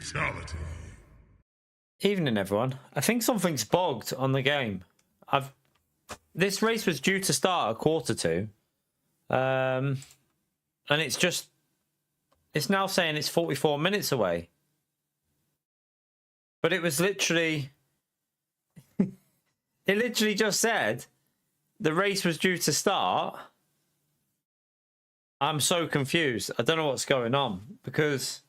Fatality. Evening, everyone. I think something's bugged on the game. This race was due to start at 1:45, and it's now saying it's 44 minutes away. But it was literally, it literally just said the race was due to start. I'm so confused. I don't know what's going on because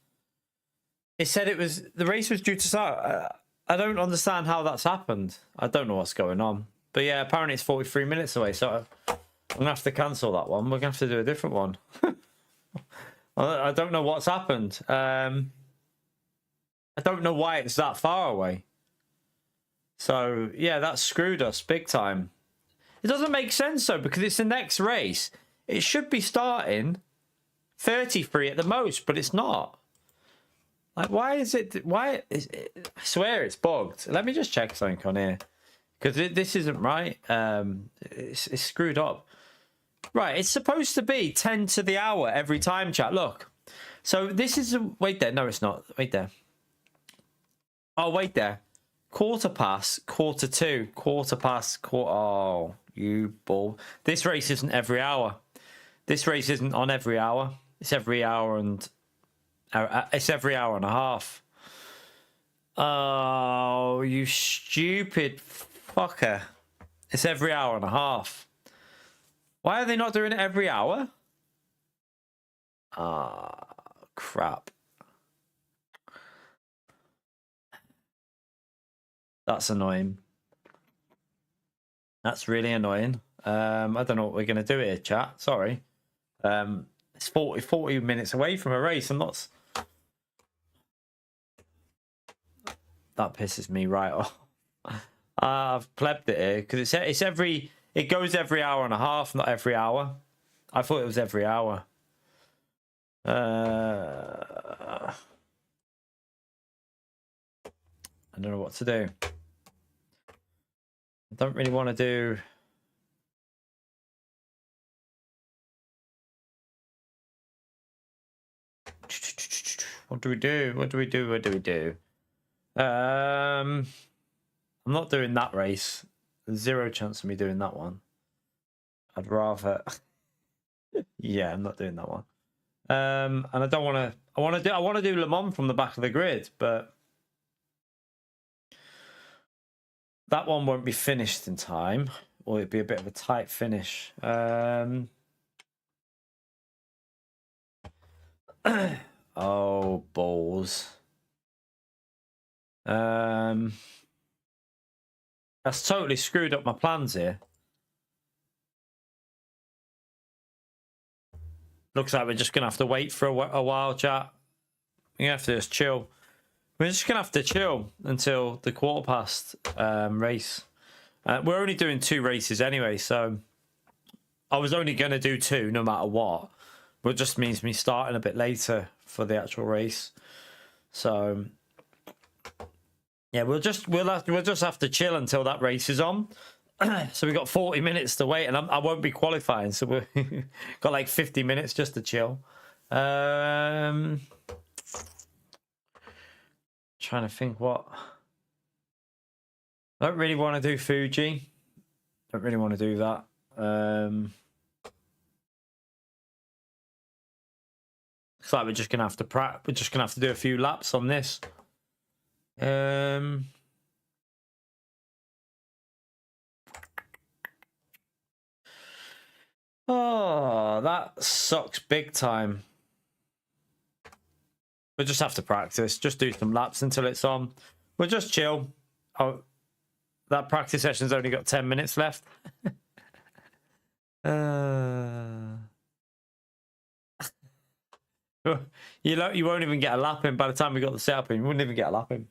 it said the race was due to start. I don't understand how that's happened. I don't know what's going on. But yeah, apparently it's 43 minutes away, so I'm going to have to cancel that one. We're going to have to do a different one. I don't know what's happened. I don't know why it's that far away. So yeah, that screwed us big time. It doesn't make sense though, because it's the next race. It should be starting 33 at the most, but it's not. Like, why is it? I swear it's bugged. Let me just check something on here, because this isn't right. It's screwed up. Right, it's supposed to be 10 to the hour every time, chat. Look. So this is... Wait there. No, it's not. Wait there. Oh, wait there. 1:15, 1:45, 1:15, Oh, you ball. This race isn't every hour. This race isn't on every hour. It's every hour and... It's every hour and a half. Oh, you stupid fucker. It's every hour and a half. Why are they not doing it every hour? Ah, crap. That's annoying. That's really annoying. I don't know what we're going to do here, chat. Sorry. It's 40 minutes away from a race. I'm not... That pisses me right off. I've plebbed it here because it's every... It goes every hour and a half, not every hour. I thought it was every hour. I don't know what to do. I don't really want to do... What do we do? What do we do? What do we do? I'm not doing that race. There's zero chance of me doing that one. I'd rather... Yeah, I'm not doing that one. And I don't want to... I want to do Le Mans from the back of the grid, but that one won't be finished in time, or it'd be a bit of a tight finish. Oh, balls. That's totally screwed up my plans here. Looks like we're just going to have to wait for a while, chat. We're going to have to just chill. We're just going to have to chill until the 1:15 race. We're only doing 2 races anyway, so I was only going to do 2 no matter what. But it just means me starting a bit later for the actual race. So yeah, we'll just have to chill until that race is on. So we've got 40 minutes to wait, and I won't be qualifying, so we've got like 50 minutes just to chill. Trying to think what... I don't really want to do Fuji. Don't really want to do that. Looks like we're just gonna have to We're just gonna have to do a few laps on this. Oh, that sucks big time. We'll just have to practice. Just do some laps until it's on. We'll just chill. Oh, that practice session's only got 10 minutes left. You won't even get a lap in by the time we got the setup in. You wouldn't even get a lap in.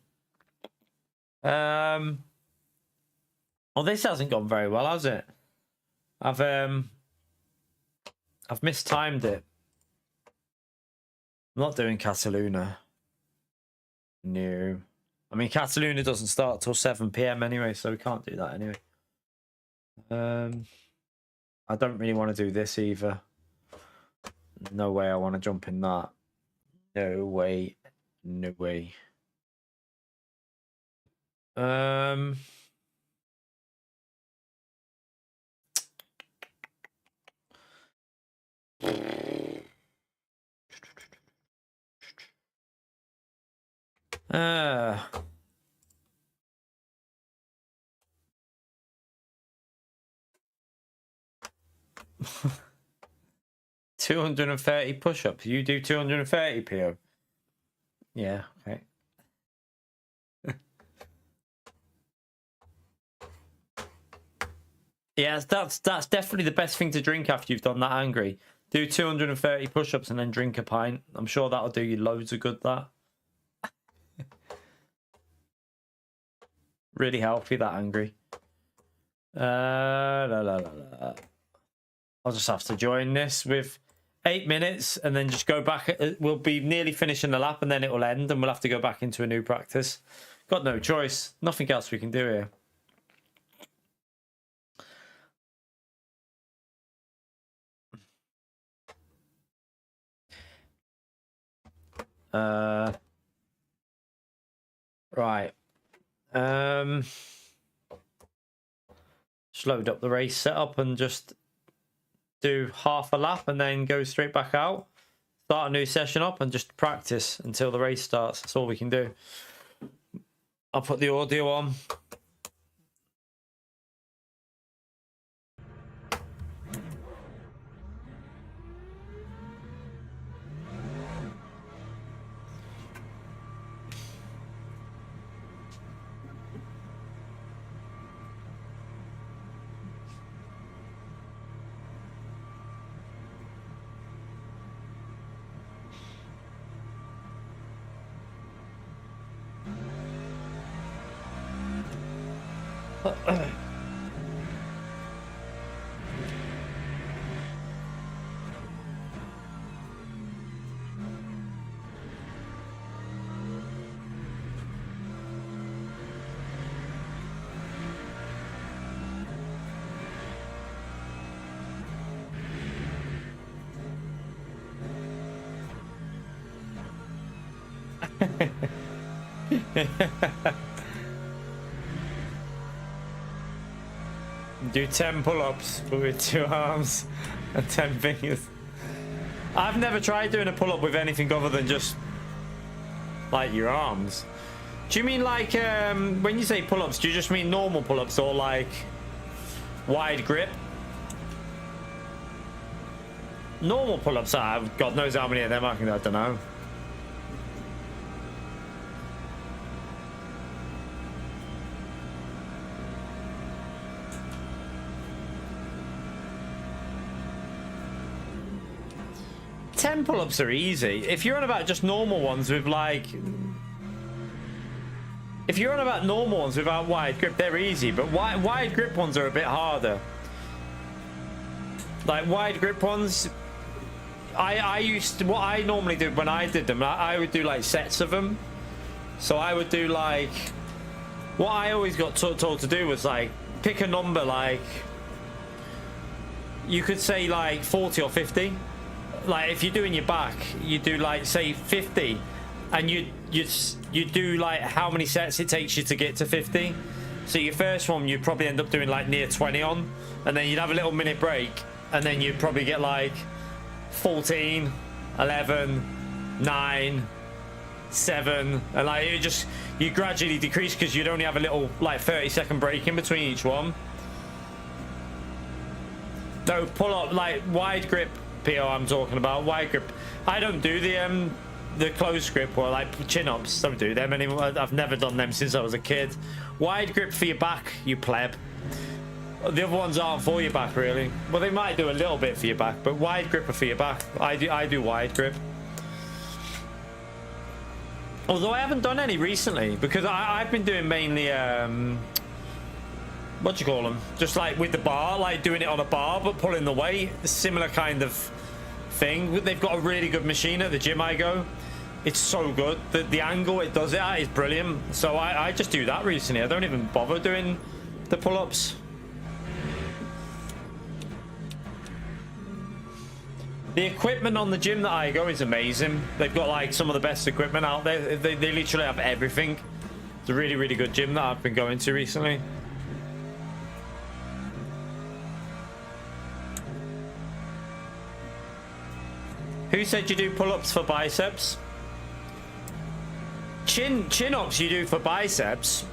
Well, this hasn't gone very well, has it? I've mistimed it. I'm not doing Cataluna. No. I mean, Cataluna doesn't start till 7 PM anyway, so we can't do that anyway. I don't really want to do this either. No way I want to jump in that. No way. No way. Uh 230 push-ups. You do 230 PO. Yeah, okay. Yeah, that's definitely the best thing to drink after you've done that angry. Do 230 push-ups and then drink a pint. I'm sure that'll do you loads of good, that. Really healthy, that angry. I'll just have to join this with 8 minutes and then just go back. We'll be nearly finishing the lap and then it will end and we'll have to go back into a new practice. Got no choice. Nothing else we can do here. Right. Just load up the race setup and just do half a lap and then go straight back out. Start a new session up and just practice until the race starts. That's all we can do. I'll put the audio on. Do 10 pull-ups but with 2 arms and 10 fingers. I've never tried doing a pull-up with anything other than just like your arms. Do you mean like when you say pull-ups, do you just mean normal pull-ups or like wide grip? Normal pull-ups, God knows how many of them I don't know. Pull-ups are easy. If you're on about just normal ones with like, if you're on about normal ones without wide grip, they're easy, but wide grip ones are a bit harder. Like wide grip ones, I used to, what I normally did when I did them, I would do like sets of them. So I would do like, what I always got told to do was like pick a number, like you could say like 40 or 50. Like if you're doing your back, you do like say 50 and you do like how many sets it takes you to get to 50. So your first one you'd probably end up doing like near 20 on, and then you'd have a little minute break and then you'd probably get like 14, 11, 9, 7, and like it just, you gradually decrease because you'd only have a little like 30-second break in between each one. No, pull up like wide grip PO I'm talking about, wide grip. I don't do the close grip or like chin-ups. Don't do them anymore. I've never done them since I was a kid. Wide grip for your back, you pleb. The other ones aren't for your back really. Well, they might do a little bit for your back, but wide grip are for your back. I do wide grip. Although I haven't done any recently because I've been doing mainly what do you call them? Just like with the bar, like doing it on a bar but pulling the weight. Similar kind of thing. They've got a really good machine at the gym I go. It's so good. The angle it does it at is brilliant. So I just do that recently. I don't even bother doing the pull-ups. The equipment on the gym that I go is amazing. They've got like some of the best equipment out there. They literally have everything. It's a really, really good gym that I've been going to recently. Who said you do pull-ups for biceps? Chin-ups you do for biceps.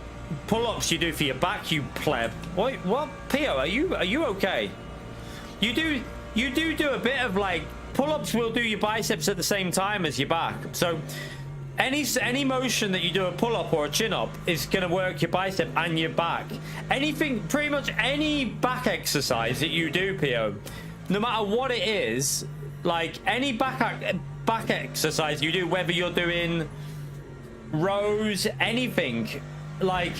Pull-ups you do for your back, you pleb. What? Pio, are you okay? You do a bit of like pull-ups will do your biceps at the same time as your back. So any motion that you do a pull-up or a chin-up is gonna work your bicep and your back. Anything, pretty much any back exercise that you do, Pio, no matter what it is, like any back exercise you do, whether you're doing rows, anything, like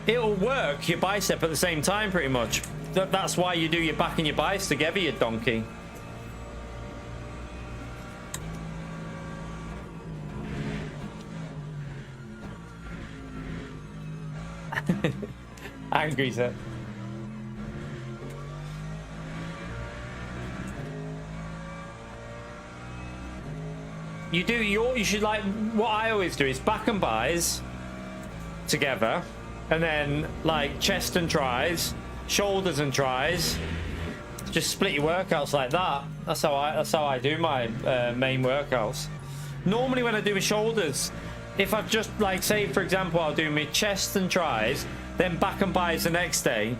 it'll work your bicep at the same time pretty much. That's why you do your back and your biceps together, you donkey. Angry, sir. You should, like, what I always do is back and buys together, and then like chest and tries, shoulders and tries. Just split your workouts like that. That's how I do my main workouts. Normally when I do my shoulders, if I've just, like, say for example, I'll do my chest and tries, then back and buys the next day,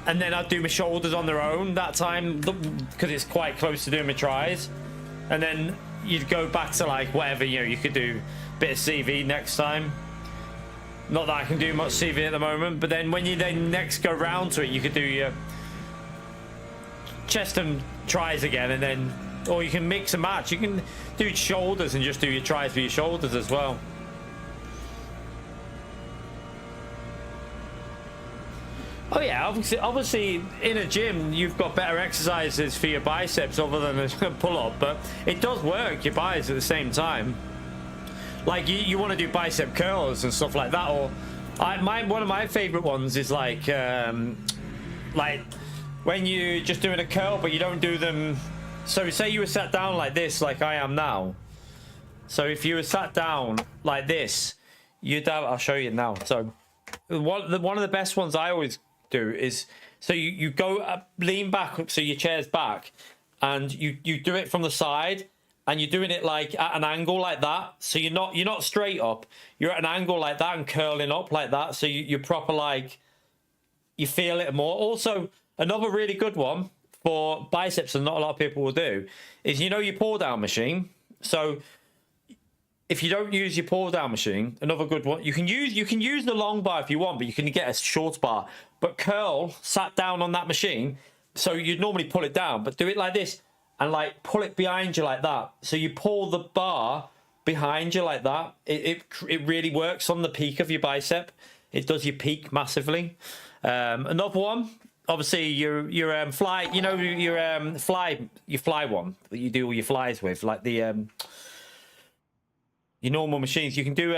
and then I'll do my shoulders on their own that time because it's quite close to doing my tries, and then you'd go back to like whatever, you know, you could do a bit of CV next time. Not that I can do much CV at the moment, but then when you then next go round to it, you could do your chest and tries again, and then, or you can mix and match. You can do shoulders and just do your tries for your shoulders as well. Oh yeah, obviously in a gym you've got better exercises for your biceps other than a pull-up, but it does work your biceps at the same time. Like you want to do bicep curls and stuff like that, or one of my favorite ones is like when you're just doing a curl but you don't do them. So say you were sat down like this, like I am now. So if you were sat down like this, you'd have, I'll show you now. So one of the best ones I always do is, so you go up, lean back so your chair's back, and you do it from the side, and you're doing it like at an angle like that. So you're not straight up, you're at an angle like that and curling up like that. So you're proper, like, you feel it more. Also, another really good one for biceps and not a lot of people will do is, you know, your pull down machine. So if you don't use your pull down machine, another good one, you can use the long bar if you want, but you can get a short bar. But curl sat down on that machine, so you'd normally pull it down, but do it like this and like pull it behind you like that. So you pull the bar behind you like that. It really works on the peak of your bicep. It does your peak massively. Another one, obviously your fly, you know, your fly one that you do all your flies with, like the your normal machines. You can do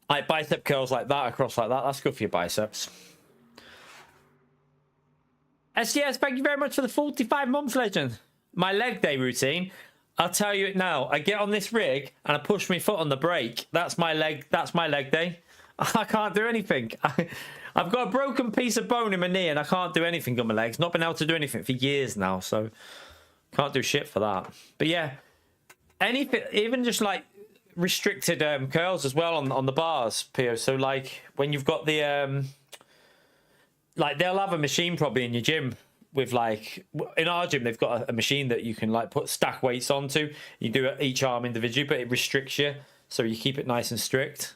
like bicep curls like that, across like that. That's good for your biceps. SGS, thank you very much for the 45 months, legend. My leg day routine, I'll tell you it now. I get on this rig and I push my foot on the brake. That's my leg day. I can't do anything. I've got a broken piece of bone in my knee and I can't do anything on my legs. Not been able to do anything for years now, so can't do shit for that. But yeah, anything, even just like restricted curls as well on the bars, Pio. So like when you've got the like they'll have a machine probably in your gym with, like, in our gym they've got a machine that you can like put stack weights onto. You do each arm individually, but it restricts you, so you keep it nice and strict.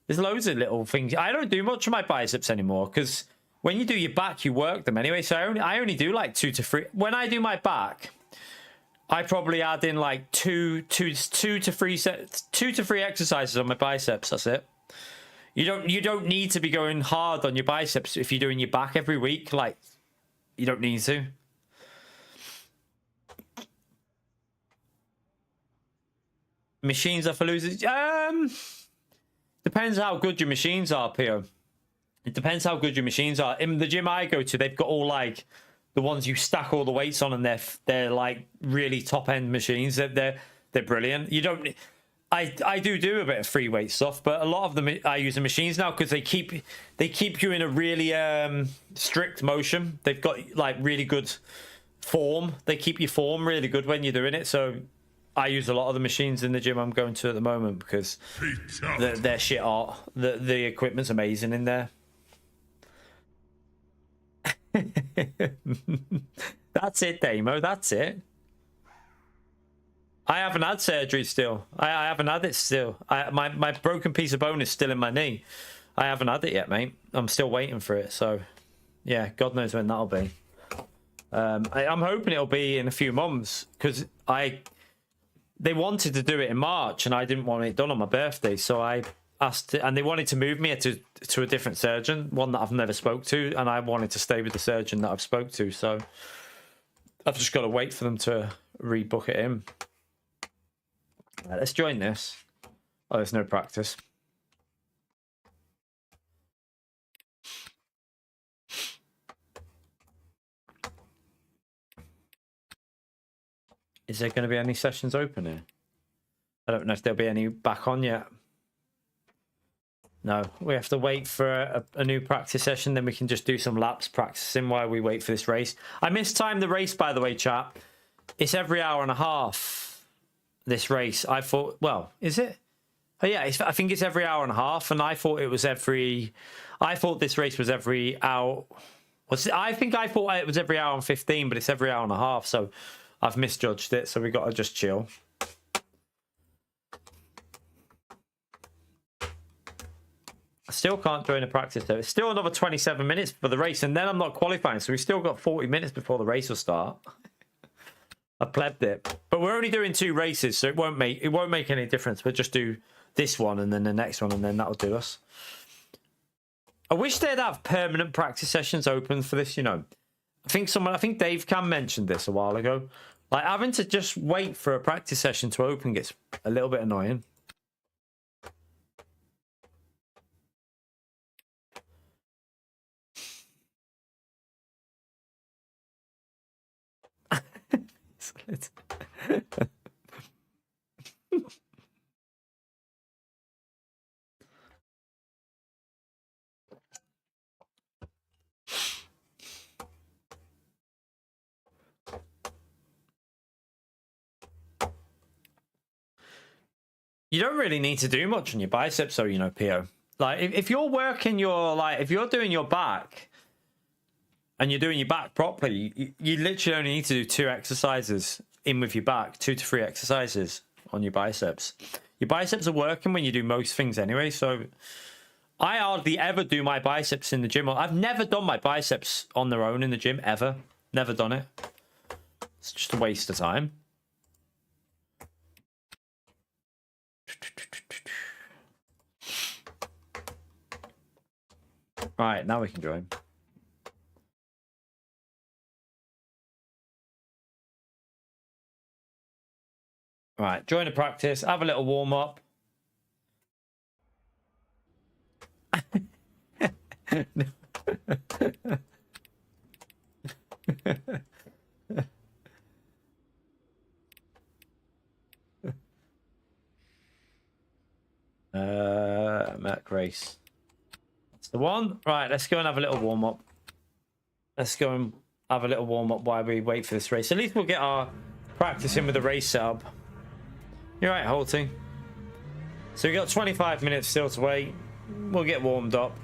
There's loads of little things. I don't do much of my biceps anymore because when you do your back, you work them anyway. So I only do like 2 to 3. When I do my back, I probably add in like two to three exercises on my biceps. That's it. You don't need to be going hard on your biceps if you're doing your back every week. Like, you don't need to. Machines are for losers. Depends how good your machines are, Pio. It depends how good your machines are. In the gym I go to, they've got all like the ones you stack all the weights on, and they're like really top end machines. They're brilliant. You don't. I do a bit of free weight stuff, but a lot of them I use the machines now because they keep you in a really strict motion. They've got like really good form. They keep your form really good when you're doing it. So I use a lot of the machines in the gym I'm going to at the moment because they're shit art. The equipment's amazing in there. That's it, Damo. That's it. I haven't had surgery still. I haven't had it still. My broken piece of bone is still in my knee. I haven't had it yet, mate. I'm still waiting for it. So, yeah, God knows when that'll be. I'm hoping it'll be in a few months because they wanted to do it in March and I didn't want it done on my birthday. So I asked, and they wanted to move me to a different surgeon, one that I've never spoke to, and I wanted to stay with the surgeon that I've spoke to. So I've just got to wait for them to rebook it in. Right, let's join this. Oh, there's no practice. Is there going to be any sessions open here? I don't know if there'll be any back on yet. No, we have to wait for a new practice session, then we can just do some laps practicing while we wait for this race. I mistimed the race, by the way, chat. It's every hour and a half, this race. I thought, well, is it? Oh, yeah, I think it's every hour and a half, and I thought it was every... I thought this race was every hour... I think I thought it was every hour and 15, but it's every hour and a half, so I've misjudged it, so we got to just chill. I still can't join a practice though. It's still another 27 minutes for the race, and then I'm not qualifying, so we've still got 40 minutes before the race will start. I plebbed it, but we're only doing 2 races, so it won't make any difference. We'll just do this one and then the next one, and then that'll do us. I wish they'd have permanent practice sessions open for this. You know, I think Dave Cam mentioned this a while ago. Like having to just wait for a practice session to open gets a little bit annoying. You don't really need to do much on your biceps, so you know, PO. Like if you're working if you're doing your back and you're doing your back properly, you literally only need to do 2 exercises in with your back, 2 to 3 exercises on your biceps. Your biceps are working when you do most things anyway, so I hardly ever do my biceps in the gym. I've never done my biceps on their own in the gym, ever. Never done it. It's just a waste of time. Right, now we can join. Right, join the practice, have a little warm up. Mac race. That's the one. Right, let's go and have a little warm up. Let's go and have a little warm up while we wait for this race. At least we'll get our practice in with the race setup. You're right, Holty. So we got 25 minutes still to wait. We'll get warmed up.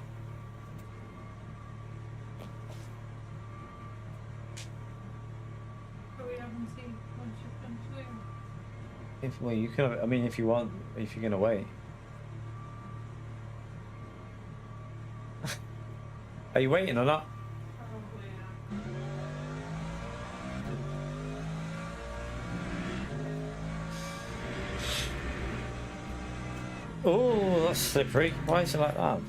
Well, you can. I mean, if you want, if you're gonna wait. Are you waiting or not? Oh, that's slippery. Why is it like that?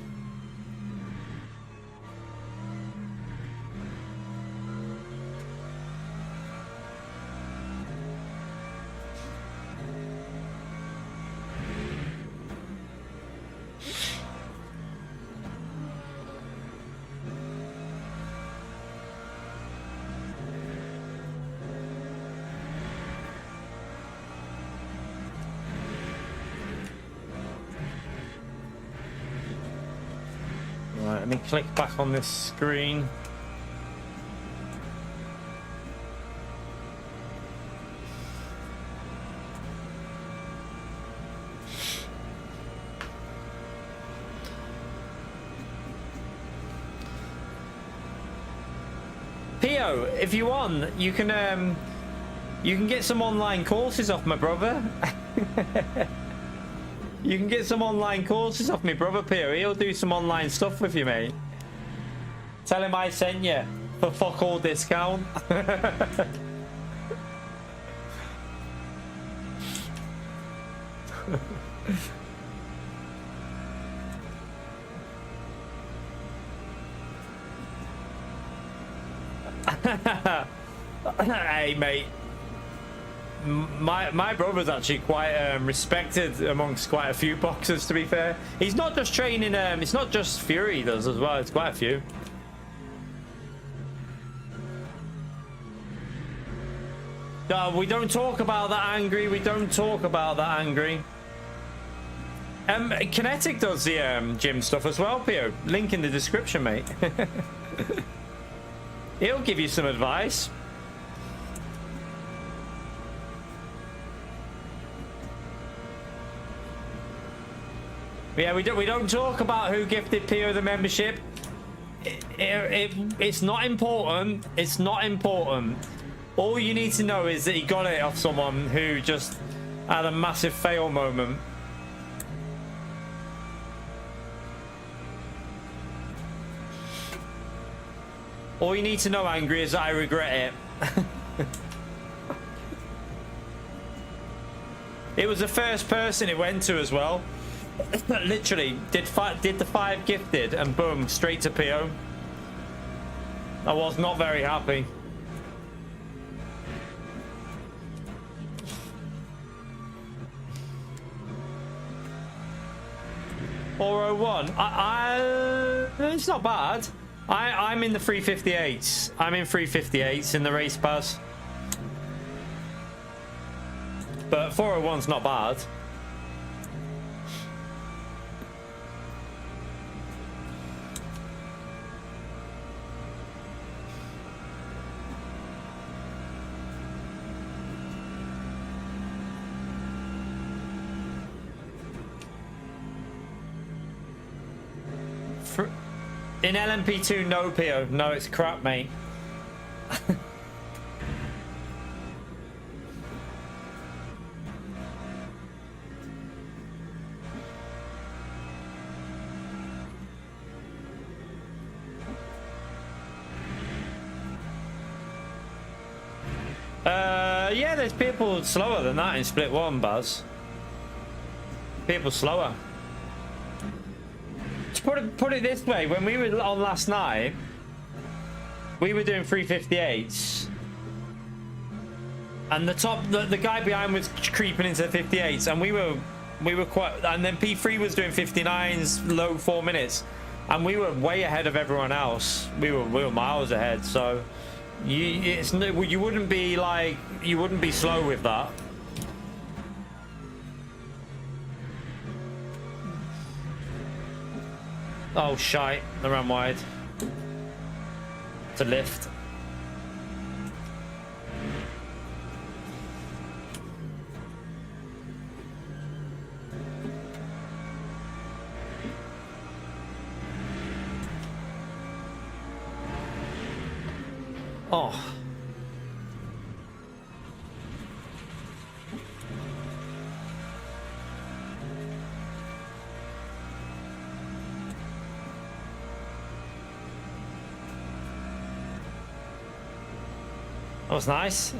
Let me click back on this screen. Pio, if you want, you can get some online courses off my brother. You can get some online courses off my brother, Pio. He'll do some online stuff with you, mate. Tell him I sent you for fuck all discount. Hey, mate. My brother's actually quite respected amongst quite a few boxers, to be fair. He's not just training, it's not just Fury he does as well, it's quite a few. No, we don't talk about that, Angry. We don't talk about that, Angry. Kinetic does the gym stuff as well, Pio. Link in the description, mate. He'll give you some advice. Yeah, we don't talk about who gifted Pio the membership. It's not important. It's not important. All you need to know is that he got it off someone who just had a massive fail moment. All you need to know, Angry, is that I regret it. It was the first person it went to as well. Literally did the 5 gifted and boom, straight to PO. I was not very happy. .401. It's not bad. I'm in the 358s. I'm in 358s in the race pass. But 401's not bad. In LMP2, no, Pio. No, it's crap, mate. Yeah, there's people slower than that in Split 1, Baz. People slower. To put it this way, when we were on last night, we were doing 358s, and the guy behind was creeping into the 58s, and we were quite, and then P3 was doing 59s, low 4 minutes, and we were way ahead of everyone else. We were miles ahead. So you wouldn't be slow with that. Oh shite, I ran wide. To lift. Oh. That was nice.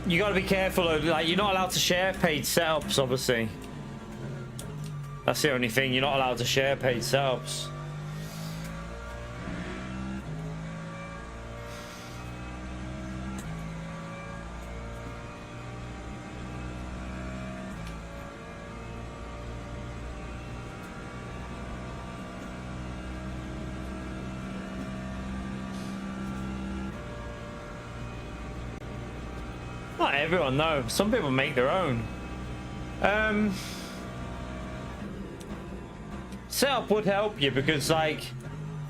You got to be careful of, like, you're not allowed to share paid setups, obviously. That's the only thing, you're not allowed to share paid setups. Not everyone, no. Some people make their own. Setup would help you because, like,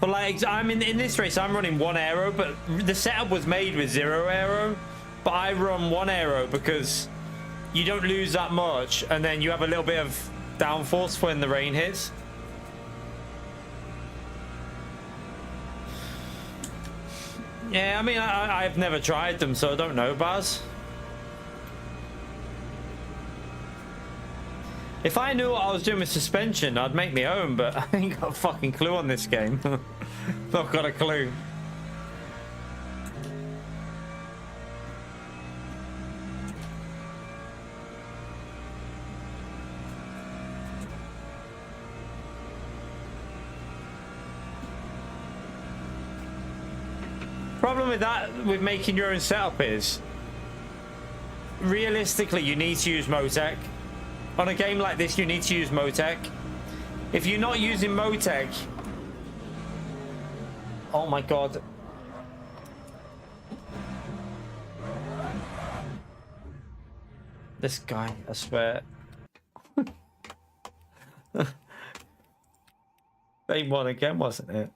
for like, I'm in this race, I'm running 1 aero, but the setup was made with 0 aero. But I run 1 aero because you don't lose that much, and then you have a little bit of downforce when the rain hits. Yeah, I mean, I've never tried them, so I don't know, Baz. If I knew what I was doing with suspension, I'd make my own, but I ain't got a fucking clue on this game. Not got a clue. Problem with that, with making your own setup, is realistically you need to use Motec. On a game like this, you need to use Motec. If you're not using Motec, oh my god. This guy, I swear. Same one again, wasn't it?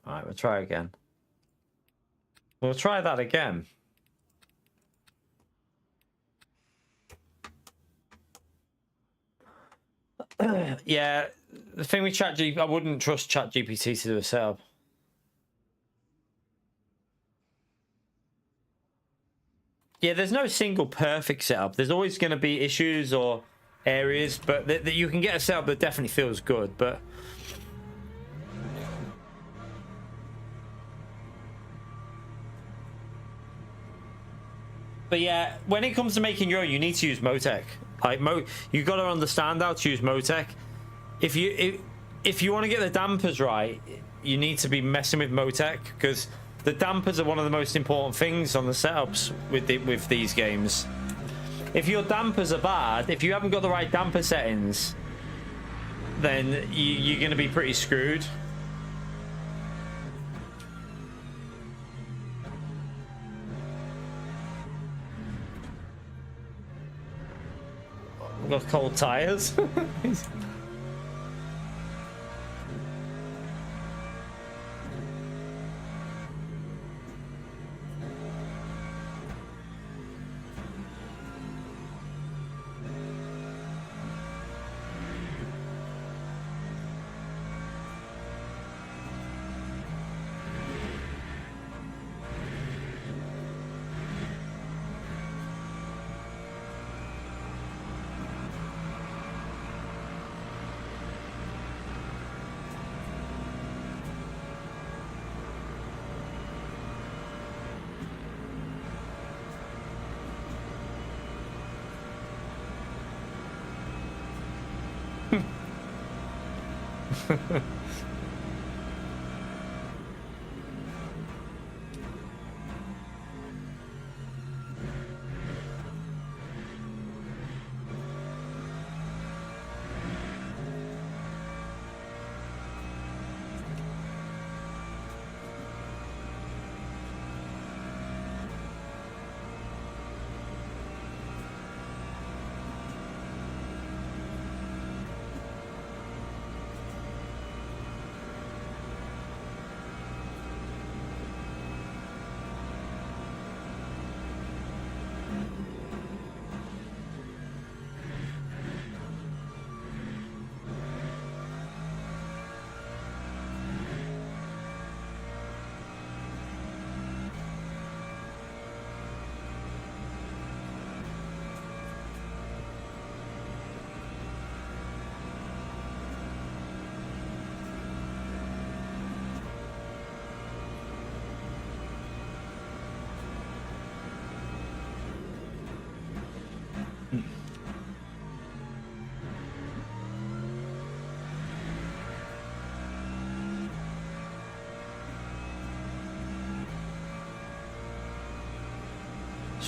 Alright, we'll try again. We'll try that again. Yeah, the thing with ChatGPT, I wouldn't trust ChatGPT to do a setup. Yeah, there's no single perfect setup. There's always going to be issues or areas, but that you can get a setup that definitely feels good, but... But yeah, when it comes to making your own, you need to use Motec. Like you got to understand how to use Motec. If you want to get the dampers right, you need to be messing with Motec, because the dampers are one of the most important things on the setups with these games. If your dampers are bad, if you haven't got the right damper settings, then you're going to be pretty screwed. Got cold tires.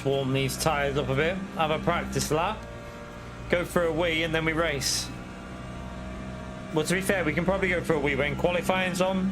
Warm these tires up a bit, have a practice lap, go for a wee, and then we race. Well, to be fair, we can probably go for a wee when qualifying's on.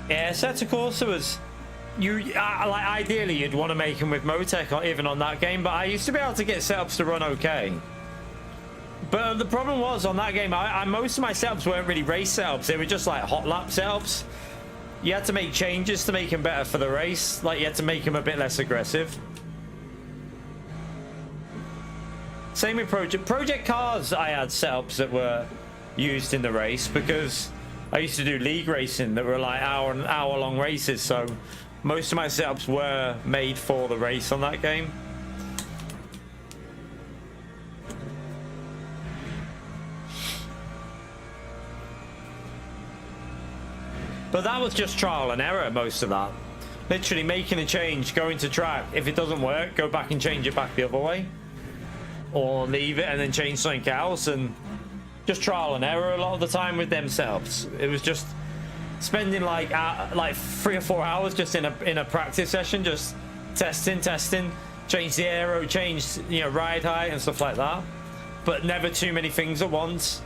Yeah, Assetto Corsa was like ideally you'd want to make them with Motec or even on that game, but I used to be able to get setups to run okay. But the problem was on that game, most of my setups weren't really race setups. They were just like hot lap setups. You had to make changes to make them better for the race. Like you had to make them a bit less aggressive. Same with Project Cars. I had setups that were used in the race because I used to do league racing that were like hour long races. So most of my setups were made for the race on that game. But that was just trial and error, most of that. Literally making a change, going to track. If it doesn't work, go back and change it back the other way. Or leave it and then change something else. And just trial and error a lot of the time with them setups. It was just spending like 3 or 4 hours just in a practice session, just testing, change the aero, change, you know, ride height and stuff like that. But never too many things at once.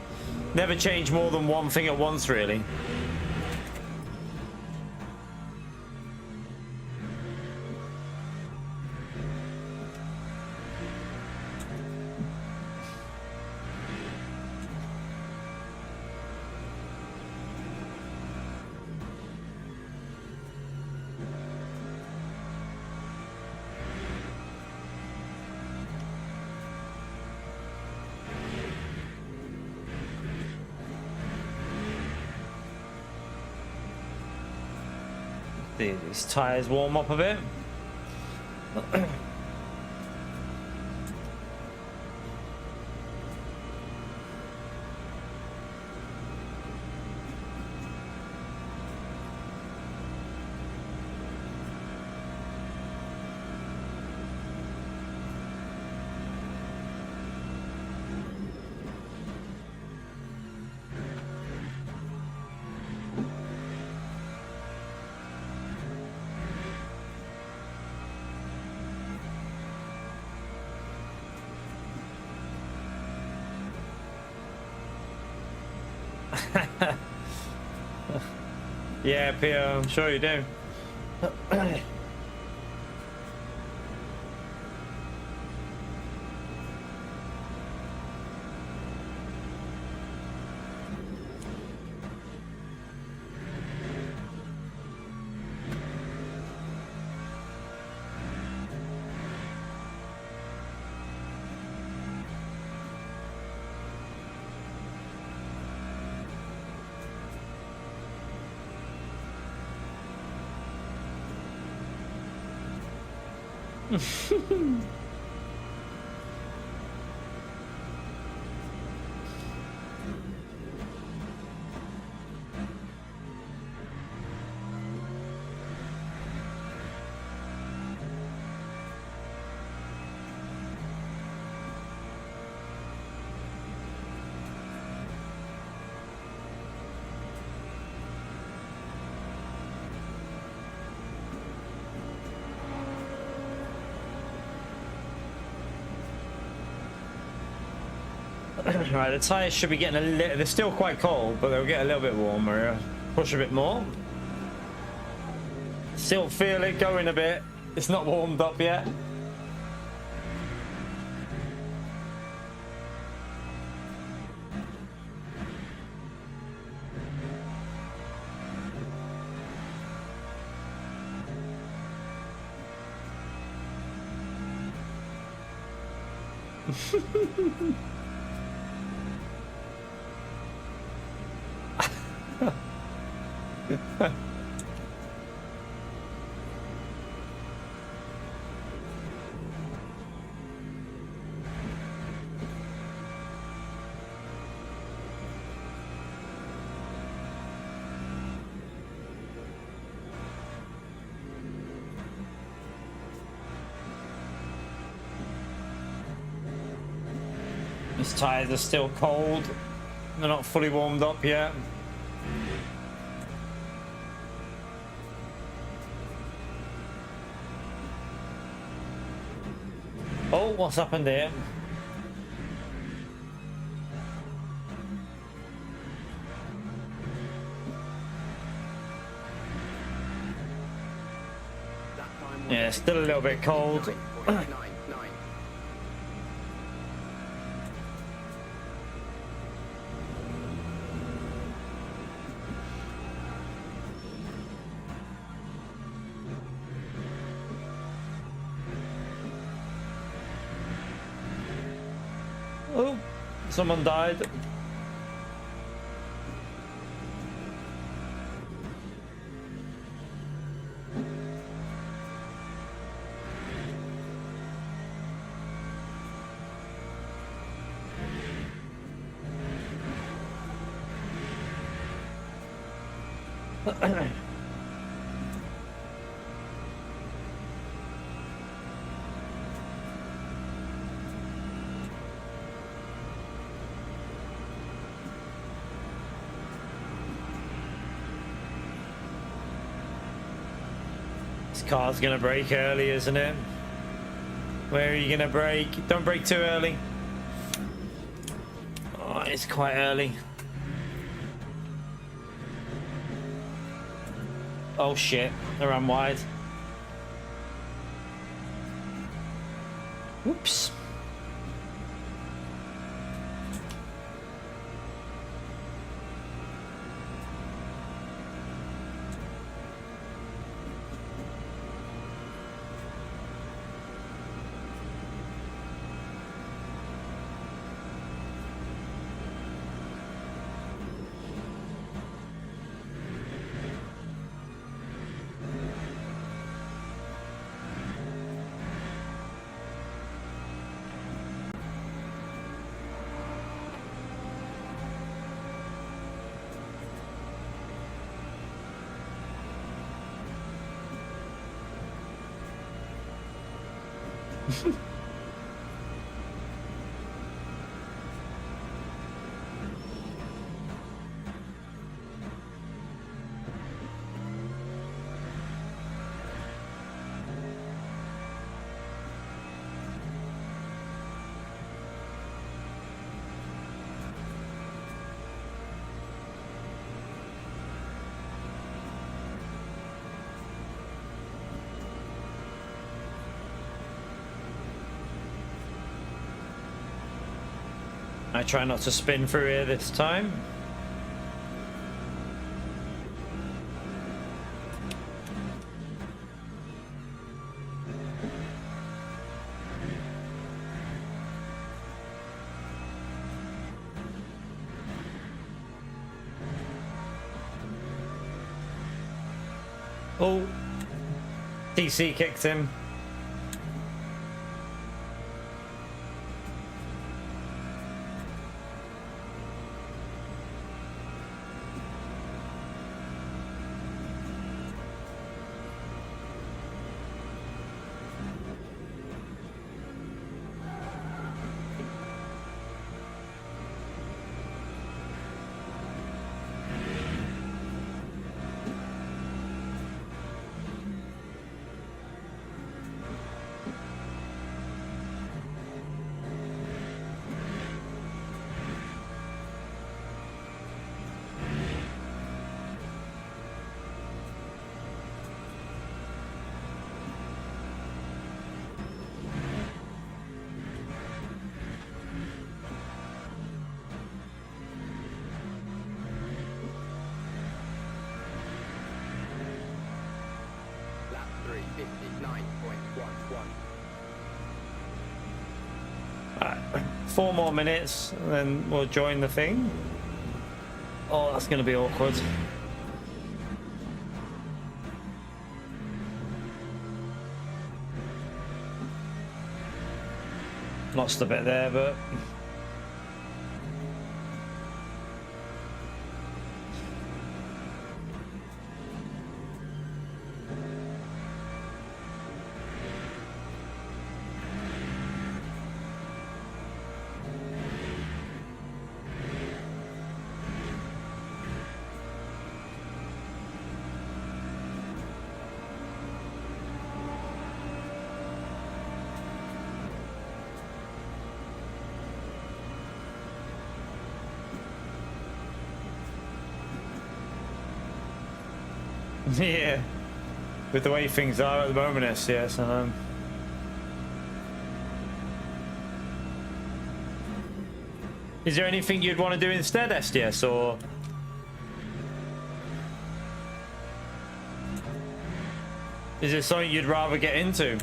Never change more than one thing at once, really. These tires warm up a bit. Yeah, Pio, I'm sure you do. Right, the tyres should be getting a little... They're still quite cold, but they'll get a little bit warmer. Push a bit more. Still feel it going a bit. It's not warmed up yet. These tyres are still cold. They're not fully warmed up yet. Oh, what's happened here? Yeah, still a little bit cold. Oh, someone died. This car's gonna brake early, isn't it? Where are you gonna brake? Don't brake too early. Oh, it's quite early. Oh shit, I ran wide. Whoops. I try not to spin through here this time. Oh, TC kicked him. Alright, 4 more minutes and then we'll join the thing. Oh, that's going to be awkward. Lost a bit there, but yeah. With the way things are at the moment, SCS, and is there anything you'd want to do instead, SDS, or is it something you'd rather get into?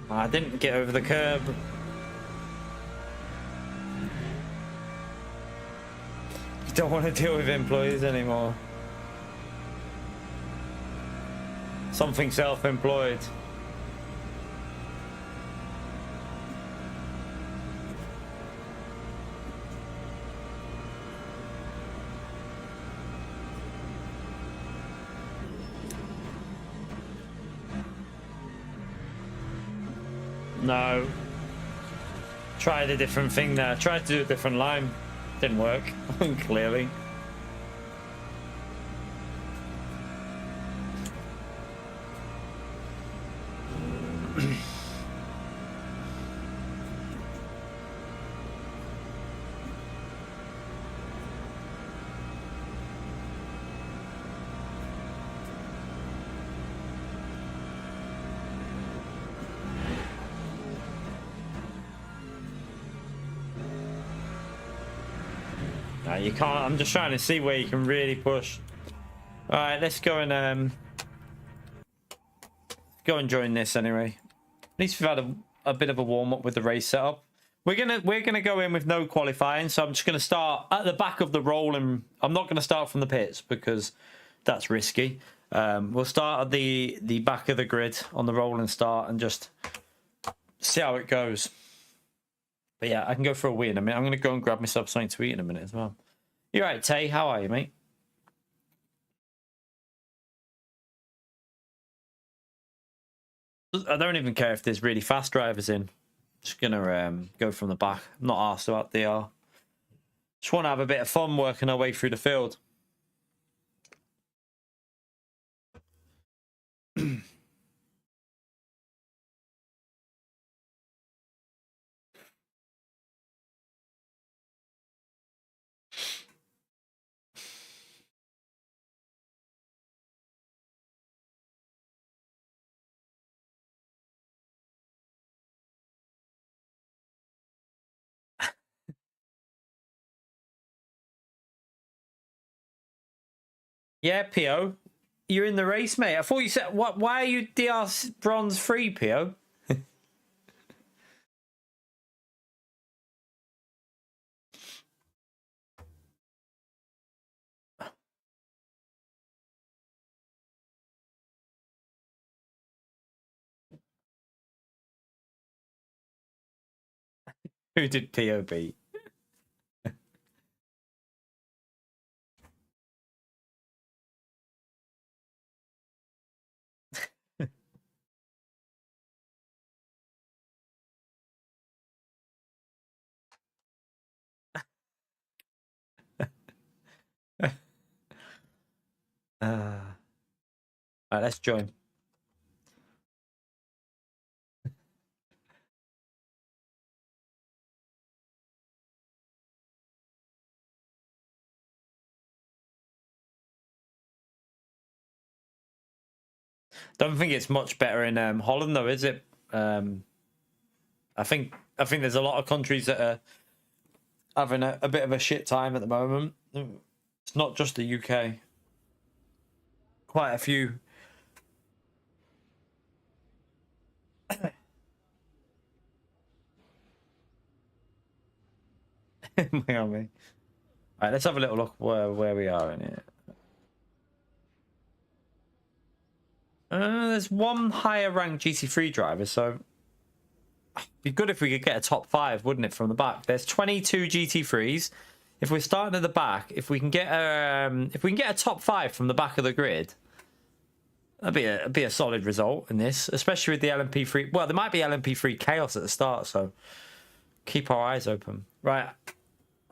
I didn't get over the curb. You don't want to deal with employees anymore. Something self-employed. No. Tried a different thing there. Tried to do a different line. Didn't work, clearly. You can't. I'm just trying to see where you can really push. All right, let's go and join this anyway. At least we've had a bit of a warm up with the race setup. We're gonna go in with no qualifying, so I'm just gonna start at the back of the roll, and I'm not gonna start from the pits because that's risky. We'll start at the back of the grid on the roll and start, and just see how it goes. But yeah, I can go for a wee in a minute. I'm gonna go and grab myself something to eat in a minute as well. You're right, Tay. How are you, mate? I don't even care if there's really fast drivers in. Just gonna go from the back. I'm not asked about DR. Just want to have a bit of fun working our way through the field. Yeah, PO. You're in the race, mate. I thought you said, what? Why are you DR bronze free, PO? Who did PO beat? All right, let's join. Don't think it's much better in Holland, though, is it? I think there's a lot of countries that are having a bit of a shit time at the moment. It's not just the UK. Quite a few. Hang on, me. All right, let's have a little look where we are in it. There's one higher ranked GT3 driver, so it'd be good if we could get a top 5, wouldn't it, from the back? There's 22 GT3s. If we're starting at the back, if we can get a top 5 from the back of the grid, that'd be a solid result in this, especially with the LMP3. Well, there might be LMP3 chaos at the start, so keep our eyes open. Right.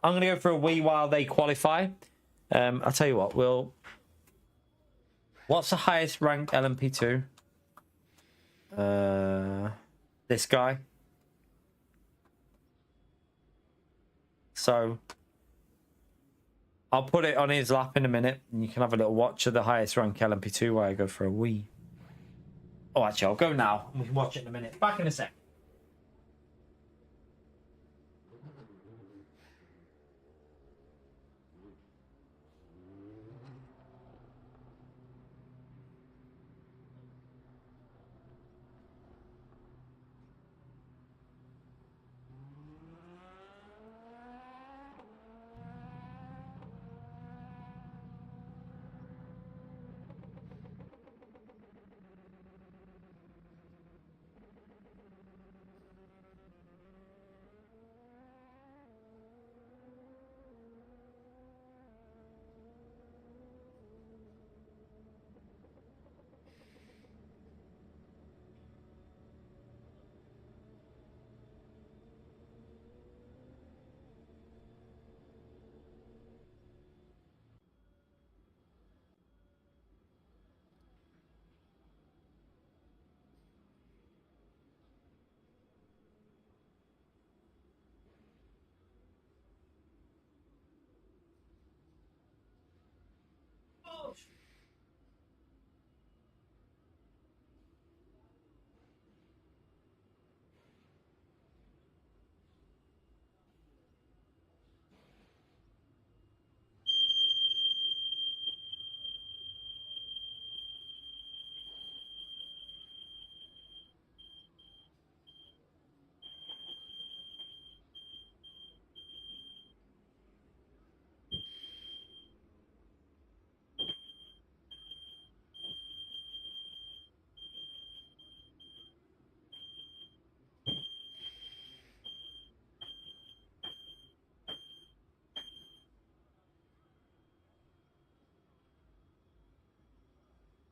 I'm going to go for a wee while they qualify. I'll tell you what. What's the highest ranked LMP2? This guy. So I'll put it on his lap in a minute, and you can have a little watch of the highest rank LMP2 while I go for a wee. Oh, actually, I'll go now. We can watch it in a minute. Back in a sec.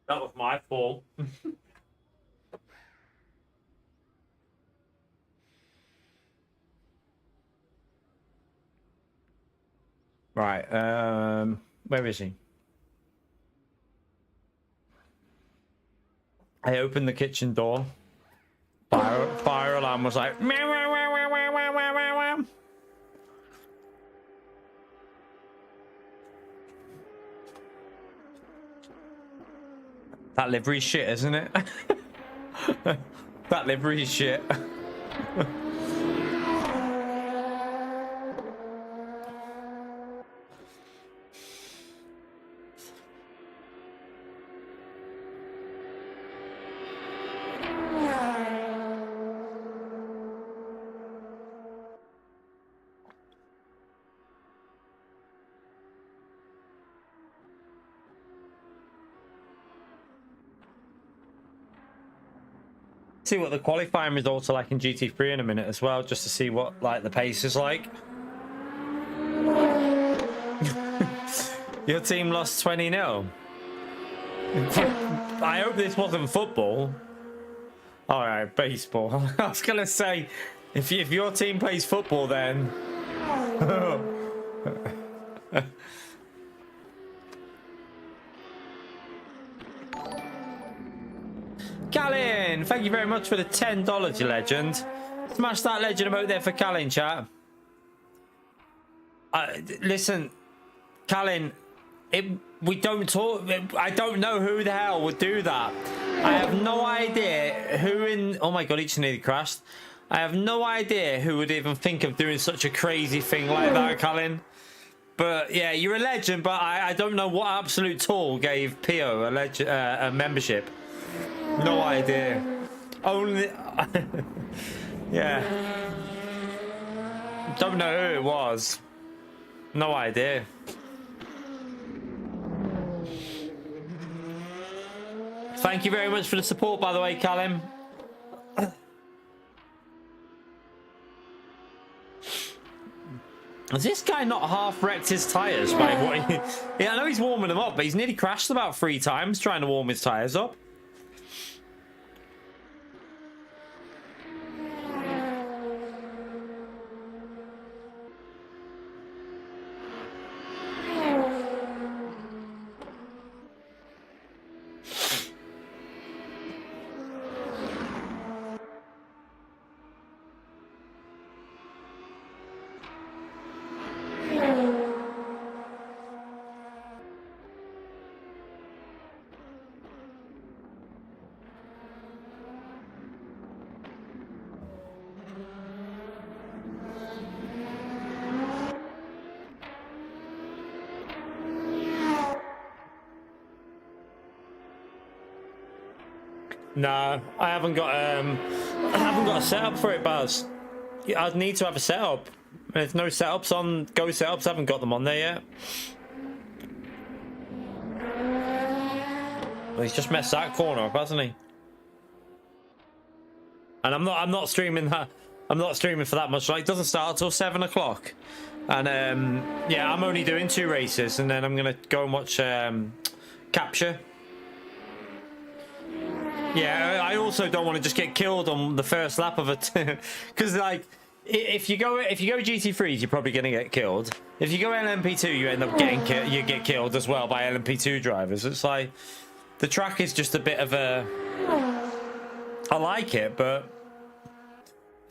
That was my fault. Right, where is he? I opened the kitchen door. Fire alarm was like, meow, meow, meow, meow, meow, meow, meow, meow. That livery's shit, isn't it? That livery's shit. See what the qualifying results are like in GT3 in a minute as well, just to see what like the pace is like. Your team lost 20-0. I hope this wasn't football. All right, baseball. I was gonna say, if your team plays football, then. Callan, thank you very much for the $10, you legend. Smash that legend emote there for Callan, chat. Listen, Callan, we don't talk. I don't know who the hell would do that. I have no idea who in. Oh my god, each nearly crashed. I have no idea who would even think of doing such a crazy thing like that, Callan. But yeah, you're a legend. But I don't know what absolute tool gave Pio a membership. No idea. Only. Yeah. Don't know who it was. No idea. Thank you very much for the support, by the way, Callum. Has this guy not half wrecked his tyres by what he... Yeah, I know he's warming them up, but he's nearly crashed about 3 times trying to warm his tyres up. No, I haven't got a setup for it, Baz. I'd need to have a setup. There's no setups on Go setups. I haven't got them on there yet. Well, he's just messed that corner up, hasn't he? And I'm not streaming that. I'm not streaming for that much. Like, it doesn't start till 7 o'clock. And yeah, I'm only doing 2 races, and then I'm gonna go and watch Capture. Yeah, I also don't want to just get killed on the first lap of it, because like if you go GT3s, you're probably gonna get killed. If you go LMP2, you end up getting you get killed as well by LMP2 drivers. It's like the track is just a bit of a. I like it, but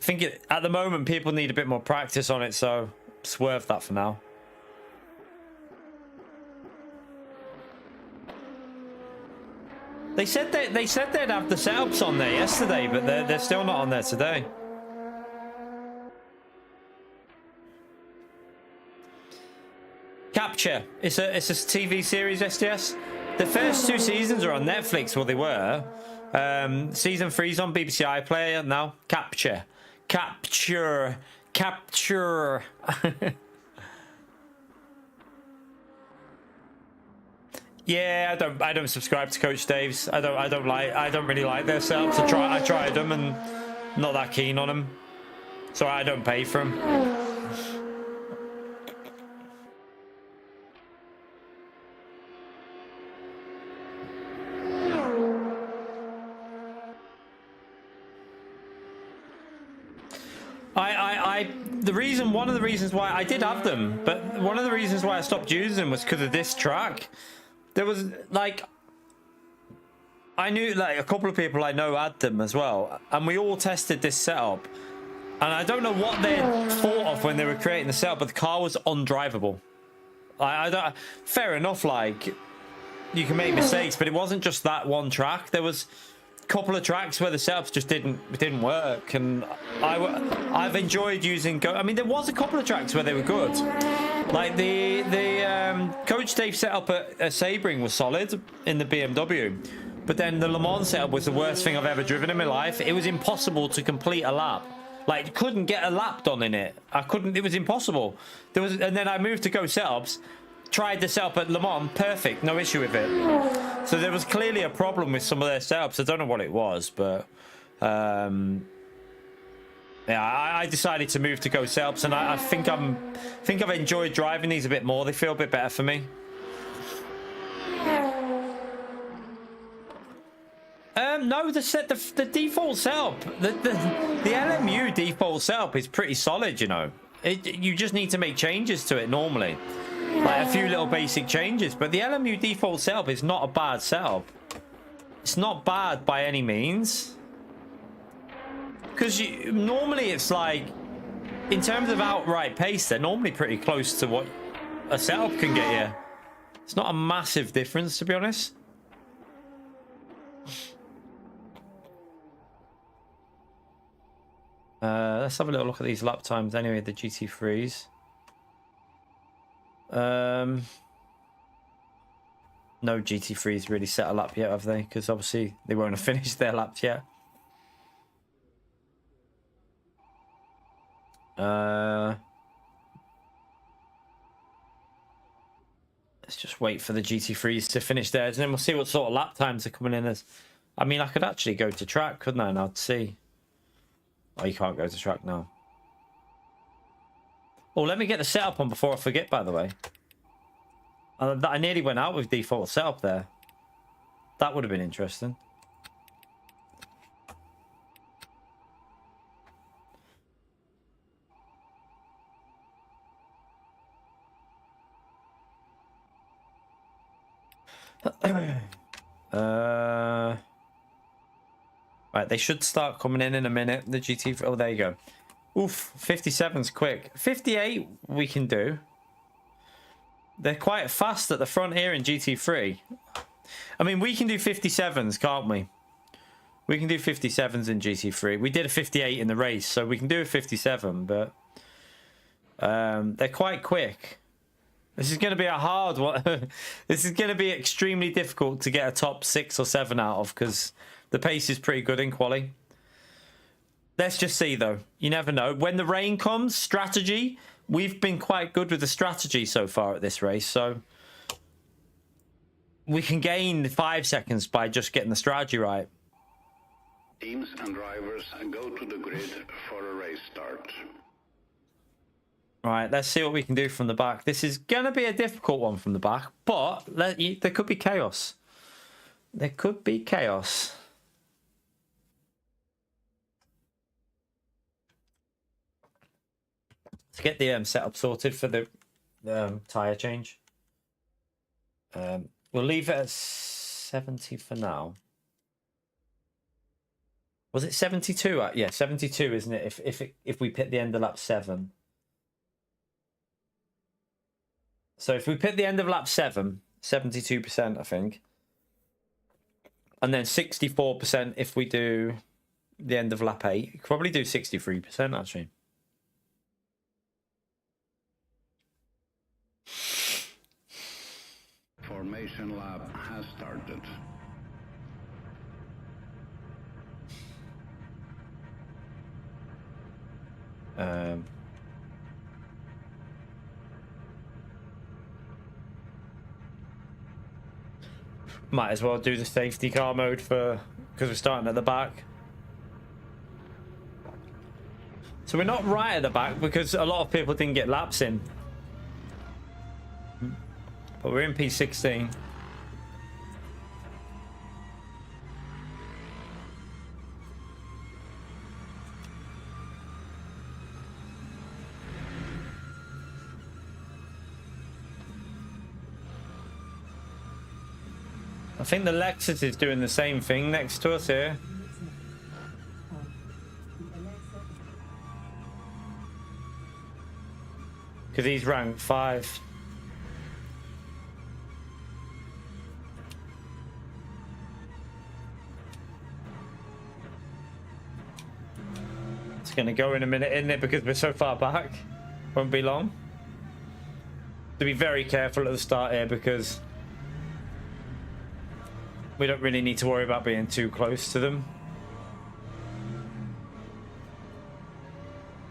I think at the moment people need a bit more practice on it, so swerve that for now. They said they'd have the setups on there yesterday, but they're still not on there today. Capture. It's a TV series, SDS. The first 2 seasons are on Netflix. Well, they were. Season 3's on BBC iPlayer now. Capture. Yeah, I don't subscribe to Coach Dave's. I don't really like their setups. I tried them and not that keen on them. So I don't pay for them. One of the reasons why I did have them, but one of the reasons why I stopped using them was because of this track. There was like, I knew like a couple of people I know had them as well, and we all tested this setup, and I don't know what they thought of when they were creating the setup, but the car was undrivable. I don't. Fair enough, like you can make mistakes, but it wasn't just that one track. There was a couple of tracks where the setups just didn't work, and I've enjoyed using Go. I mean, there was a couple of tracks where they were good. Like the Coach Dave setup at Sebring was solid in the BMW, but then the Le Mans setup was the worst thing I've ever driven in my life. It was impossible to complete a lap. Like, couldn't get a lap done in it. I couldn't. It was impossible. And then I moved to Go setups. Tried the setup at Le Mans, perfect, no issue with it. So there was clearly a problem with some of their setups. I don't know what it was, but yeah, I decided to move to Go setups, and I think I've enjoyed driving these a bit more. They feel a bit better for me. No, the default setup, the LMU default setup is pretty solid. You know, you just need to make changes to it normally. Like a few little basic changes, but the LMU default setup is not a bad setup. It's not bad by any means. Because normally it's like, in terms of outright pace, they're normally pretty close to what a setup can get you. It's not a massive difference, to be honest. Let's have a little look at these lap times anyway, the GT3s. No GT3s really set a lap yet, have they? Because obviously they won't have finished their laps yet. Let's just wait for the GT3s to finish theirs, and then we'll see what sort of lap times are coming in as. I mean, I could actually go to track, couldn't I, now to see? Oh, you can't go to track now. Oh, let me get the setup on before I forget, by the way. I nearly went out with default setup there. That would have been interesting. Right, they should start coming in a minute. The GT. Oh, there you go. Oof, 57's quick. 58 we can do. They're quite fast at the front here in GT3. I mean, we can do 57s, can't we? We can do 57s in GT3. We did a 58 in the race, so we can do a 57, but they're quite quick. This is going to be a hard one. This is going to be extremely difficult to get a top 6 or 7 out of, because The pace is pretty good in quali. Let's just see, though. You never know. When the rain comes, strategy. We've been quite good with the strategy so far at this race, so we can gain 5 seconds by just getting the strategy right. Teams and drivers go to the grid for a race start. Right, let's see what we can do from the back. This is going to be a difficult one from the back, but there could be chaos. There could be chaos. To get the setup sorted for the tyre change. We'll leave it at 70 for now. Was it 72? Yeah, 72, isn't it? If we pit the end of lap 7. So if we pit the end of lap 7, 72%, I think. And then 64% if we do the end of lap 8. You could probably do 63%, actually. Formation lap has started. Might as well do the safety car mode because we're starting at the back. So we're not right at the back because a lot of people didn't get laps in. But we're in P16. I think the Lexus is doing the same thing next to us here. Because he's ranked 5. It's going to go in a minute, isn't it? Because we're so far back. Won't be long. To be very careful at the start here because we don't really need to worry about being too close to them.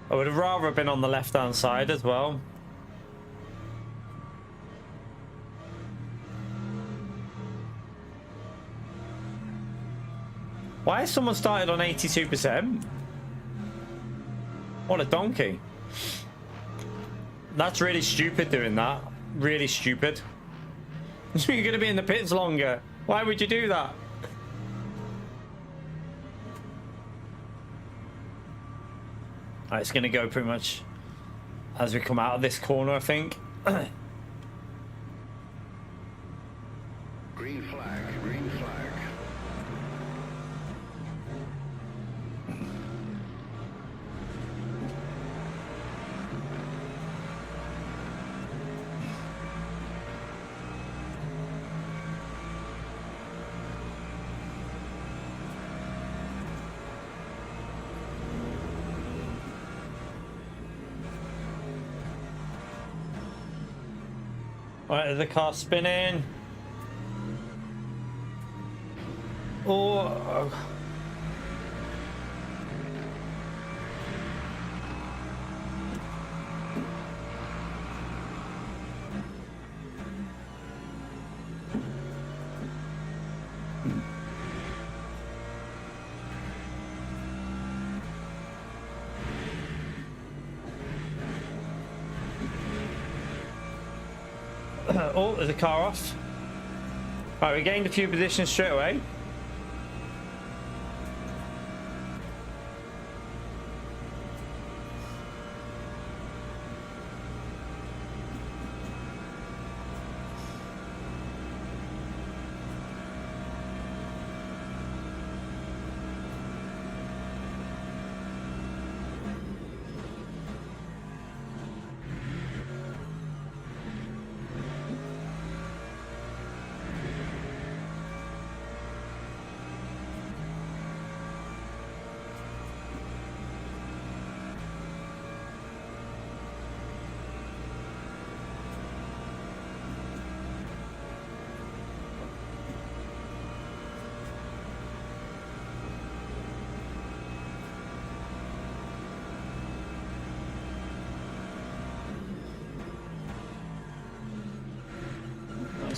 I would have rather been on the left-hand side as well. Why has someone started on 82%? What a donkey. That's really stupid doing that. Really stupid. You're going to be in the pits longer. Why would you do that? Right, it's going to go pretty much as we come out of this corner, I think. Green flag, green flag. Right, the car spinning. Oh. Oh, there's a car off. Right, we gained a few positions straight away.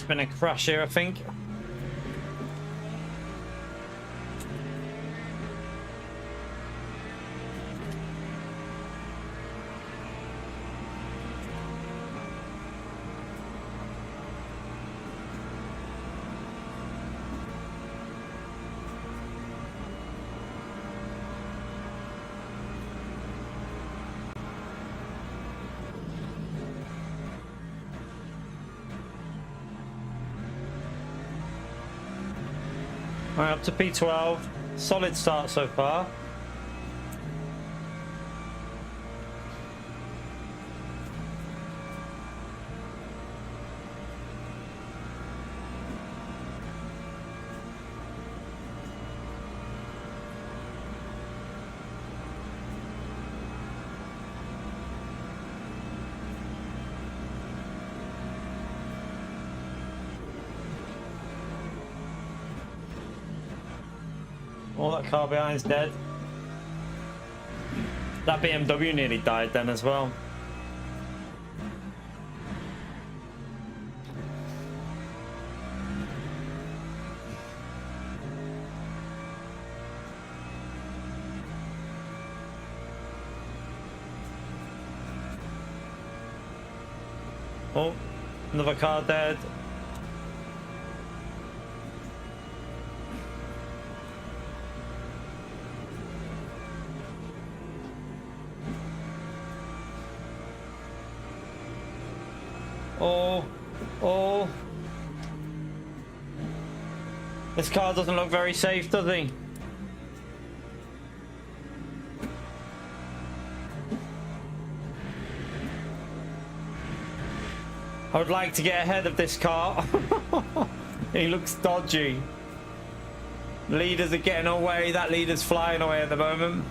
It's been a crash here, I think. All right, up to P12. Solid start so far. All that car behind's dead. That BMW nearly died then as well. Oh, another car dead. Oh. This car doesn't look very safe, does he? I would like to get ahead of this car. He looks dodgy. Leaders are getting away. That leader's flying away at the moment.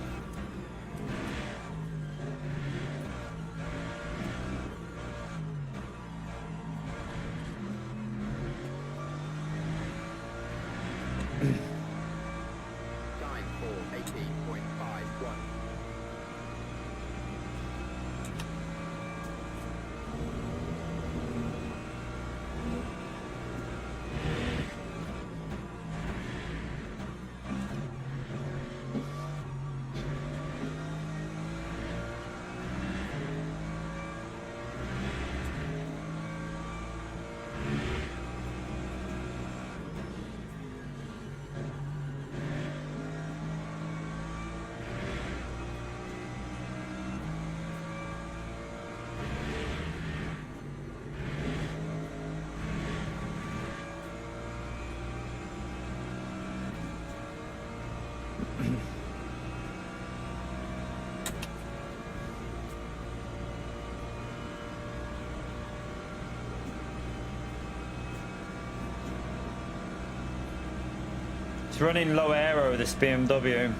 It's running low aero, this BMW.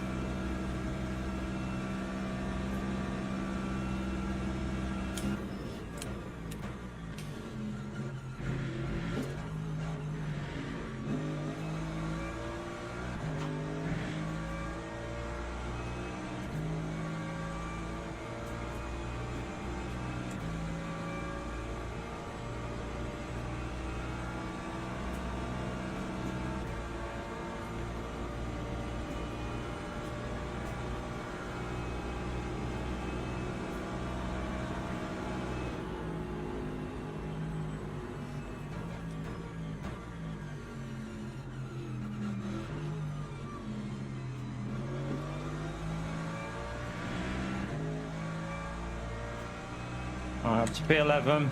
Alright, up to P11.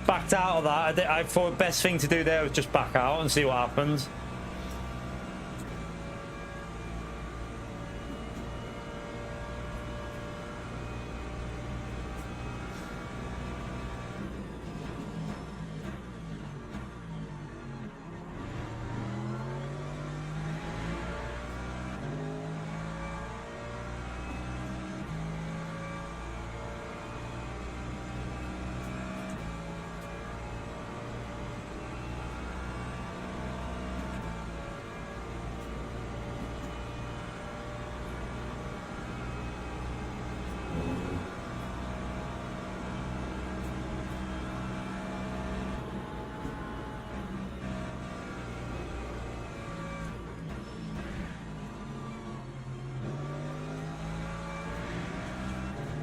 Backed out of that. I thought the best thing to do there was just back out and see what happens.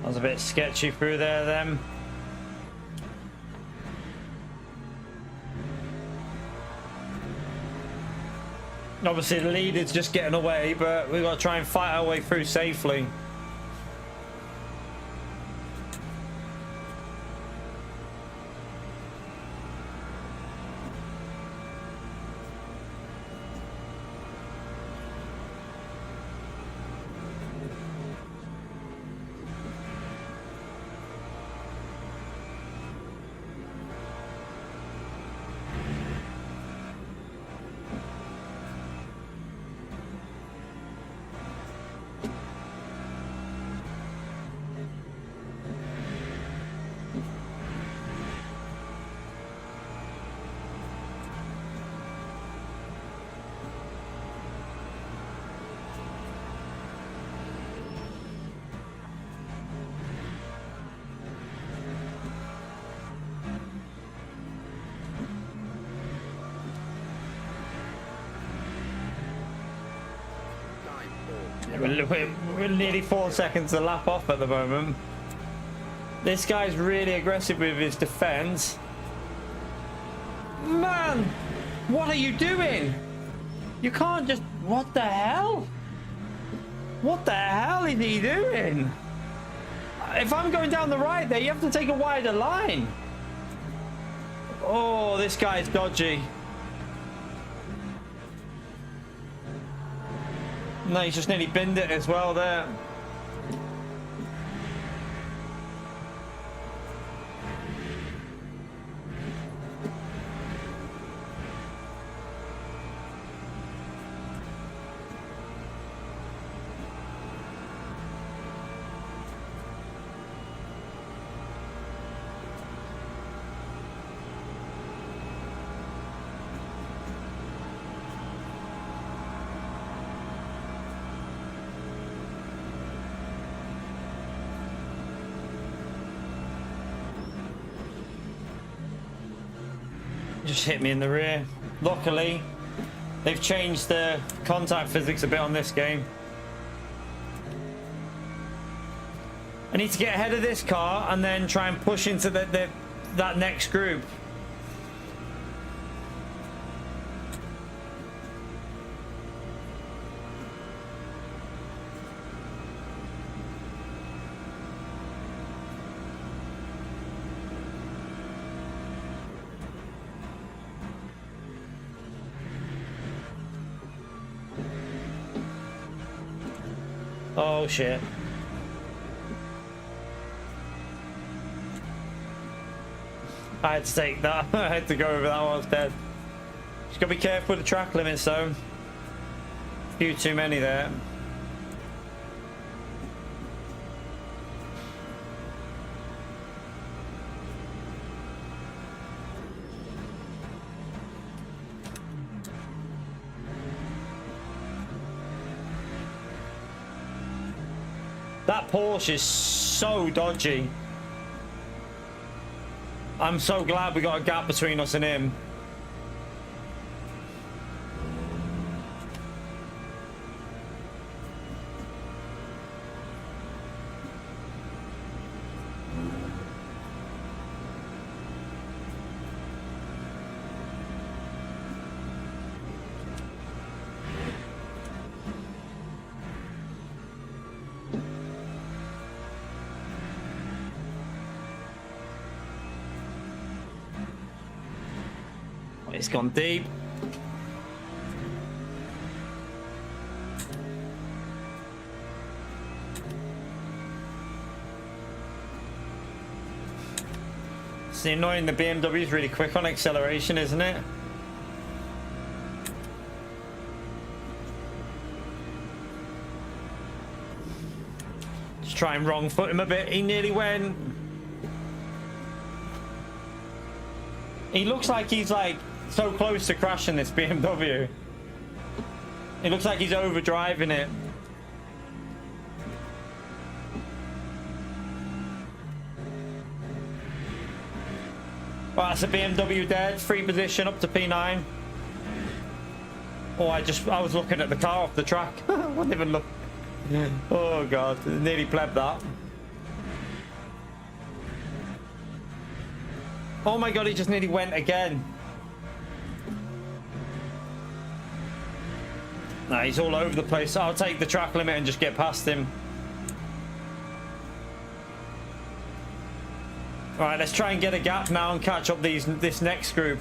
was a bit sketchy through there then. Obviously the lead is just getting away, but we've got to try and fight our way through safely. We're nearly 4 seconds to lap off at the moment. This guy's really aggressive with his defense. Man, what are you doing? You can't just... What the hell? What the hell is he doing? If I'm going down the right there, you have to take a wider line. Oh, this guy's dodgy. No, he's just nearly binned it as well there. Just hit me in the rear. Luckily, they've changed the contact physics a bit on this game. I need to get ahead of this car and then try and push into that next group. Oh shit. I had to take that. I had to go over that one. I was dead. Just gotta be careful with the track limits though. A few too many there. That Porsche is so dodgy. I'm so glad we got a gap between us and him. It's gone deep. It's annoying, the BMW is really quick on acceleration, isn't it? Just try and wrong foot him a bit. He nearly went. He looks like he's like so close to crashing this BMW. It looks like he's overdriving it. Well, that's a BMW dead. Free position up to P9. Oh, I was looking at the car off the track. I wasn't even look. Oh god, nearly pleb that. Oh my god, he just nearly went again. Nah, he's all over the place. I'll take the track limit and just get past him. Alright, let's try and get a gap now and catch up this next group.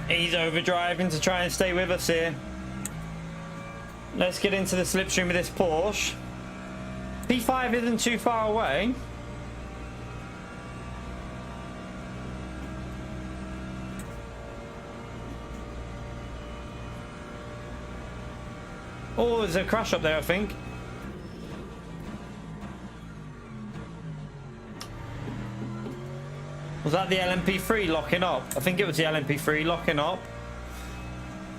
He's overdriving to try and stay with us here. Let's get into the slipstream of this Porsche. P5 isn't too far away. Oh, there's a crash up there, I think. Was that the LMP3 locking up? I think it was the LMP3 locking up.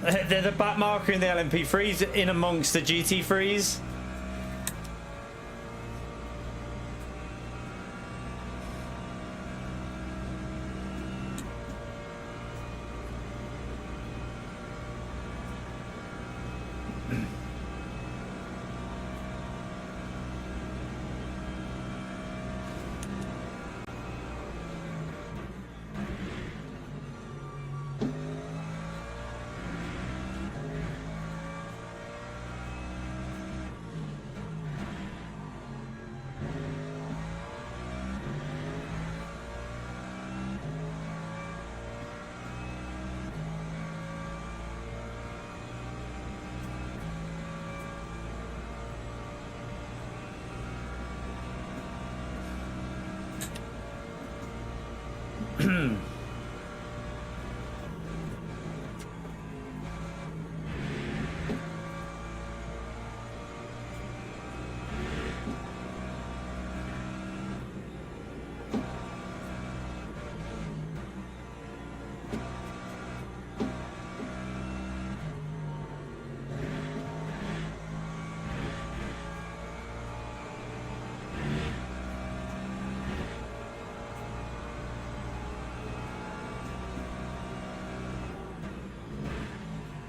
There's a back marker in the LMP3s in amongst the GT3s.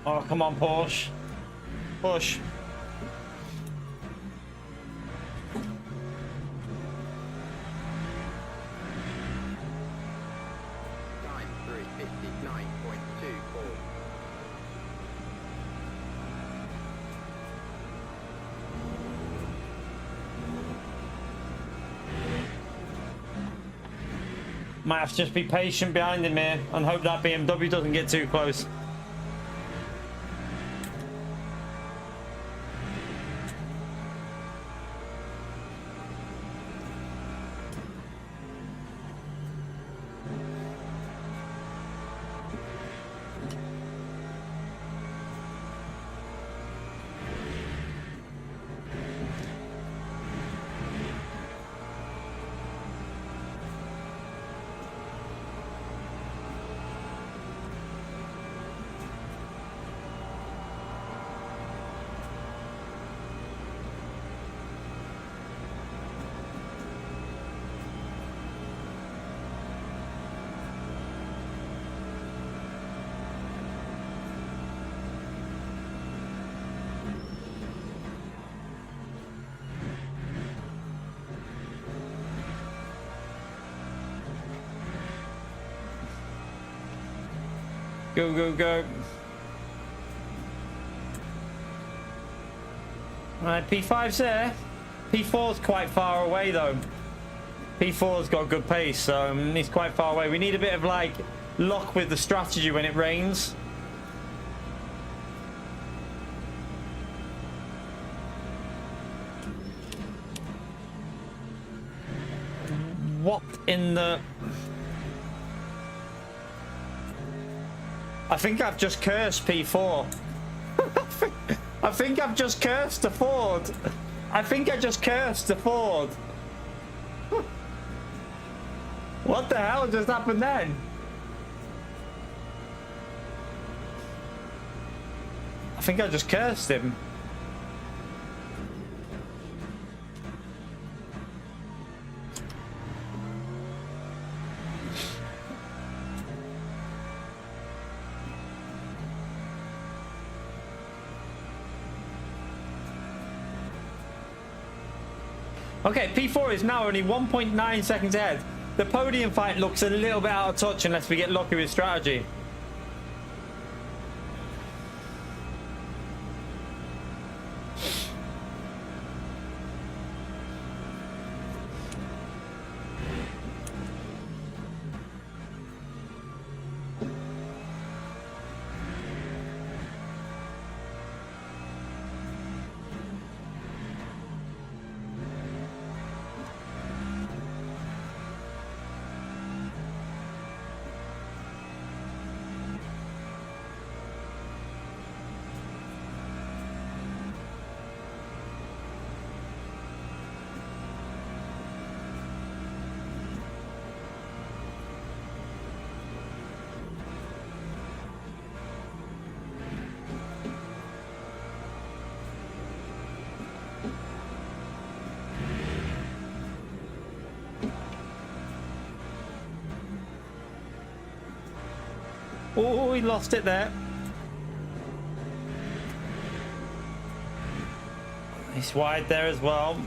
Oh, come on, Porsche. Push. Time 3:59.24. Might have to just be patient behind him here and hope that BMW doesn't get too close. Go, go, go. Right, P5's there. P4's quite far away though. P4's got good pace, so he's quite far away. We need a bit of like luck with the strategy when it rains. What in the... I think I've just cursed P4. I think I've just cursed the Ford. I think I just cursed the Ford. What the hell just happened then? I think I just cursed him. Okay, P4 is now only 1.9 seconds ahead. The podium fight looks a little bit out of touch unless we get lucky with strategy. Oh, he lost it there. He's wide there as well.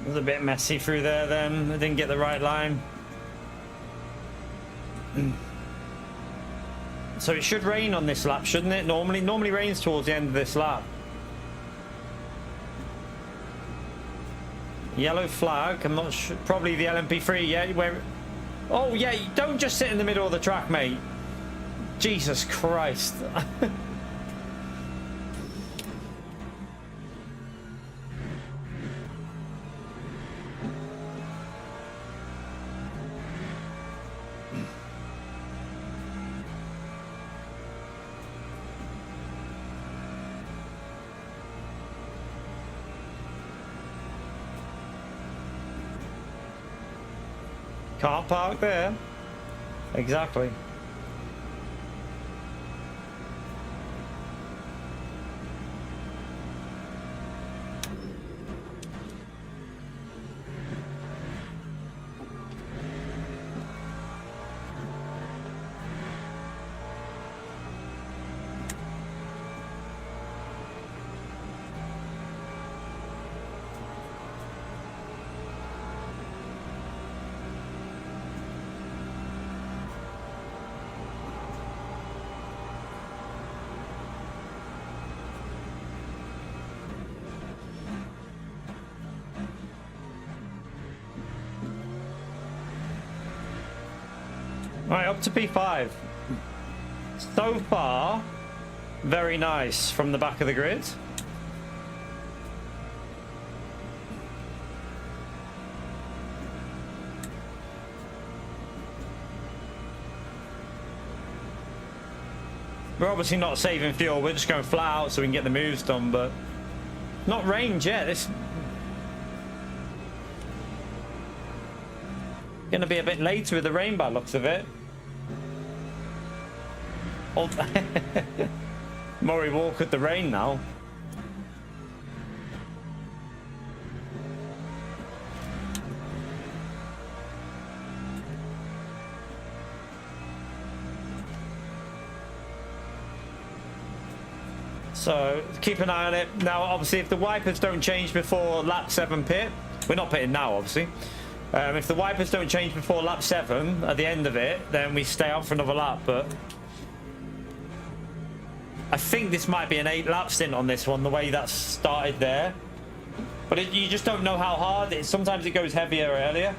It was a bit messy through there then. I didn't get the right line. So it should rain on this lap, shouldn't it? Normally rains towards the end of this lap. Yellow flag. I'm not sure. Probably the LMP3. Yeah. Where? Oh yeah. Don't just sit in the middle of the track, mate. Jesus Christ. Can't park there. Exactly. All right, up to P5. So far, very nice from the back of the grid. We're obviously not saving fuel, we're just going flat out so we can get the moves done, but not range yet. This gonna be a bit later with the rain by the looks of it. Oh, Murray walk at the rain now. So keep an eye on it. Now obviously if the wipers don't change before lap 7 pit, we're not pitting now obviously. If the wipers don't change before lap 7 at the end of it, then we stay out for another lap. But I think this might be an 8-lap stint on this one, the way that's started there. But you just don't know how hard it is. Sometimes it goes heavier earlier.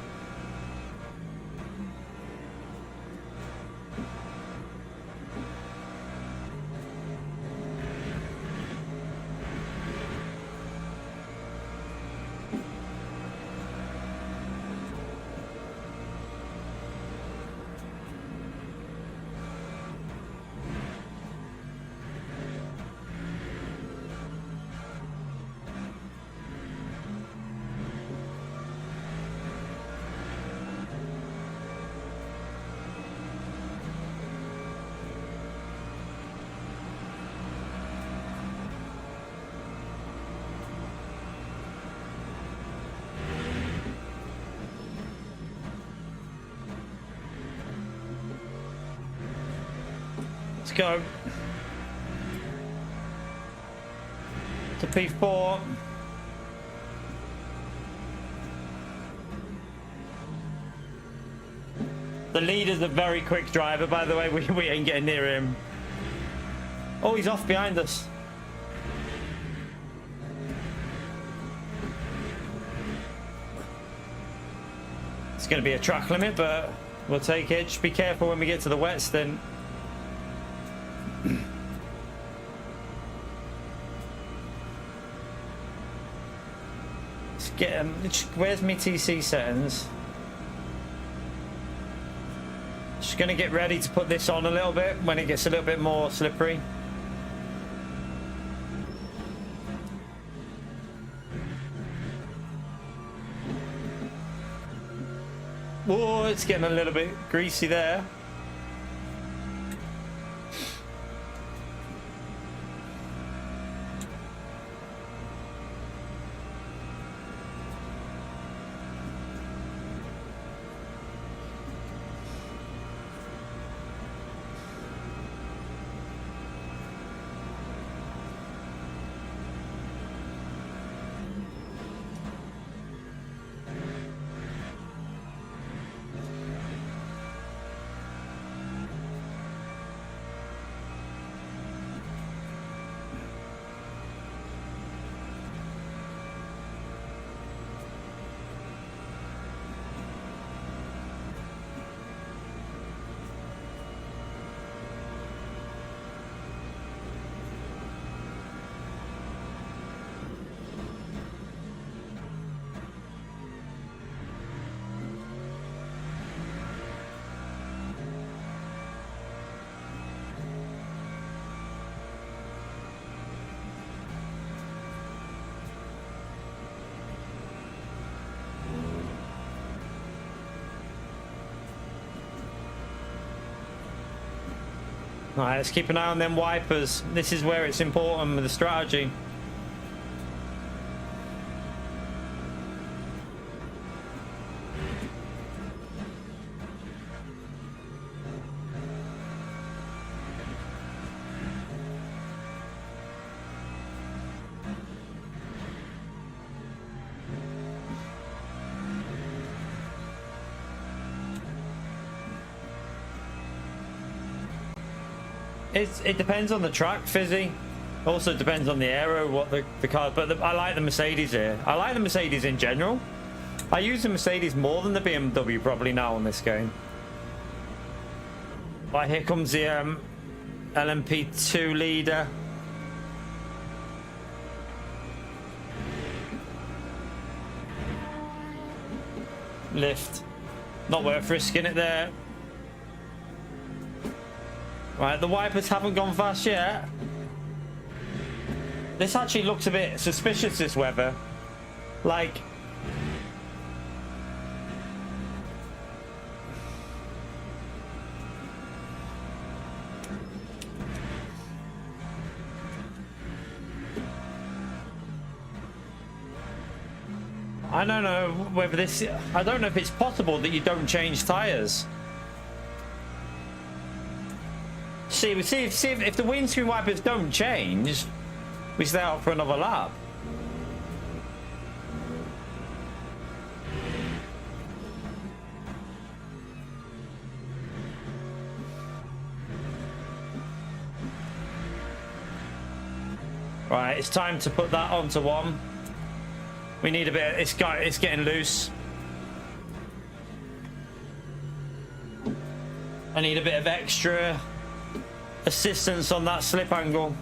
Let's go to P4. The leader's a very quick driver, by the way. We ain't getting near him. Oh, he's off behind us. It's going to be a track limit, but we'll take it. Just be careful when we get to the wet stint. Let's get him. Where's my TC settings? Just going to get ready to put this on a little bit when it gets a little bit more slippery. Whoa, it's getting a little bit greasy there. Alright, let's keep an eye on them wipers. This is where it's important with the strategy. It depends on the track, Fizzy. Also depends on the aero, what the car. But I like the Mercedes here. I like the Mercedes in general. I use the Mercedes more than the BMW probably now in this game. Right, here comes the LMP2 leader. Lift. Not worth risking it there. Right, the wipers haven't gone fast yet. This actually looks a bit suspicious, this weather. Like... I don't know whether this... I don't know if it's possible that you don't change tyres. See if the windscreen wipers don't change, we stay out for another lap. Right, it's time to put that onto one. We need a bit. It's getting loose. I need a bit of extra assistance on that slip angle.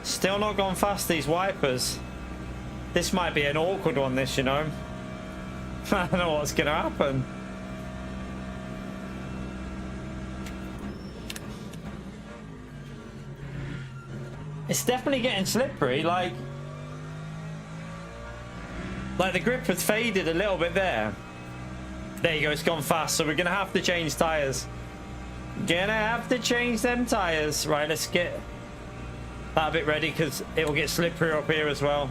Still not gone fast, these wipers. This might be an awkward one, this, you know. I don't know what's gonna happen. It's definitely getting slippery, like the grip has faded a little bit there. There you go, it's gone fast, so we're gonna have to change tires. Gonna have to change them tires. Right, let's get that a bit ready because it will get slippery up here as well.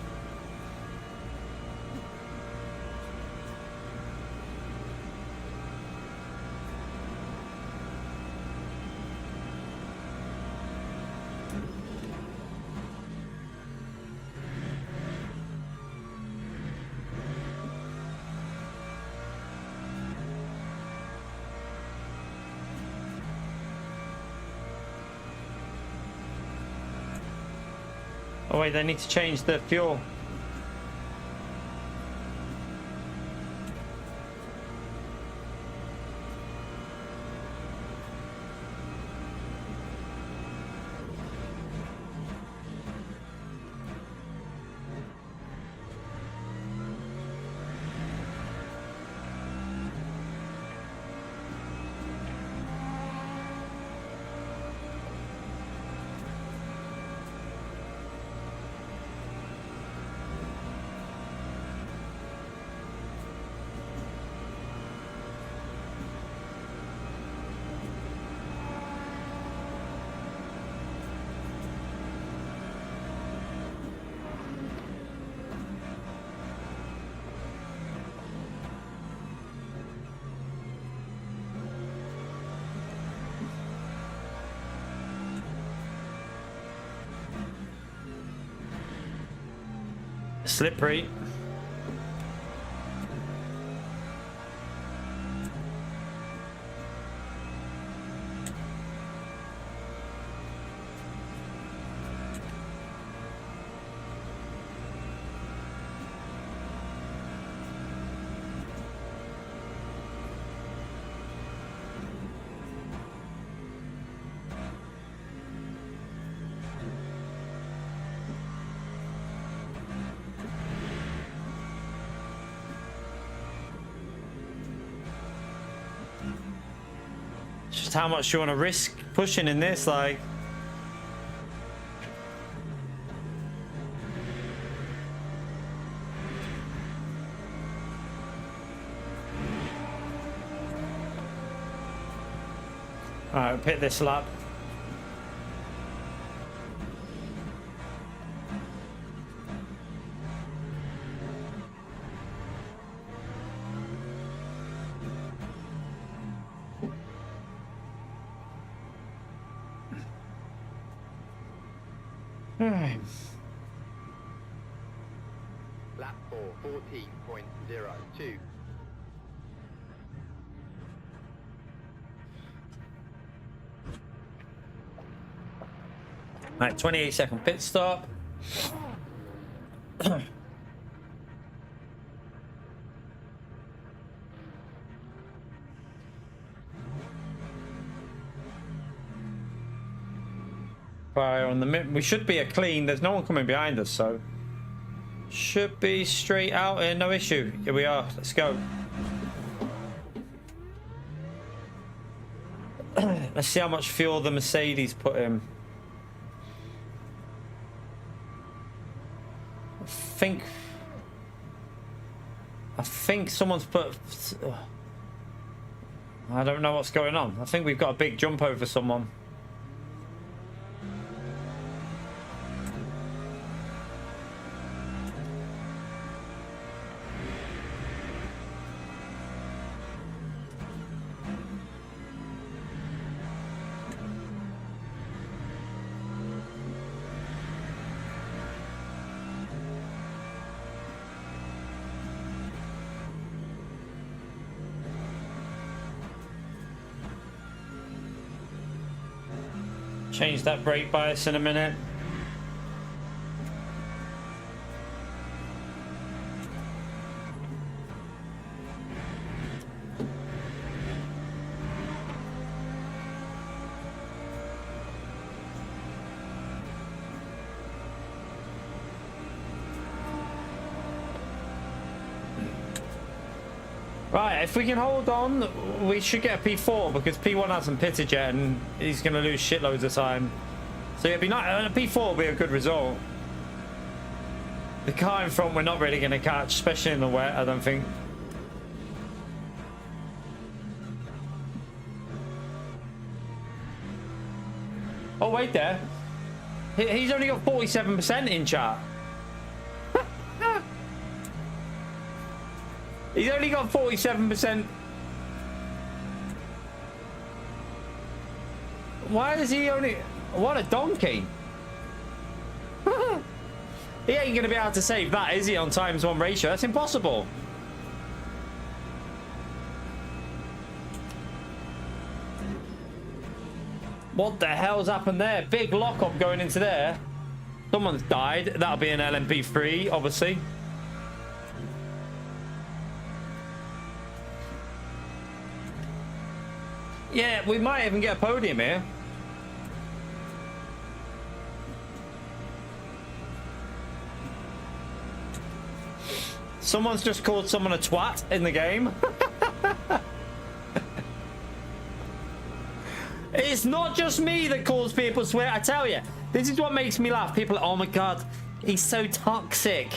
Oh wait, they need to change the fuel. Slippery. Just how much you want to risk pushing in this, like. Alright, we'll pick this lap. Alright. Lap 4, 14.02. Right, 28-second pit stop. Fire on the mid. We should be a clean. There's no one coming behind us, so should be straight out here, no issue. Here we are. Let's go. Let's see how much fuel the Mercedes put in. I think someone's put. I don't know what's going on. I think we've got a big jump over someone. Change that brake bias in a minute. Right, if we can hold on, we should get a P4 because P1 hasn't pitted yet and he's going to lose shitloads of time. So it'd be nice. A P4 will be a good result. The car in front we're not really going to catch, especially in the wet, I don't think. Oh, wait there. He's only got 47% in chat. He's only got 47%. Why is he only... What a donkey. He ain't going to be able to save that, is he, on ×1 ratio? That's impossible. What the hell's happened there? Big lock-up going into there. Someone's died. That'll be an LMP3, obviously. Yeah, we might even get a podium here. Someone's just called someone a twat in the game. It's not just me that calls people swear. I tell you, this is what makes me laugh. People are, oh my god, he's so toxic.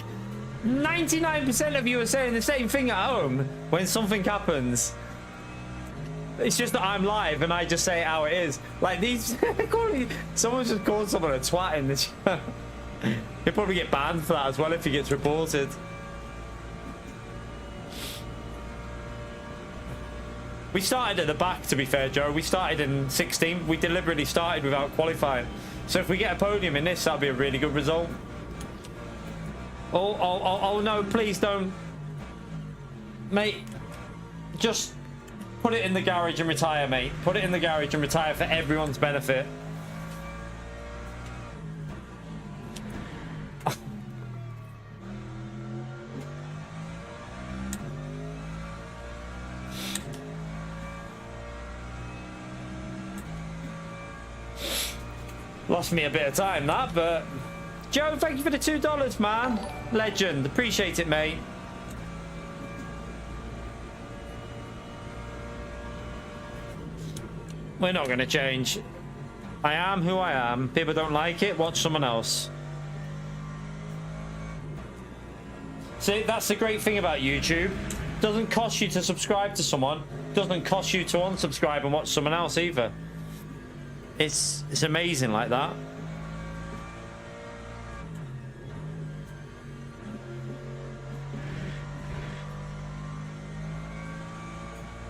99% of you are saying the same thing at home when something happens. It's just that I'm live and I just say it how it is. Like these, someone's just called someone a twat in this. He'll probably get banned for that as well if he gets reported. We started at the back, to be fair, Joe. We started in 16th. We deliberately started without qualifying. So if we get a podium in this, that'll be a really good result. Oh no, please don't. Mate, just put it in the garage and retire, mate. Put it in the garage and retire for everyone's benefit. Lost me a bit of time, that, but... Joe, thank you for the $2, man. Legend. Appreciate it, mate. We're not going to change. I am who I am. People don't like it, watch someone else. See, that's the great thing about YouTube. It doesn't cost you to subscribe to someone. It doesn't cost you to unsubscribe and watch someone else either. It's amazing like that.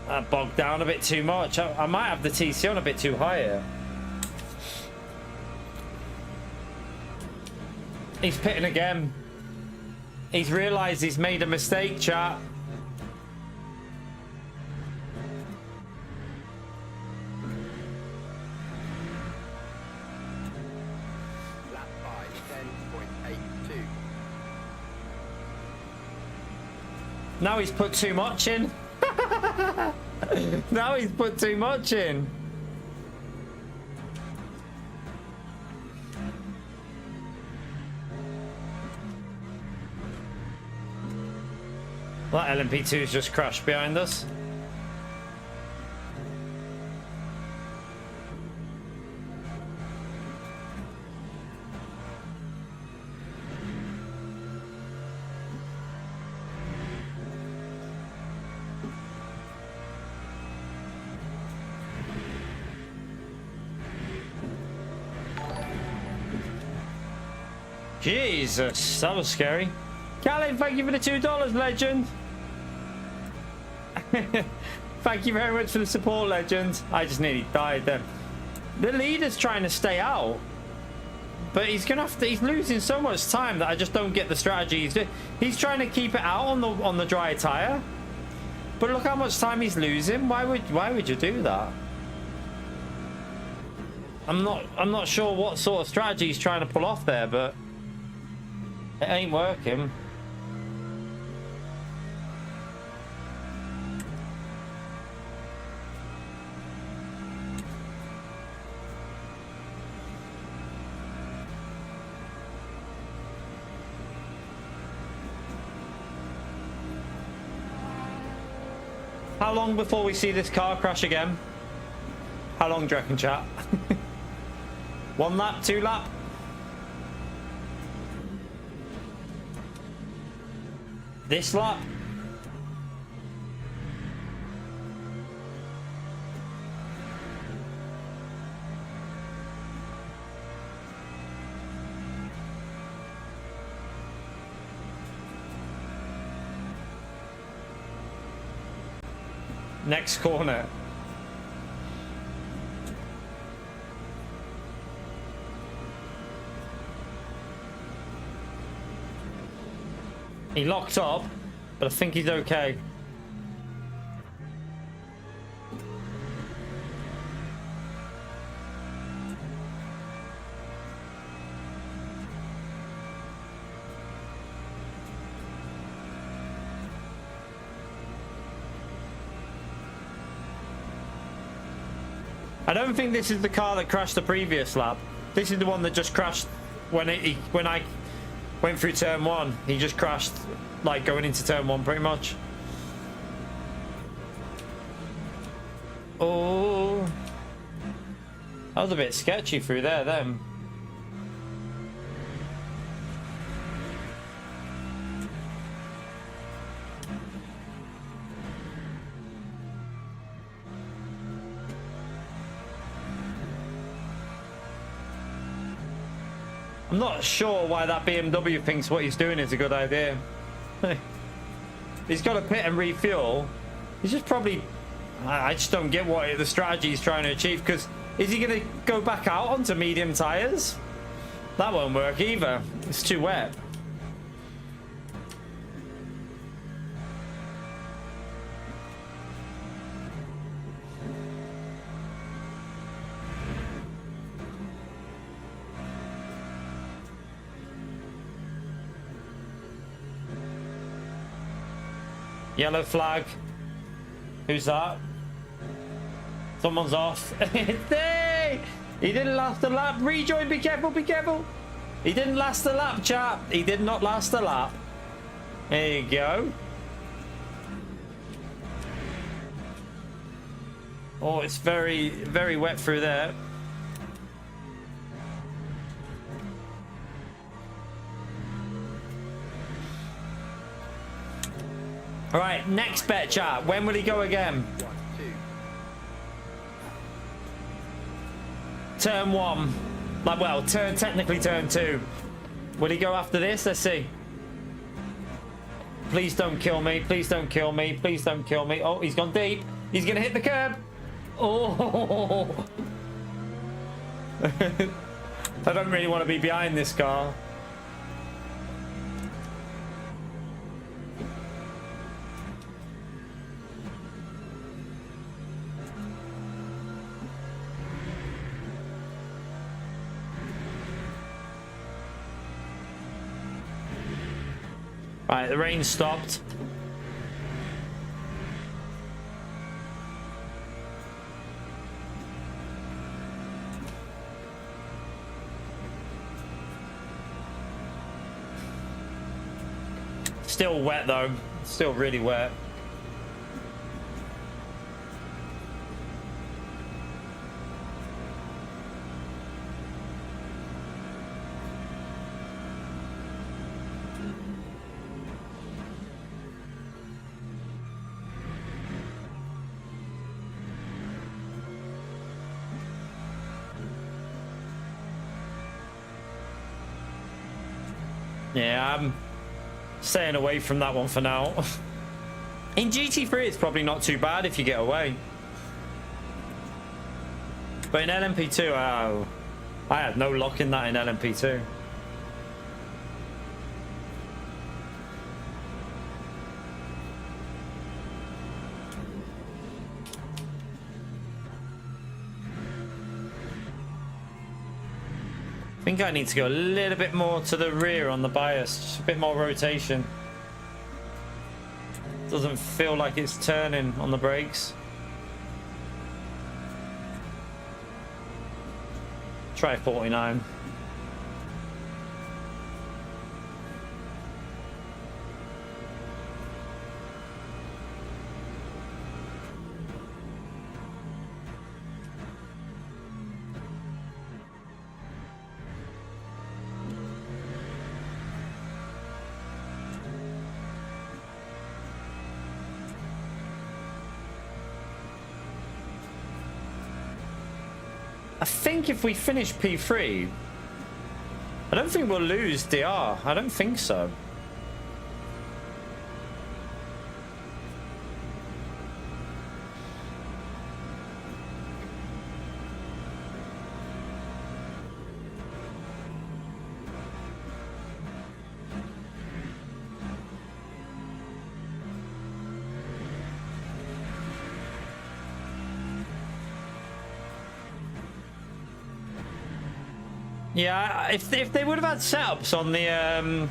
That bogged down a bit too much. I might have the TC on a bit too high here. He's pitting again. He's realised he's made a mistake, chat. Now he's put too much in. Now he's put too much in. That LMP2's just crashed behind us. Jesus, that was scary. Callie, thank you for the $2, legend. Thank you very much for the support, legend. I just nearly died then. The leader's trying to stay out, but he's gonna have to. He's losing so much time that I just don't get the strategy he's doing. He's trying to keep it out on the dry tire, but look how much time he's losing. Why would you do that? I'm not sure what sort of strategy he's trying to pull off there, but it ain't working. How long before we see this car crash again? How long do you reckon, chat? 1 lap, 2 lap? This lap? Next corner. He locked up, but I think he's okay. I don't think this is the car that crashed the previous lap. This is the one that just crashed when I went through turn 1. He just crashed like going into turn 1 pretty much. Oh, that was a bit sketchy through there then. I'm not sure why that BMW thinks what he's doing is a good idea. He's got to pit and refuel. He's just probably... I just don't get what the strategy he's trying to achieve, because is he going to go back out onto medium tyres? That won't work either. It's too wet. Yellow flag. Who's that? Someone's off. Hey! He didn't last a lap. Rejoin. Be careful. Be careful. He didn't last a lap, chap. He did not last a lap. There you go. Oh, it's very, very wet through there. All right, next bet, chat. When will he go again? Turn 1. Like, well, technically turn 2. Will he go after this? Let's see. Please don't kill me. Please don't kill me. Please don't kill me. Oh, he's gone deep. He's going to hit the curb. Oh. I don't really want to be behind this car. Right, the rain stopped. Still wet though. Still really wet. Yeah, I'm staying away from that one for now. In GT3, it's probably not too bad if you get away. But in LMP2, I had no luck in that in LMP2. I think I need to go a little bit more to the rear on the bias, just a bit more rotation. Doesn't feel like it's turning on the brakes. Try 49. I think if we finish P3, I don't think we'll lose DR. I don't think so. Yeah, if they would have had setups on the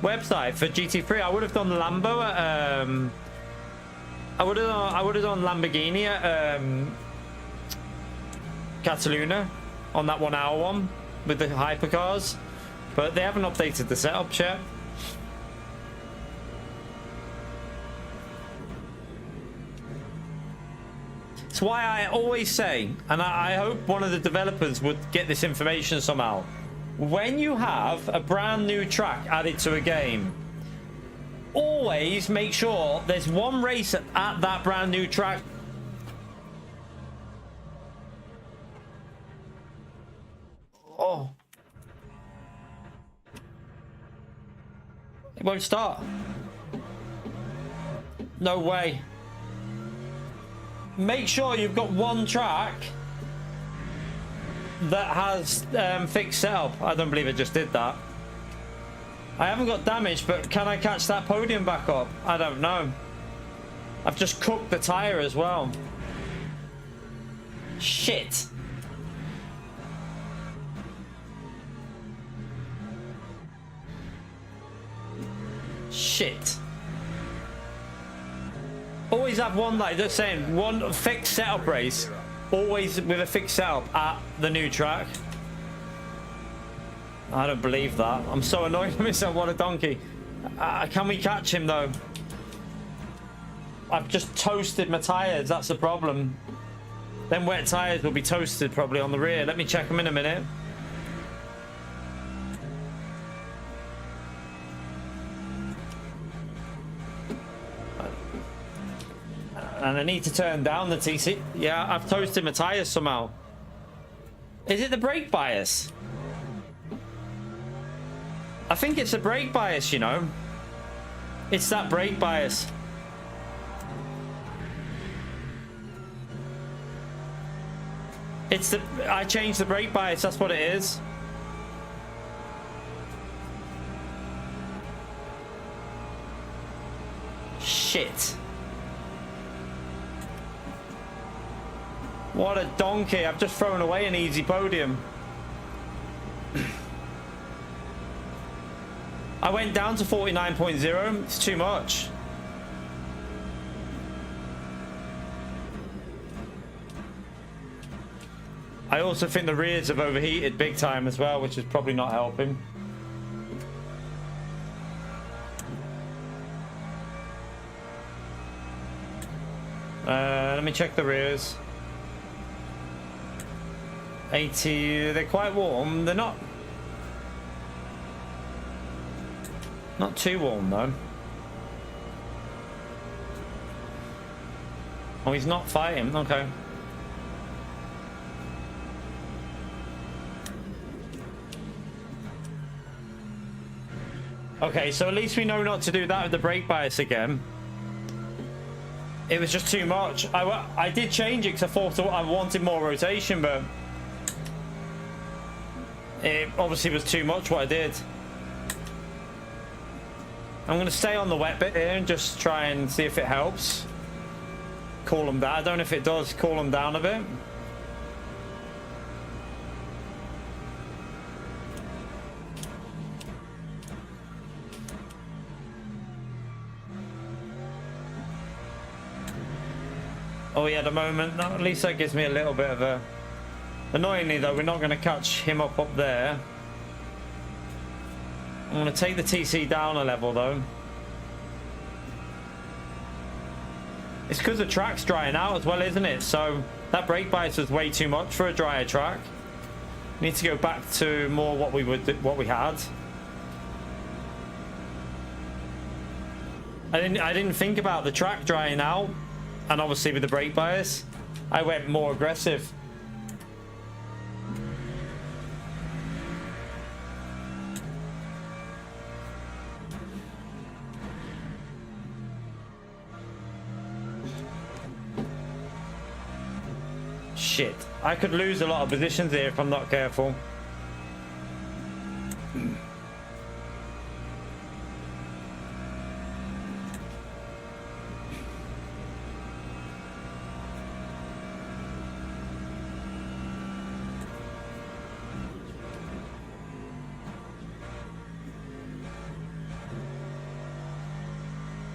website for GT3, I would have done Lambo at, I would have done Lamborghini at Cataluna on that 1 hour one with the hypercars, but they haven't updated the setup yet. It's why I always say, and I hope one of the developers would get this information somehow, when you have a brand new track added to a game, always make sure there's one race at that brand new track. Oh, it won't start. No way. Make sure you've got one track that has fixed setup. I don't believe it just did that. I haven't got damage, but can I catch that podium back up? I don't know. I've just cooked the tire as well. Shit. Shit. Always have one, like they're saying, one fixed setup race. Always with a fixed setup at the new track. I don't believe that. I'm so annoyed with myself. What a donkey. Can we catch him though? I've just toasted my tires. That's the problem. Them wet tires will be toasted probably on the rear. Let me check them in a minute. And I need to turn down the TC. Yeah, I've toasted my tires somehow. Is it the brake bias? I think it's a brake bias, you know. It's that brake bias. It's the... I changed the brake bias, that's what it is. Shit. What a donkey. I've just thrown away an easy podium. I went down to 49.0. It's too much. I also think the rears have overheated big time as well, which is probably not helping. Let me check the rears. 80, they're quite warm. They're not too warm though. Oh, he's not fighting. Okay. Okay, so at least we know not to do that with the brake bias again. It was just too much. I did change it because I wanted more rotation, but it obviously was too much what I did. I'm going to stay on the wet bit here and just try and see if it helps. Cool them down. I don't know if it does cool them down a bit. Oh yeah, the moment. No, at least that gives me a little bit of a... Annoyingly though, we're not going to catch him up there. I'm going to take the TC down a level though. It's because the track's drying out as well, isn't it? So that brake bias was way too much for a drier track. Need to go back to more what we had. I didn't think about the track drying out, and obviously with the brake bias, I went more aggressive. Shit, I could lose a lot of positions here if I'm not careful.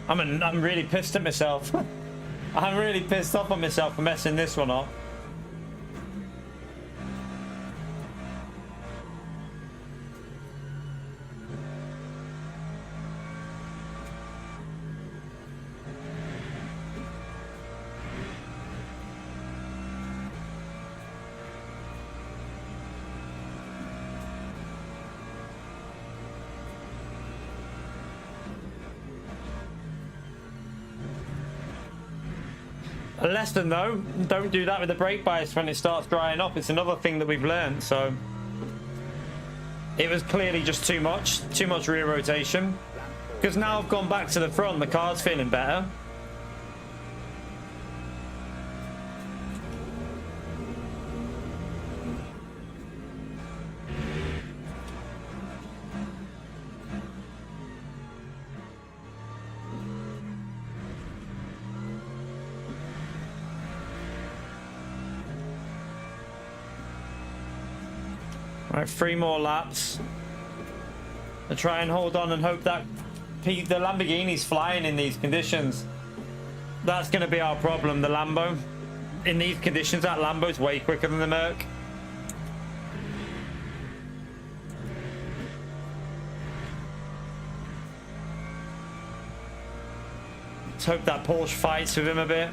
I'm really pissed at myself. I'm really pissed off at myself for messing this one up. A lesson though, don't do that with the brake bias when it starts drying up. It's another thing that we've learned. So it was clearly just too much rear rotation, because now I've gone back to the front, the car's feeling better. Right, 3 more laps. I try and hold on and hope that the Lamborghini's flying in these conditions. That's going to be our problem, the Lambo. In these conditions, that Lambo's way quicker than the Merc. Let's hope that Porsche fights with him a bit.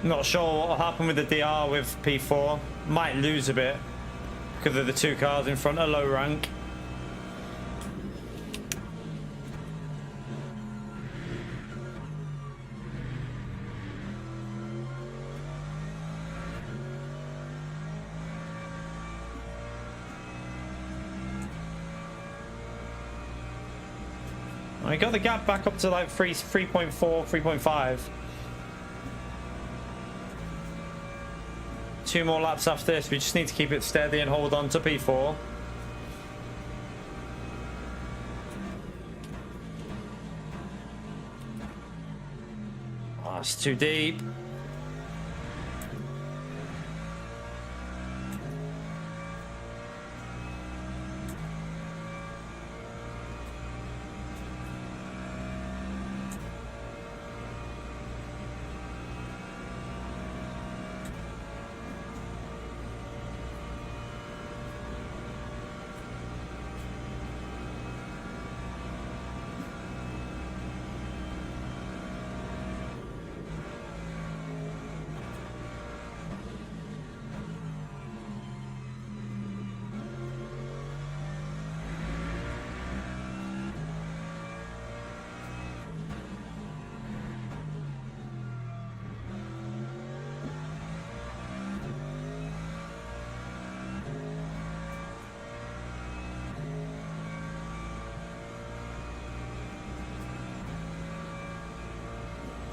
Not sure what will happen with the DR with P4. Might lose a bit because of the 2 cars in front, a low rank. I got the gap back up to like 3.4, 3.5. 2 more laps after this. We just need to keep it steady and hold on to P4. Oh, it's too deep.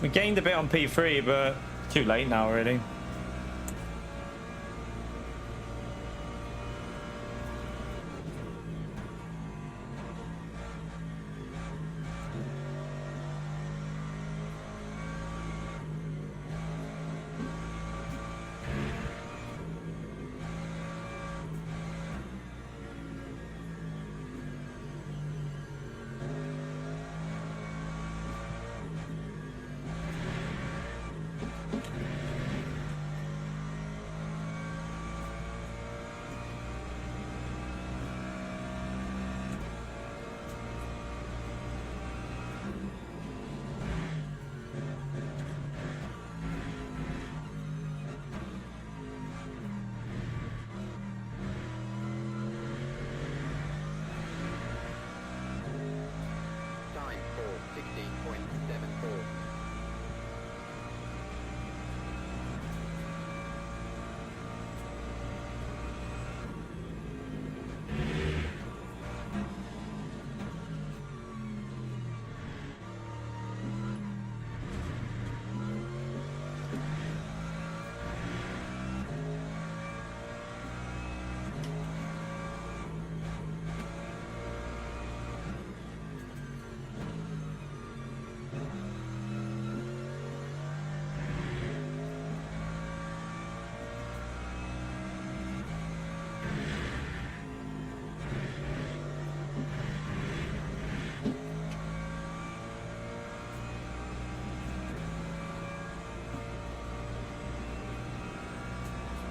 We gained a bit on P3, but too late now, really.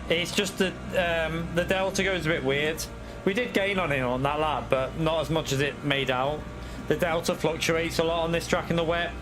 It's just that the delta goes a bit weird. We did gain on it on that lap, but not as much as it made out. The delta fluctuates a lot on this track in the wet.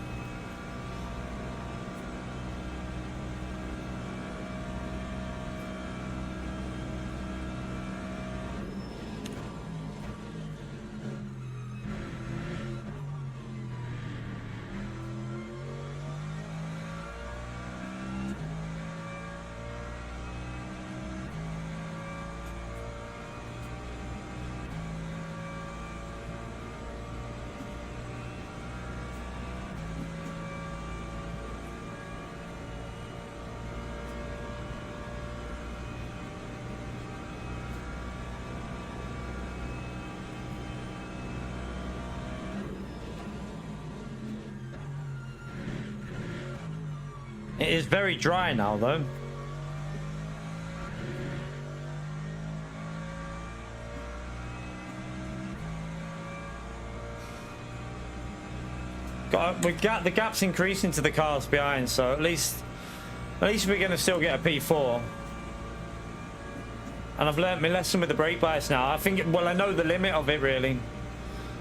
It is very dry now, though. We've got the gaps increasing to the cars behind, so at least we're going to still get a P4. And I've learnt my lesson with the brake bias now. I think, well, I know the limit of it, really.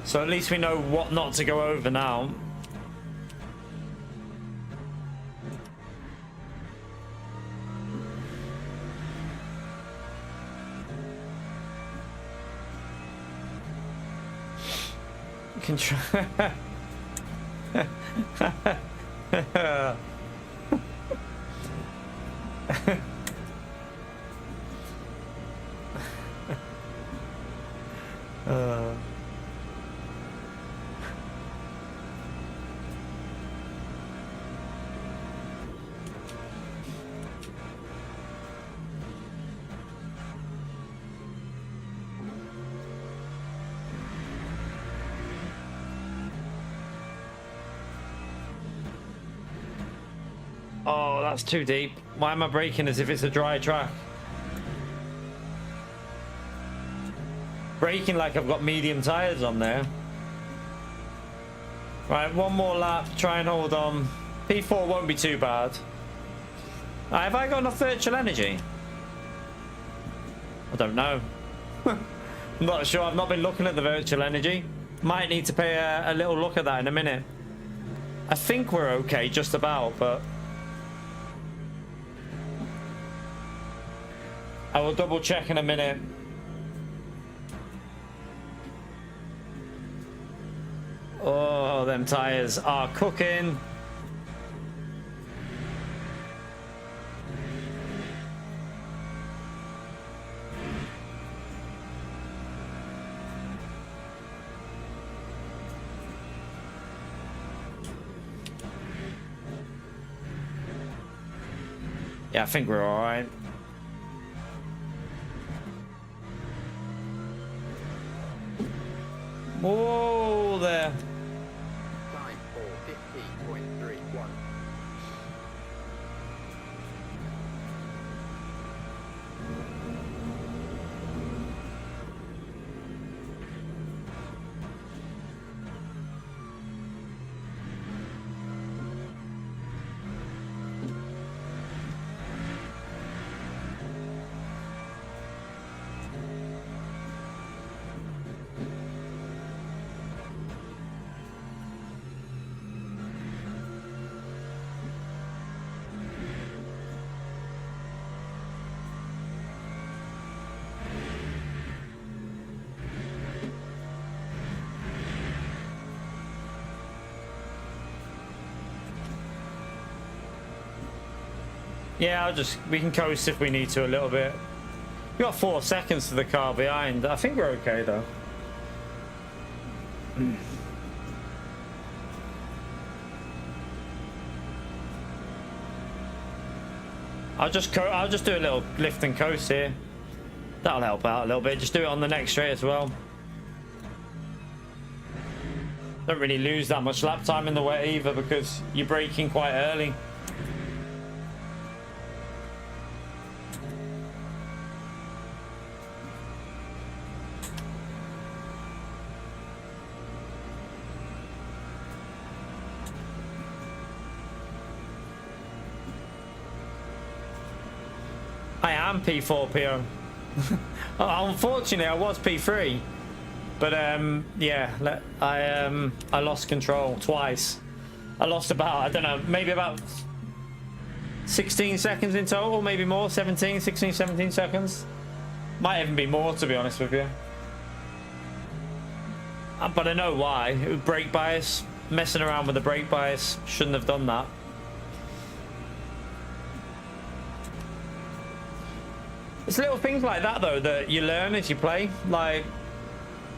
So at least we know what not to go over now. You can try. Oh, that's too deep. Why am I braking as if it's a dry track? Braking like I've got medium tires on there. Right, one more lap. Try and hold on. P4 won't be too bad. Have I got enough virtual energy? I don't know. I'm not sure. I've not been looking at the virtual energy. Might need to pay a little look at that in a minute. I think we're okay just about, but I will double check in a minute. Oh, them tires are cooking. Yeah, I think we're all right. Whoa there. Time for 15.31. Yeah, we can coast if we need to a little bit. We got 4 seconds to the car behind. I think we're okay though. I'll just do a little lift and coast here. That'll help out a little bit. Just do it on the next straight as well. Don't really lose that much lap time in the wet either because you're braking quite early. I am P4 PO. Unfortunately, I was P3, but yeah, I lost control twice. I lost about, I don't know, maybe about 16 seconds in total, maybe more, 16, 17 seconds. Might even be more, to be honest with you. But I know why. It was brake bias. Messing around with the brake bias. Shouldn't have done that. It's little things like that though that you learn as you play. Like,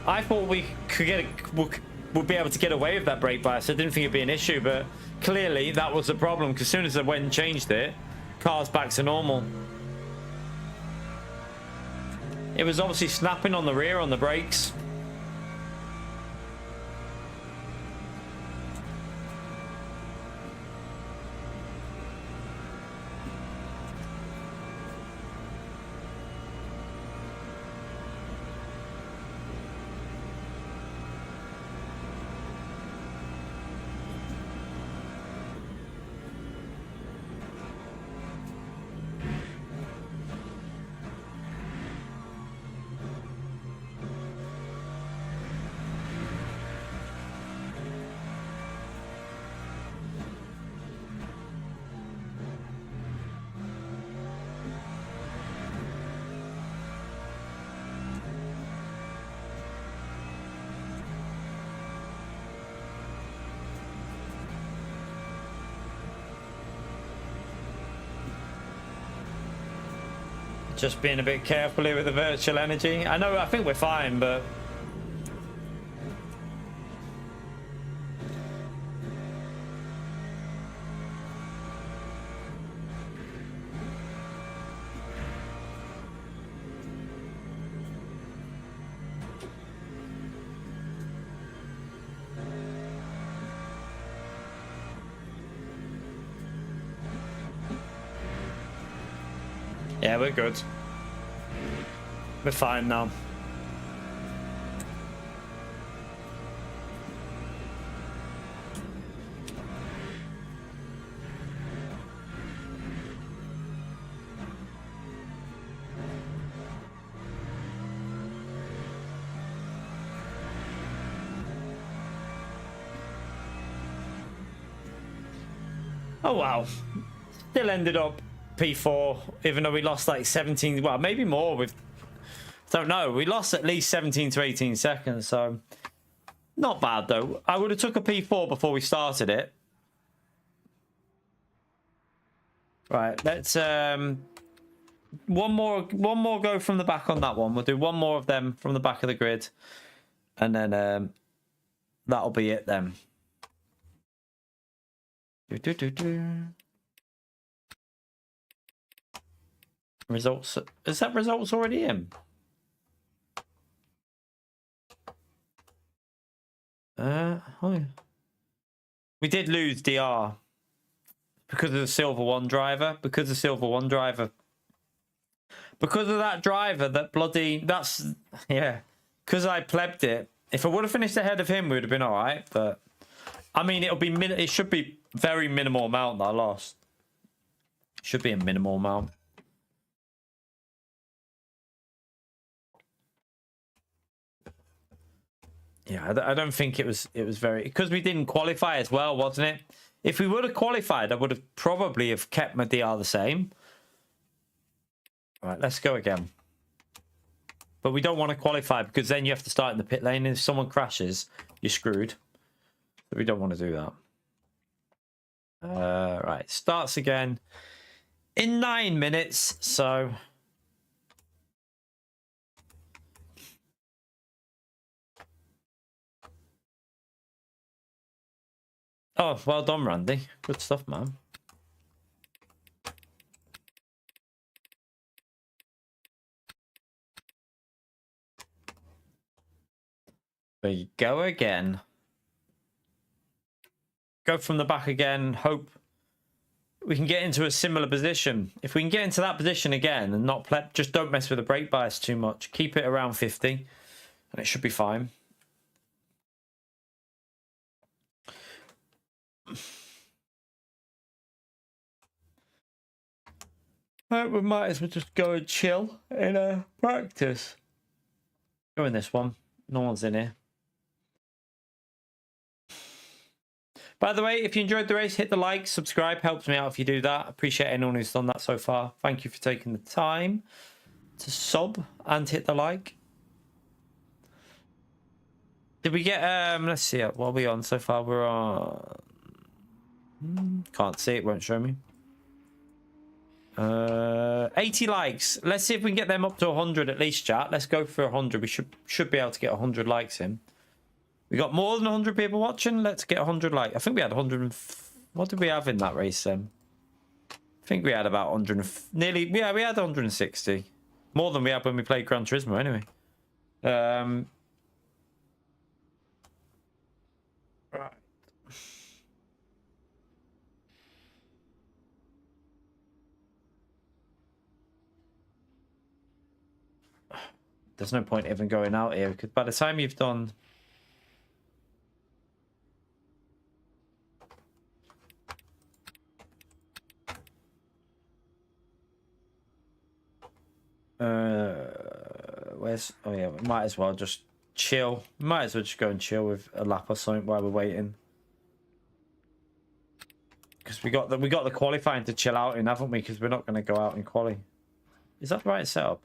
I thought we could would be able to get away with that brake bias. I didn't think it'd be an issue, but clearly that was the problem. Because as soon as I went and changed it, car's back to normal. It was obviously snapping on the rear on the brakes. Just being a bit careful here with the virtual energy. I think we're fine, but Yeah, we're good. We're fine now. Oh wow, still ended up P4, even though we lost like 17, well maybe more with, don't know, we lost at least 17 to 18 seconds, so not bad though. I would have took a P4 before we started it. Right, let's one more go from the back on that one. We'll do one more of them from the back of the grid, and then that'll be it then. Results. Is that results already in? Oh yeah. We did lose DR because of the Silver One driver. Because of Silver One driver. Because of that driver, that bloody. That's yeah. Because I plebbed it. If I would have finished ahead of him, we would have been all right. But I mean, it'll be it should be very minimal amount that I lost. Should be a minimal amount. Yeah, I don't think it was very, because we didn't qualify as well, wasn't it? If we would have qualified, I would have probably have kept my DR the same. All right, let's go again. But we don't want to qualify because then you have to start in the pit lane, and if someone crashes, you're screwed. So we don't want to do that. Right, starts again in 9 minutes. So oh, well done, Randy. Good stuff, man. We go again. Go from the back again. Hope we can get into a similar position. If we can get into that position again and not play, just don't mess with the brake bias too much. Keep it around 50 and it should be fine. We might as well just go and chill in a practice. Go in this one. No one's in here. By the way, if you enjoyed the race, hit the like, subscribe, helps me out if you do that. Appreciate anyone who's done that so far. Thank you for taking the time to sub and hit the like. Did we get, let's see, what are we on so far? We're on, can't see, it won't show me. 80 likes. Let's see if we can get them up to 100 at least, chat. Let's go for 100. We should be able to get 100 likes in. We got more than 100 people watching. Let's get 100 likes. I think we had 100. What did we have in that race then? I think we had about 100. Nearly. Yeah, we had 160. More than we had when we played Gran Turismo anyway. Right. There's no point even going out here because by the time you've done. Where's, oh yeah, we might as well just chill. We might as well just go and chill with a lap or something while we're waiting. Because we got the qualifying to chill out in, haven't we? Because we're not going to go out in quali. Is that the right setup?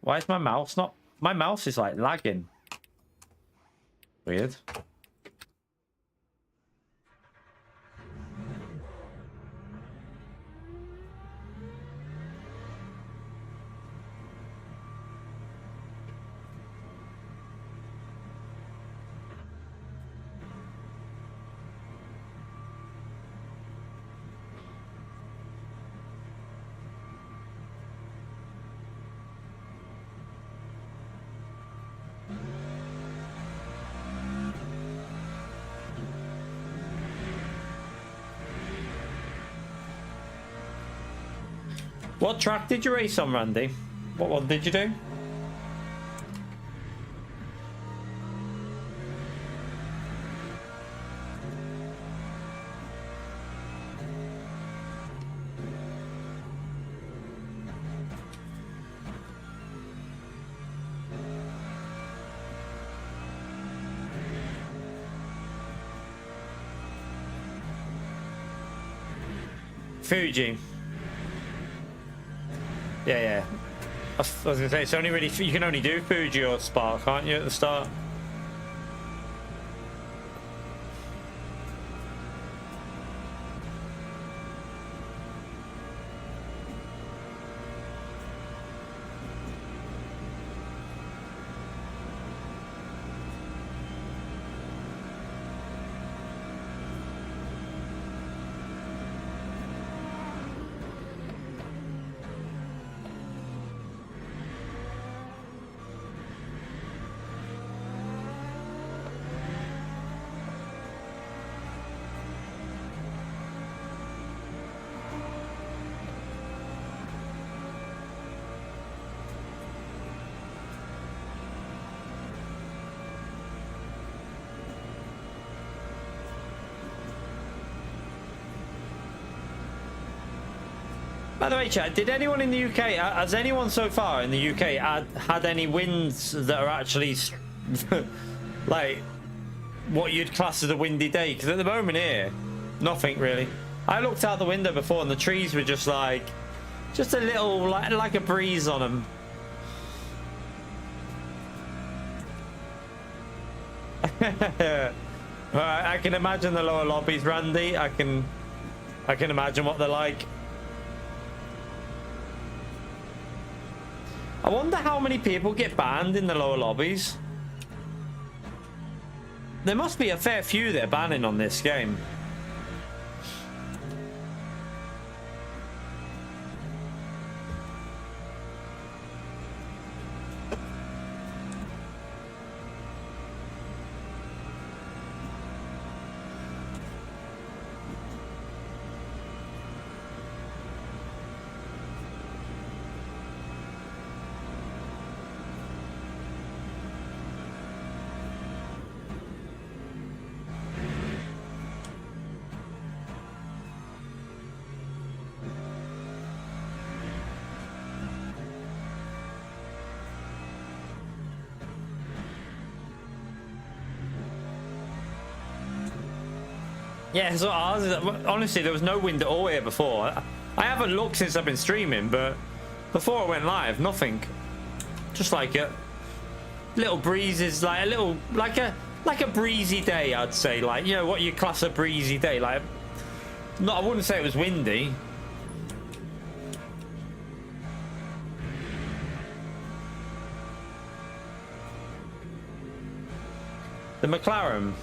Why is my mouse not? My mouse is like lagging. Weird. What track did you race on, Randy? What one did you do? Fuji. Yeah. I was gonna say it's only really you can only do Fuji or Spark, can't you, at the start? By the way, chat, did anyone in the UK, has anyone so far in the UK had any wins that are actually like what you'd class as a windy day? Because at the moment here, nothing really. I looked out the window before and the trees were just like, just a little, like a breeze on them. Alright, I can imagine the lower lobbies, Randy. I can imagine what they're like. I wonder how many people get banned in the lower lobbies. There must be a fair few they're banning on this game. Yeah, so honestly, there was no wind at all here before. I haven't looked since I've been streaming, but before I went live, nothing. Just like a little breezes, like a little, like a breezy day, I'd say. Like, you know, what you class a breezy day. Like, not, I wouldn't say it was windy. The McLaren.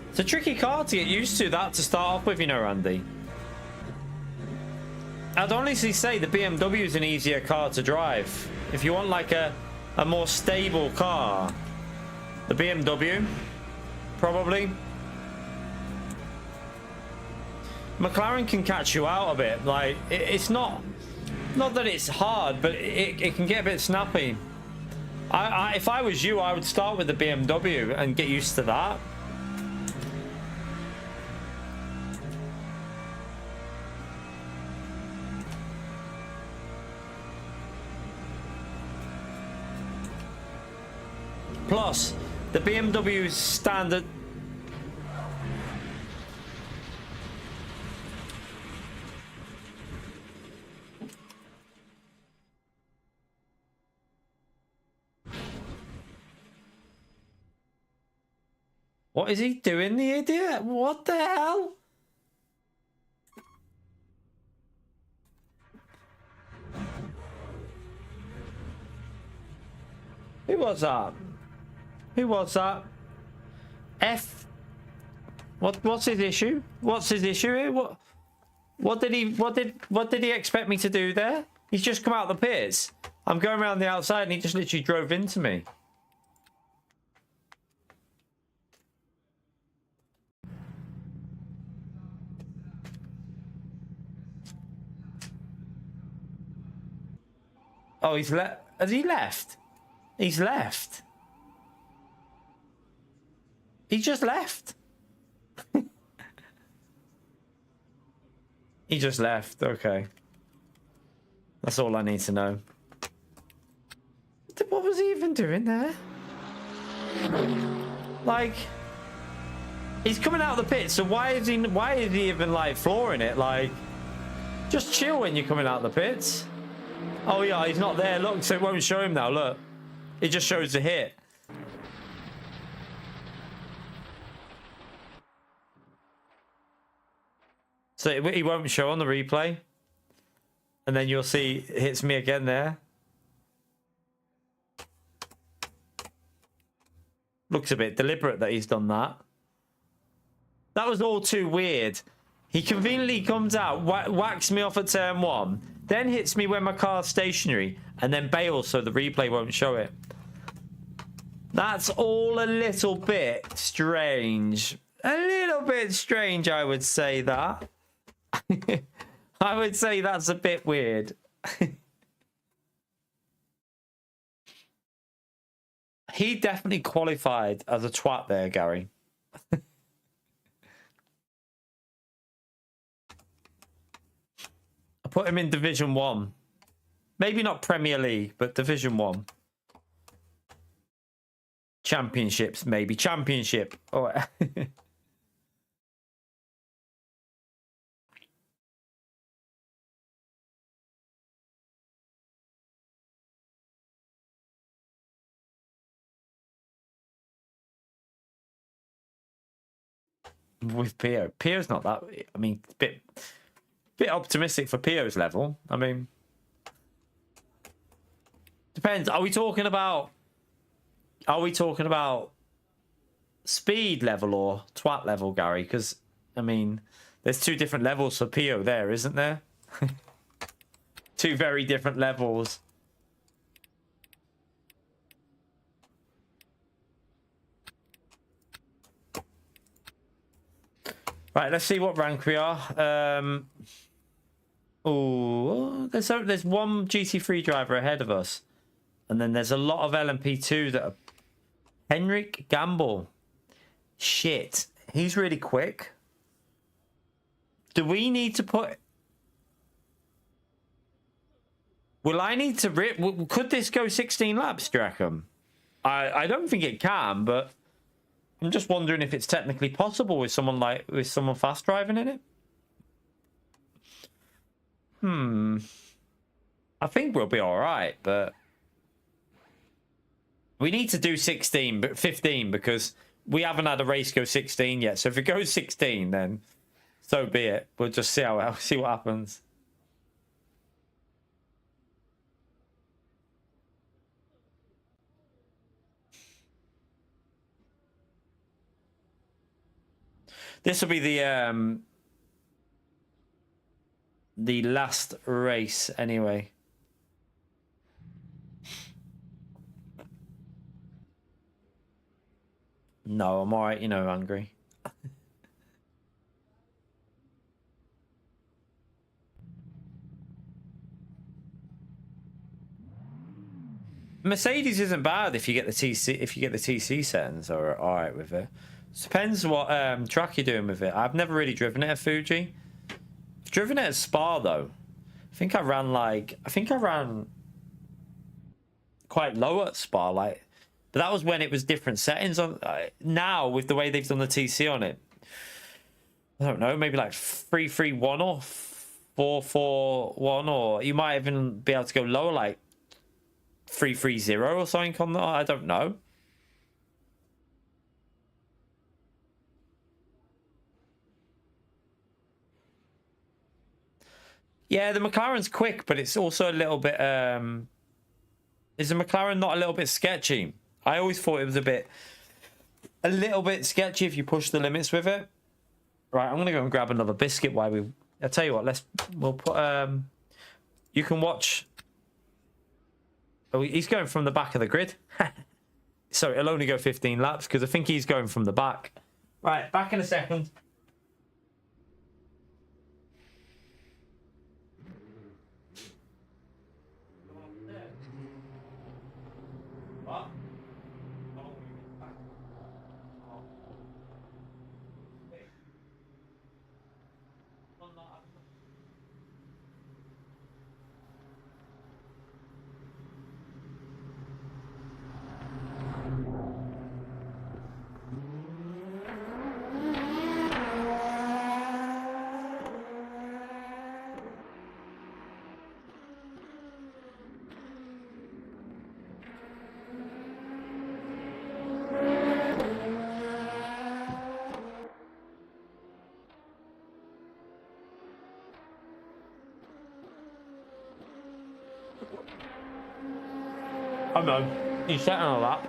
It's a tricky car to get used to, that to start off with, you know, Randy. I'd honestly say the BMW is an easier car to drive. If you want like a more stable car, the BMW, probably. McLaren can catch you out a bit. Like, it's not that it's hard, but it can get a bit snappy. If I was you, I would start with the BMW and get used to that. Plus, the BMW's standard. What is he doing, the idiot? What the hell? Who was that? Who was that? F. What's his issue? What's his issue here? What did he expect me to do there? He's just come out the pits. I'm going around the outside and he just literally drove into me. Oh, he's left. Has he left? He's left. He just left. He just left. Okay. That's all I need to know. What was he even doing there? Like, he's coming out of the pit, so why is he even like flooring it? Like, just chill when you're coming out of the pits. Oh yeah, he's not there. Look, so it won't show him now. Look, it just shows the hit. So he won't show on the replay, and then you'll see it hits me again there. Looks a bit deliberate that he's done that. That was all too weird. He conveniently comes out, whacks me off at turn 1, then hits me when my car's stationary, and then bails so the replay won't show it. That's all a little bit strange. A little bit strange, I would say that. I would say that's a bit weird. He definitely qualified as a twat there, Gary. I put him in Division 1. Maybe not Premier League, but Division 1. Championships, maybe. Championship. Oh. With Pio. Pio's not that... I mean, bit optimistic for Pio's level. I mean... Depends. Are we talking about speed level or twat level, Gary? Because, I mean, there's 2 different levels for Pio there, isn't there? 2 very different levels. Right, let's see what rank we are. Oh, there's one GT3 driver ahead of us. And then there's a lot of LMP2 that are... Henrik Gamble. Shit. He's really quick. Do we need to put... Will I need to rip... Could this go 16 laps, do you reckon? I don't think it can, but... I'm just wondering if it's technically possible with someone fast driving in it. I think we'll be all right, but we need to do 16, but 15 because we haven't had a race go 16 yet. So if it goes 16, then so be it. We'll just see what happens. This will be the last race anyway. No, I'm all right, you know, hungry. Mercedes isn't bad if you get the TC settings are all right with it. Depends what track you're doing with it. I've never really driven it at Fuji. I've driven it at Spa though. I think I ran quite low at Spa, like, but that was when it was different settings. On now with the way they've done the TC on it, I don't know, maybe like 331 or 441, or you might even be able to go lower, like 330 or something on that. I don't know. Yeah, the McLaren's quick, but it's also a little bit... Is the McLaren not a little bit sketchy? I always thought it was a little bit sketchy if you push the limits with it. Right, I'm going to go and grab another biscuit while we... I'll tell you what, we'll put... You can watch... Oh, he's going from the back of the grid. So it'll only go 15 laps because I think he's going from the back. Right, back in a second. I know. He's setting all that.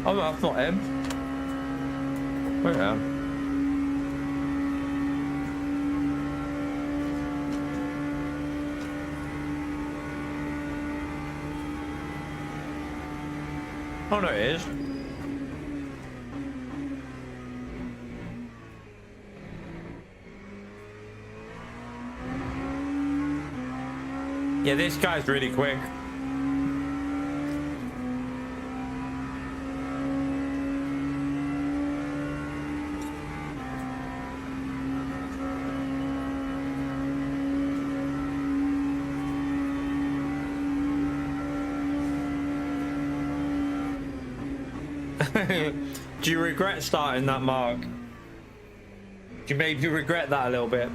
Oh, no, that's not him. Wait a minute. Oh, no, it is. Yeah, this guy's really quick. Do you regret starting that, Mark? Do you maybe regret that a little bit?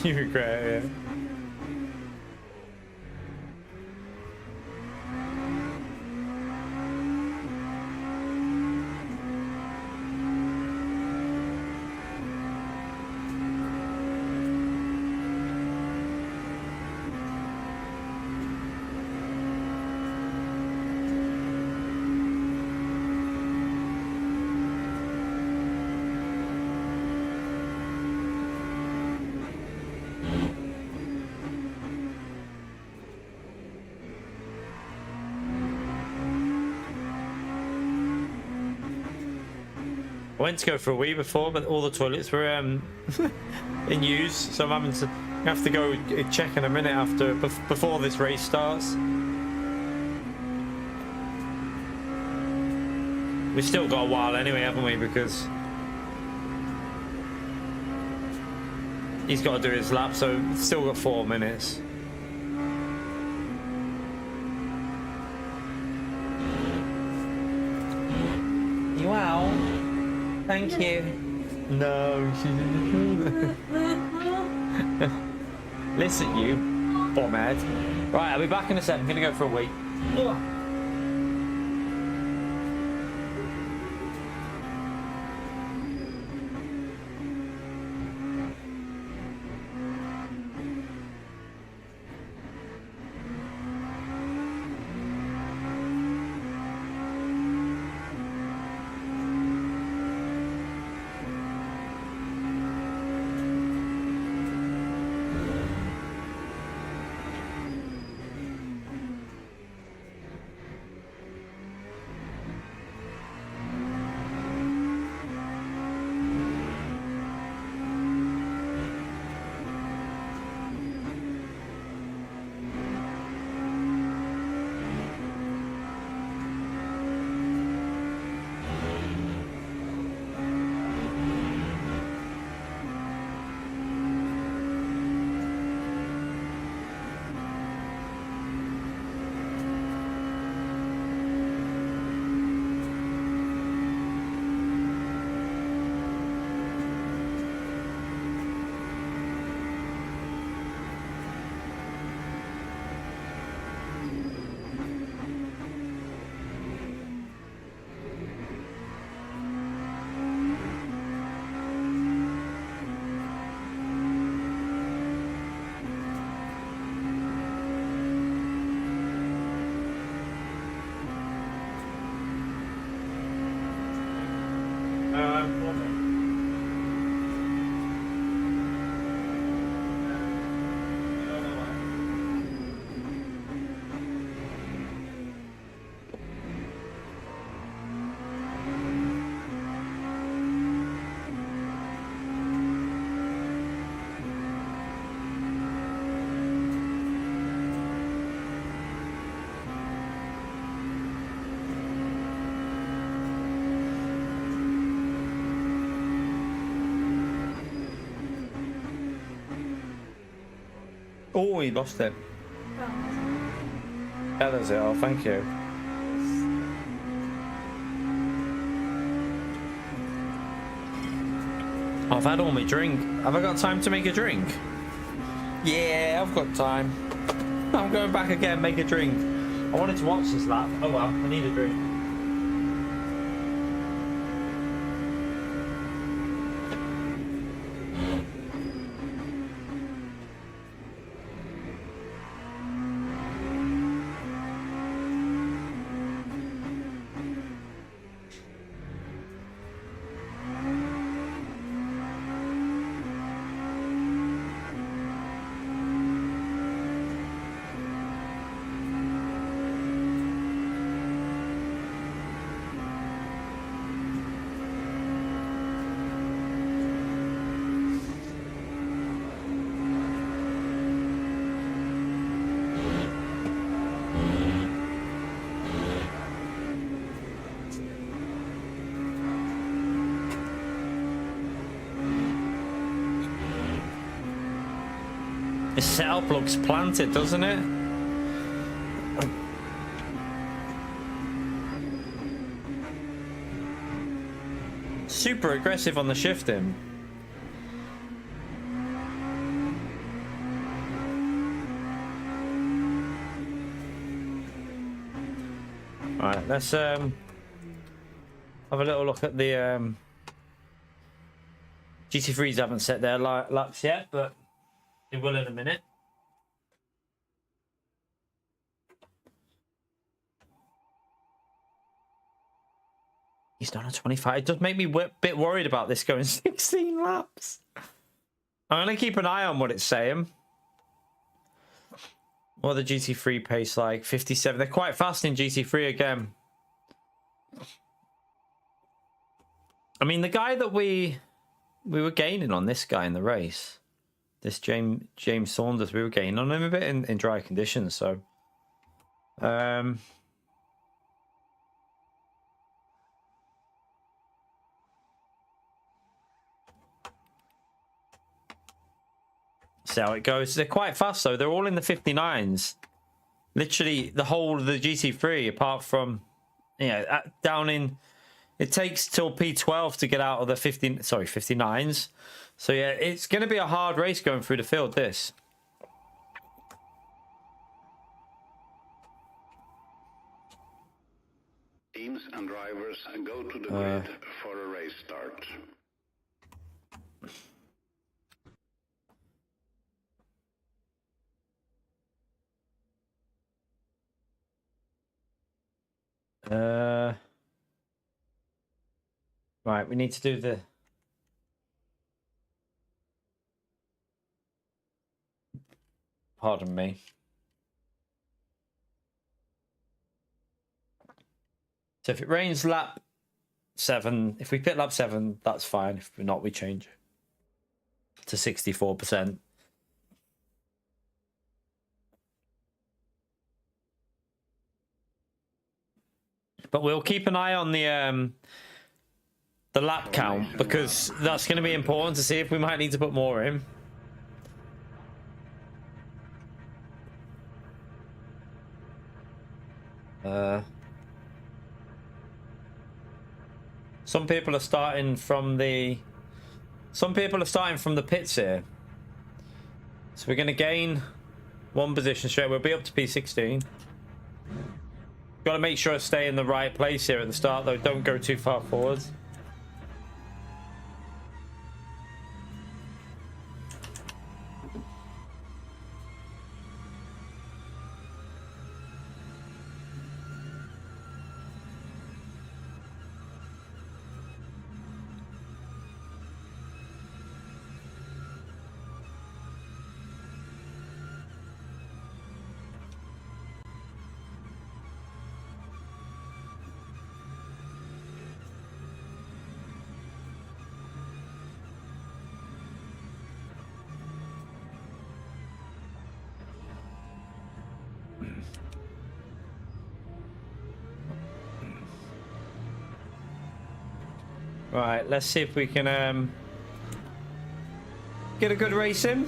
You regret it, yeah. I went to go for a wee before, but all the toilets were in use, so I'm having to have to go check in a minute after before this race starts. We've still got a while anyway, haven't we? Because he's got to do his lap, so we've still got 4 minutes. Wow. Thank you. No, she didn't. Listen, you bombhead. Right, I'll be back in a sec. I'm gonna go for a week. Oh, he lost it. Yeah, that's it. Oh, thank you. I've had all my drink. Have I got time to make a drink? Yeah, I've got time. I'm going back again, make a drink. I wanted to watch this lap. Oh well, I need a drink. This setup looks planted, doesn't it? Super aggressive on the shifting. Alright, let's have a little look at the GT3s haven't set their laps yet, but they will in a minute. He's done a 25. It does make me a bit worried about this going 16 laps. I'm going to keep an eye on what it's saying. What the GT3 pace like? 57. They're quite fast in GT3 again. I mean, the guy that we were gaining on, this guy in the race, this James Saunders, we were gaining on him a bit in dry conditions. So, see how it goes. They're quite fast though. They're all in the 59s. Literally the whole of the GT3, apart from, you know, down in. It takes till P12 to get out of the 59s. So yeah, it's going to be a hard race going through the field. This. Teams and drivers go to the grid for a race start. Right, we need to do the. Pardon me. So if it rains lap 7, if we pit lap 7, that's fine. If not, we change it to 64%. But we'll keep an eye on the lap count, because that's going to be important to see if we might need to put more in. Some people are starting from the pits here. So we're going to gain 1 position straight. We'll be up to P16. Got to make sure I stay in the right place here at the start, though. Don't go too far forwards. Right, let's see if we can get a good race in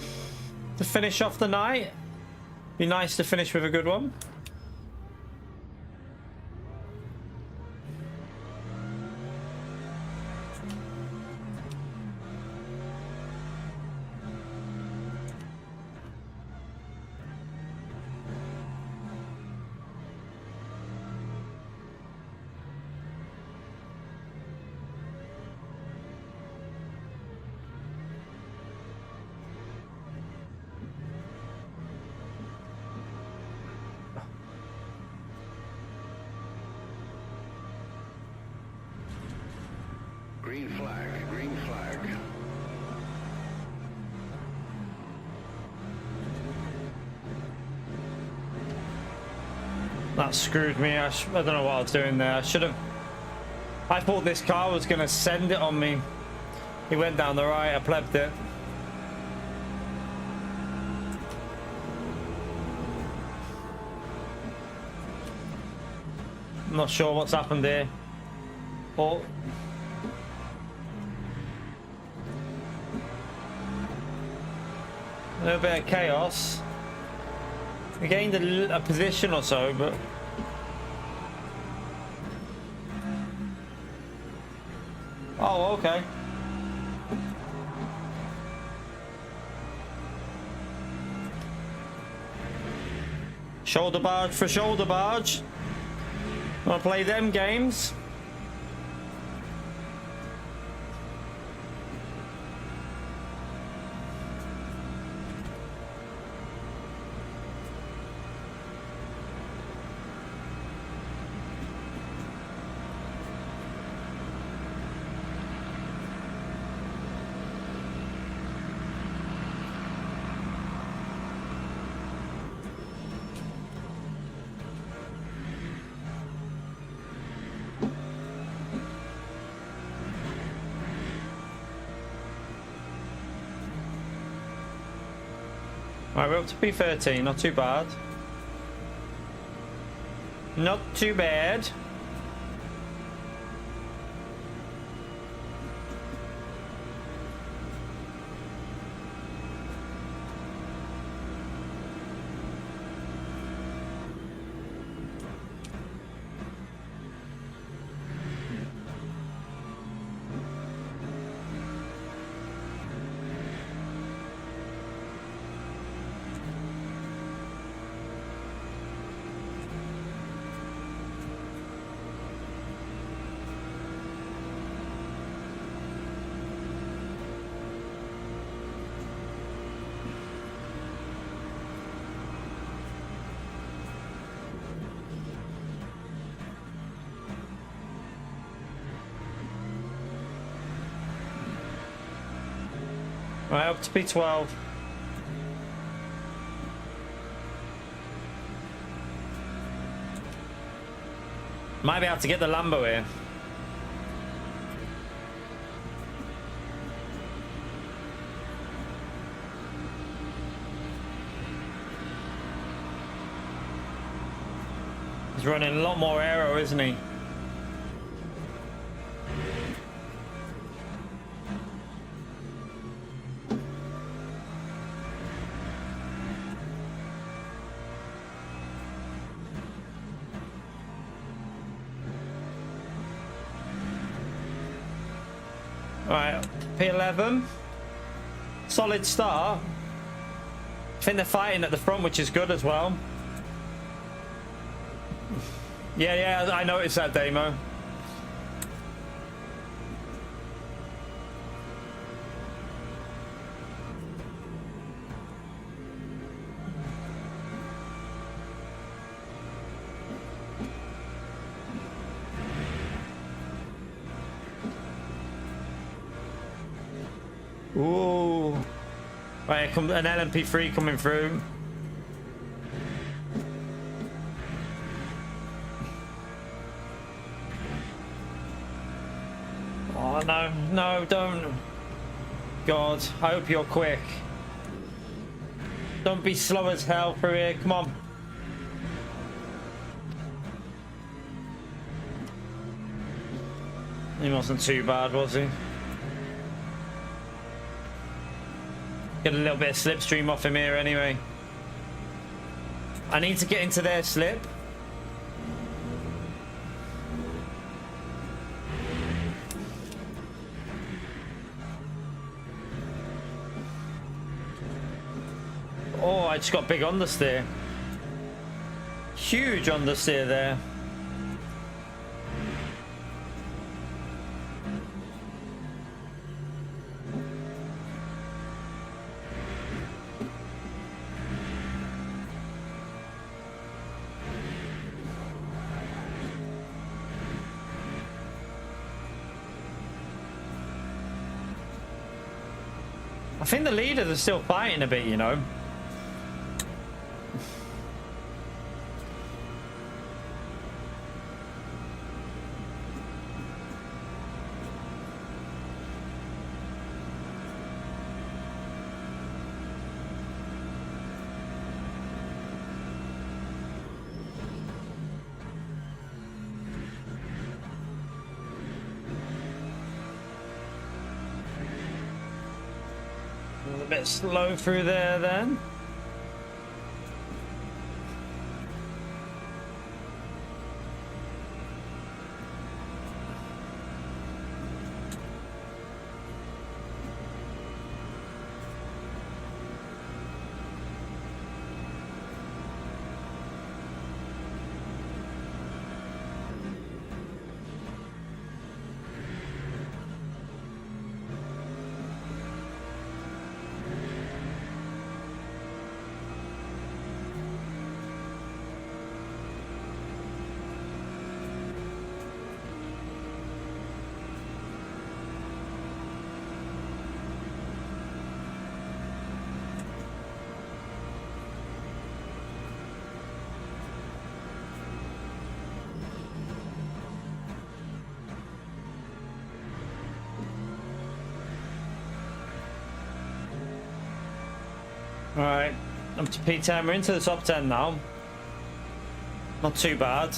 to finish off the night. Be nice to finish with a good one. Green flag, green flag. That screwed me. I don't know what I was doing there. I should have. I thought this car was going to send it on me. He went down the right. I plebbed it. I'm not sure what's happened here. Oh. A little bit of chaos. We gained a position or so, but oh, okay. Shoulder barge for shoulder barge. Wanna play them games? Alright, we're up to P13, not too bad. Not too bad. Right, up to P12. Might be able to get the Lambo here. He's running a lot more aero, isn't he? Alright, P11. Solid start. I think they're fighting at the front, which is good as well. Yeah, I noticed that, Damo. Ooh. Right, an LMP3 coming through. Oh, no, don't. God, I hope you're quick. Don't be slow as hell through here. Come on. He wasn't too bad, was he? Get a little bit of slipstream off him here anyway. I need to get into their slip. Oh, I just got big understeer. Huge understeer there. I think the leaders are still fighting a bit, you know. A bit slow through there then. All right, up to P10. We're into the top 10 now. Not too bad.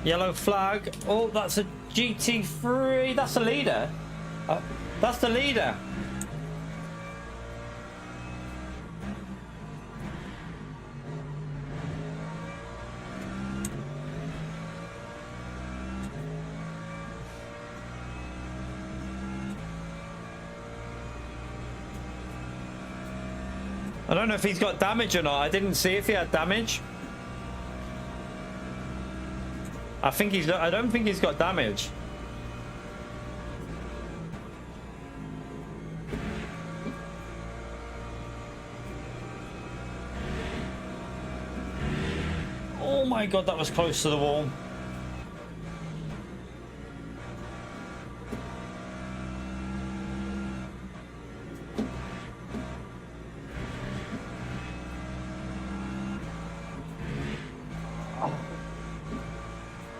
Yellow flag. Oh, that's a GT3. That's the leader. That's the leader. I don't know if he's got damage or not. I didn't see if he had damage. I don't think he's got damage. Oh my god, that was close to the wall.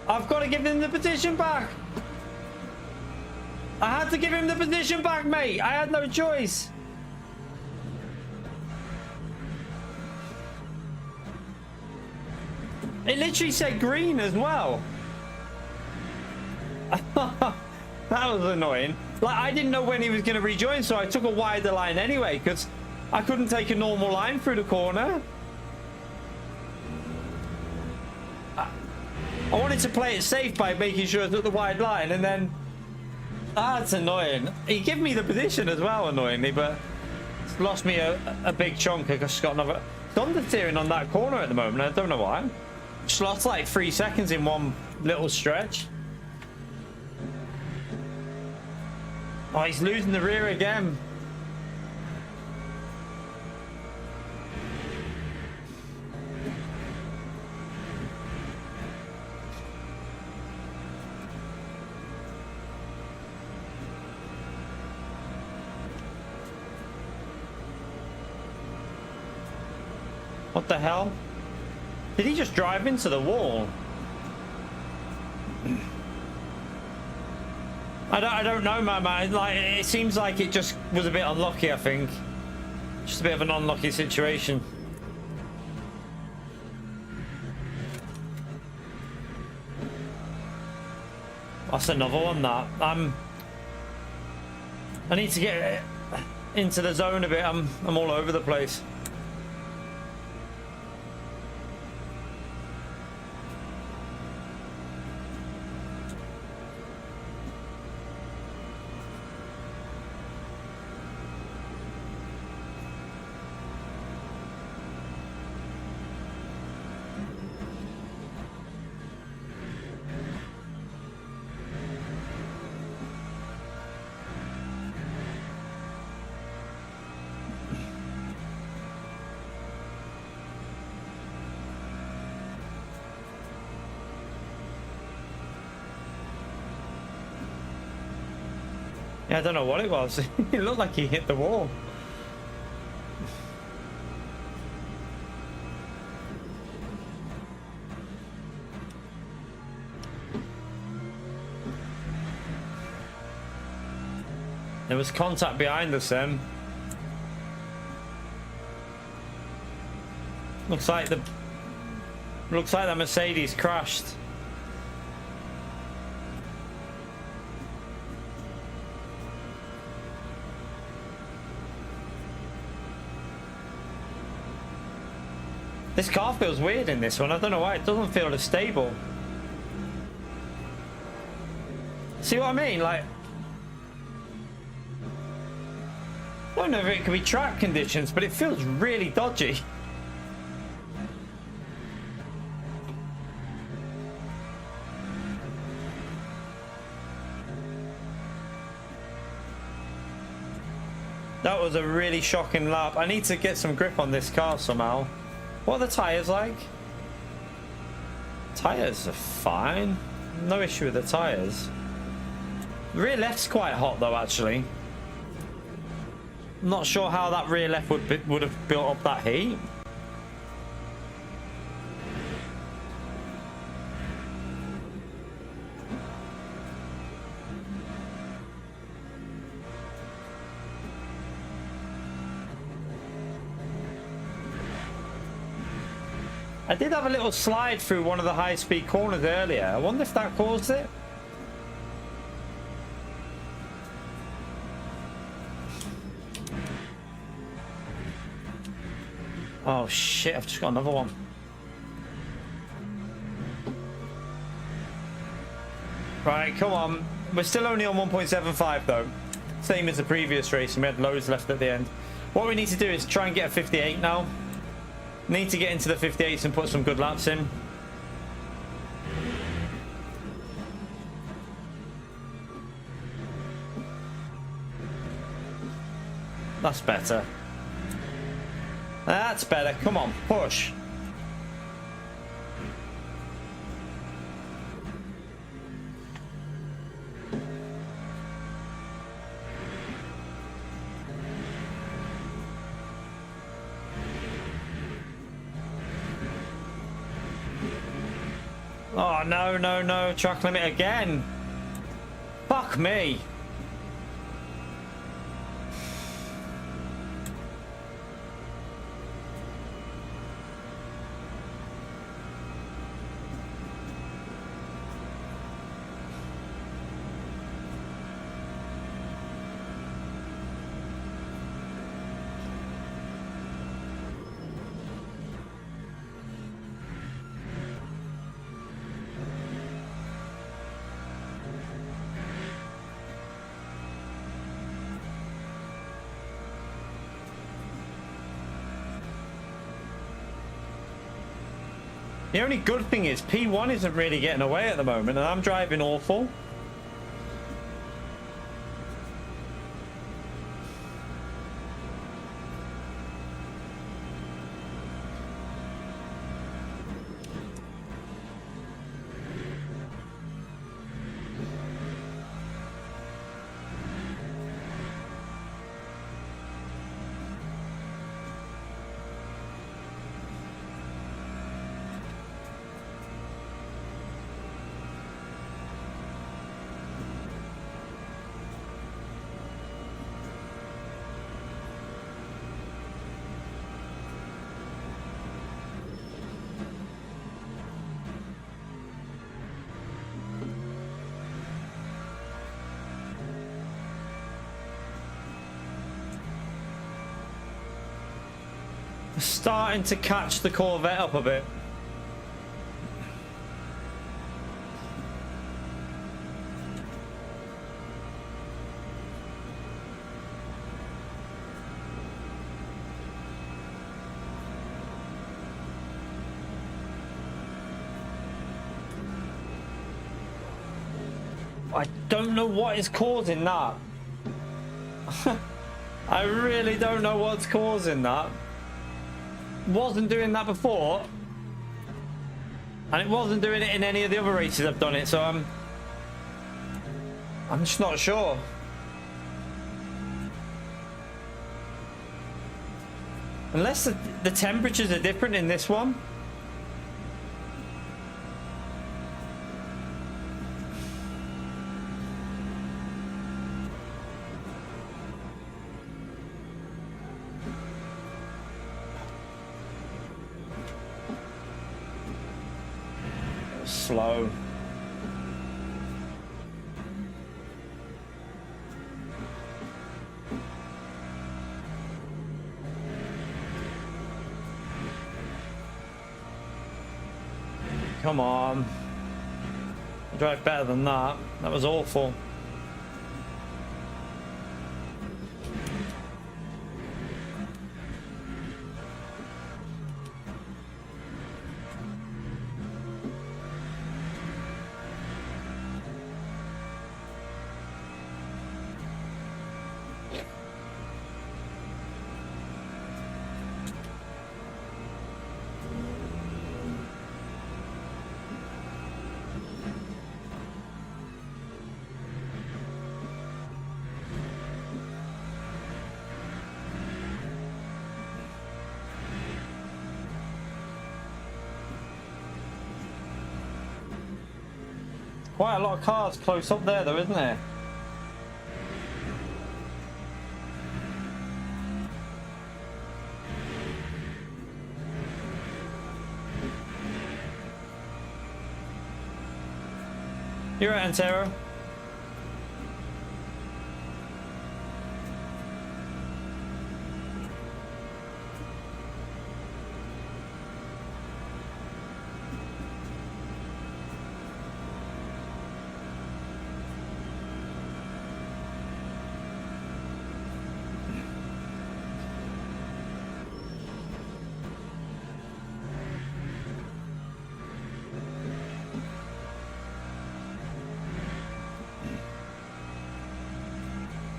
I've got to give him the position back. I had to give him the position back, mate. I had no choice. It literally said green as well. That was annoying. Like, I didn't know when he was going to rejoin, so I took a wider line anyway, because I couldn't take a normal line through the corner. I wanted to play it safe by making sure I took the wide line, and then that's annoying. He gave me the position as well, annoyingly, but it's lost me a big chunk. I just got another understeering on that corner at the moment. I don't know why. Just lost like 3 seconds in one little stretch. Oh, he's losing the rear again. What the hell? Did he just drive into the wall? I don't know, man. Like, it seems like it just was a bit unlucky, I think. Just a bit of an unlucky situation. That's another one, that. I need to get into the zone a bit. I'm all over the place. Yeah, I don't know what it was. It looked like he hit the wall. There was contact behind us then. Looks like the Mercedes crashed. This car feels weird in this one. I don't know why. It doesn't feel as stable. See what I mean? Like, I don't know if it could be track conditions, but it feels really dodgy. That was a really shocking lap. I need to get some grip on this car somehow. What are the tyres like? Tyres are fine. No issue with the tyres. The rear left's quite hot though, actually. I'm not sure how that rear left would have built up that heat. I did have a little slide through one of the high-speed corners earlier. I wonder if that caused it. Oh shit, I've just got another one. Right, come on. We're still only on 1.75 though. Same as the previous race, and we had loads left at the end. What we need to do is try and get a 58 now. Need to get into the 58s and put some good laps in. That's better. That's better. Come on, push. Oh, no, no, no. Track limit again. Fuck me. The only good thing is P1 isn't really getting away at the moment, and I'm driving awful. Starting to catch the Corvette up a bit. I don't know what is causing that. I really don't know what's causing that. Wasn't doing that before, and it wasn't doing it in any of the other races I've done it, so I'm just not sure. Unless the temperatures are different in this one. Slow. Come on. Drive better than that. That was awful. Quite a lot of cars close up there though, isn't there? You're right, Antero.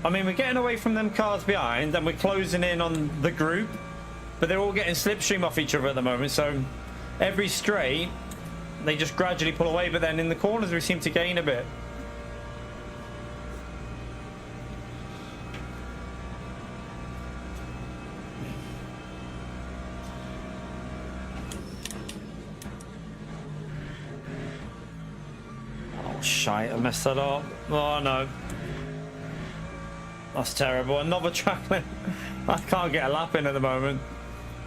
I mean, we're getting away from them cars behind and we're closing in on the group, but they're all getting slipstream off each other at the moment, so every straight they just gradually pull away, but then in the corners we seem to gain a bit. Oh shite, I messed that up. Oh no. That's terrible. Another track limit. I can't get a lap in at the moment.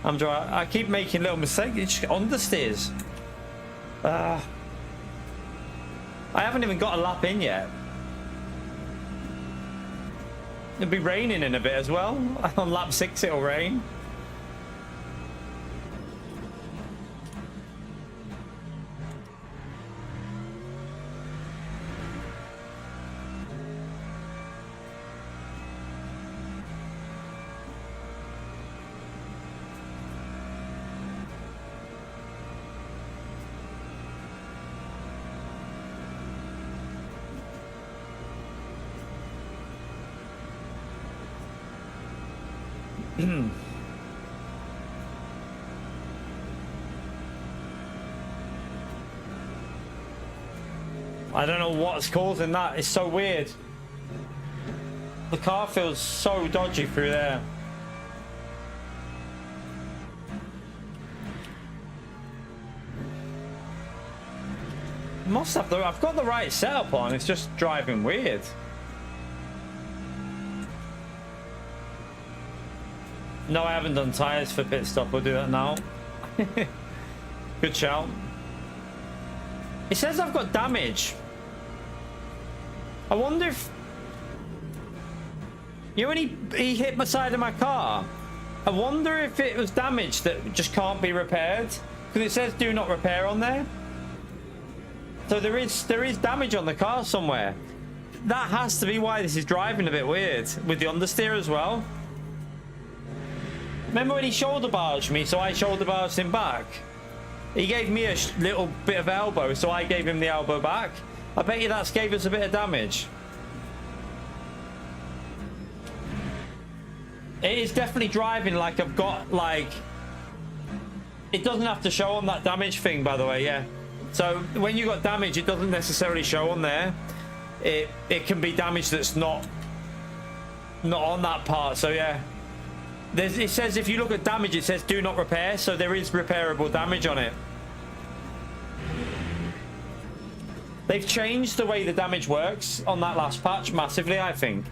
I'm dry. I keep making little mistakes. It just understeers. I haven't even got a lap in yet. It'll be raining in a bit as well. On lap 6 it'll rain. I don't know what's causing that. It's so weird. The car feels so dodgy through there. Must have I've got the right setup on. It's just driving weird. No, I haven't done tyres for pit stop. We'll do that now. Good shout. It says I've got damage. I wonder if... You know when he hit my side of my car? I wonder if it was damage that just can't be repaired, because it says do not repair on there. So there is damage on the car somewhere. That has to be why this is driving a bit weird with the understeer as well. Remember when he shoulder barged me, so I shoulder barged him back? He gave me a little bit of elbow, so I gave him the elbow back. I bet you that's gave us a bit of damage. It is definitely driving like I've got, like... It doesn't have to show on that damage thing, by the way, yeah. So when you got damage, it doesn't necessarily show on there. It can be damage that's not on that part, so yeah. It says if you look at damage, it says do not repair, so there is repairable damage on it. They've changed the way the damage works on that last patch massively, I think.